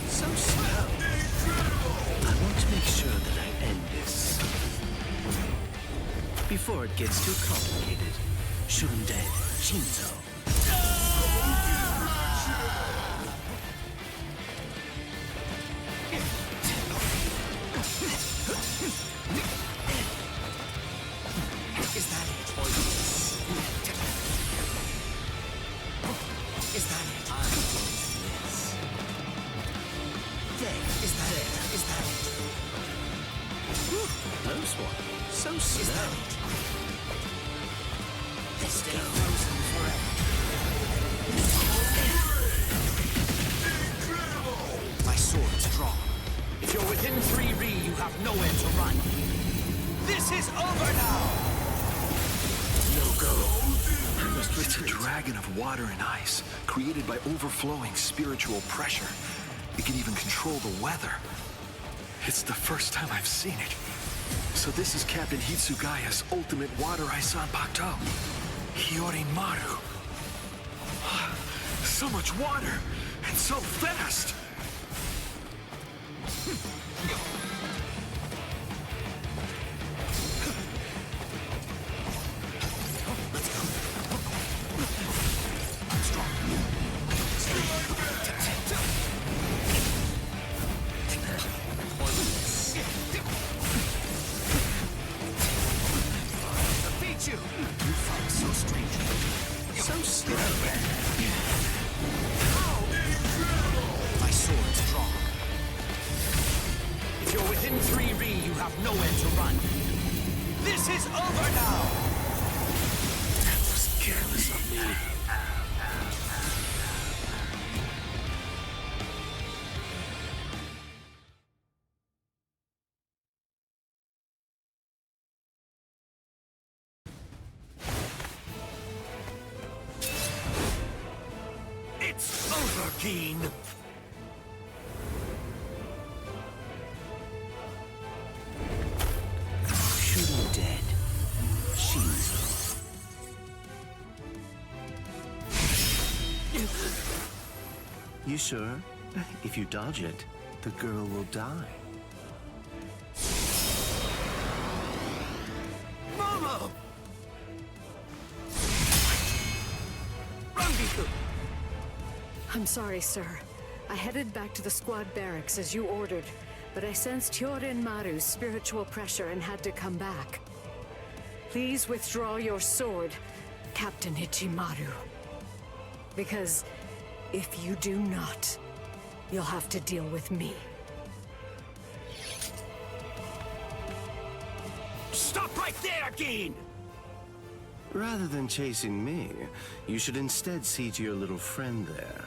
So slow. Before it gets too complicated, Shunde Shinzo. Is that it? Is that it? Yes. There. Is that it? Is that it? Close one. So slow. Let's stay frozen forever. My sword's drawn. If you're within 3 Ri, you have nowhere to run. This is over now! No go. It's a dragon of water and ice, created by overflowing spiritual pressure. It can even control the weather. It's the first time I've seen it. So this is Captain Hitsugaya's ultimate water ice Zanpakuto. Hyorimaru. So much water, and so fast! My sword's drawn. If you're within 3 Ri, you have nowhere to run. This is over now! That was careless of me. It's over, Keen! Shoot him dead. She's... You sure? If you dodge it, the girl will die. Momo! I'm sorry, sir. I headed back to the squad barracks as you ordered, but I sensed Hyorimaru's spiritual pressure and had to come back. Please withdraw your sword, Captain Ichimaru. Because if you do not, you'll have to deal with me. Stop right there, Keen! Rather than chasing me, you should instead see to your little friend there.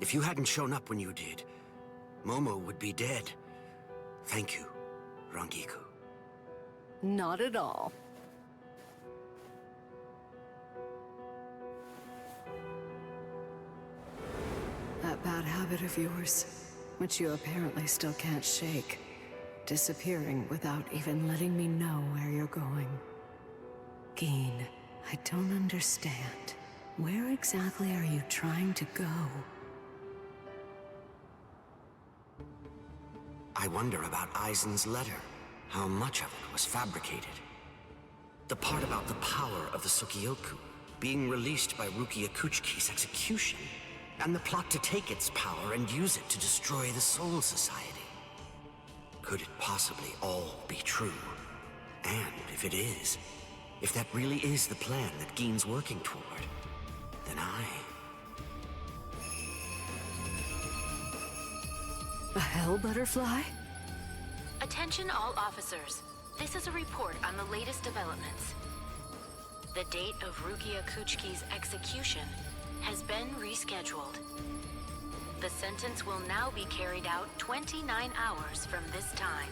If you hadn't shown up when you did, Momo would be dead. Thank you, Rangiku. Not at all. That bad habit of yours, which you apparently still can't shake, disappearing without even letting me know where you're going. Geen, I don't understand. Where exactly are you trying to go? I wonder about Aizen's letter. How much of it was fabricated? The part about the power of the Sukioku being released by Rukia Kuchiki's execution, and the plot to take its power and use it to destroy the Soul Society. Could it possibly all be true? And if it is, if that really is the plan that Geen's working toward, then A hell butterfly? Attention all officers. This is a report on the latest developments. The date of Rukia Kuchiki's execution has been rescheduled. The sentence will now be carried out 29 hours from this time.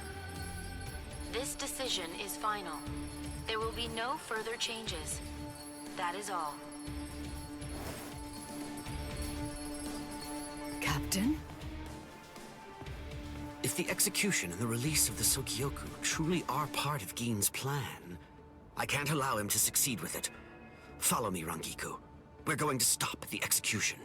This decision is final. There will be no further changes. That is all. Captain? if the execution and the release of the Sukioku truly are part of Geen's plan, I can't allow him to succeed with it. Follow me, Rangiku. We're going to stop the execution.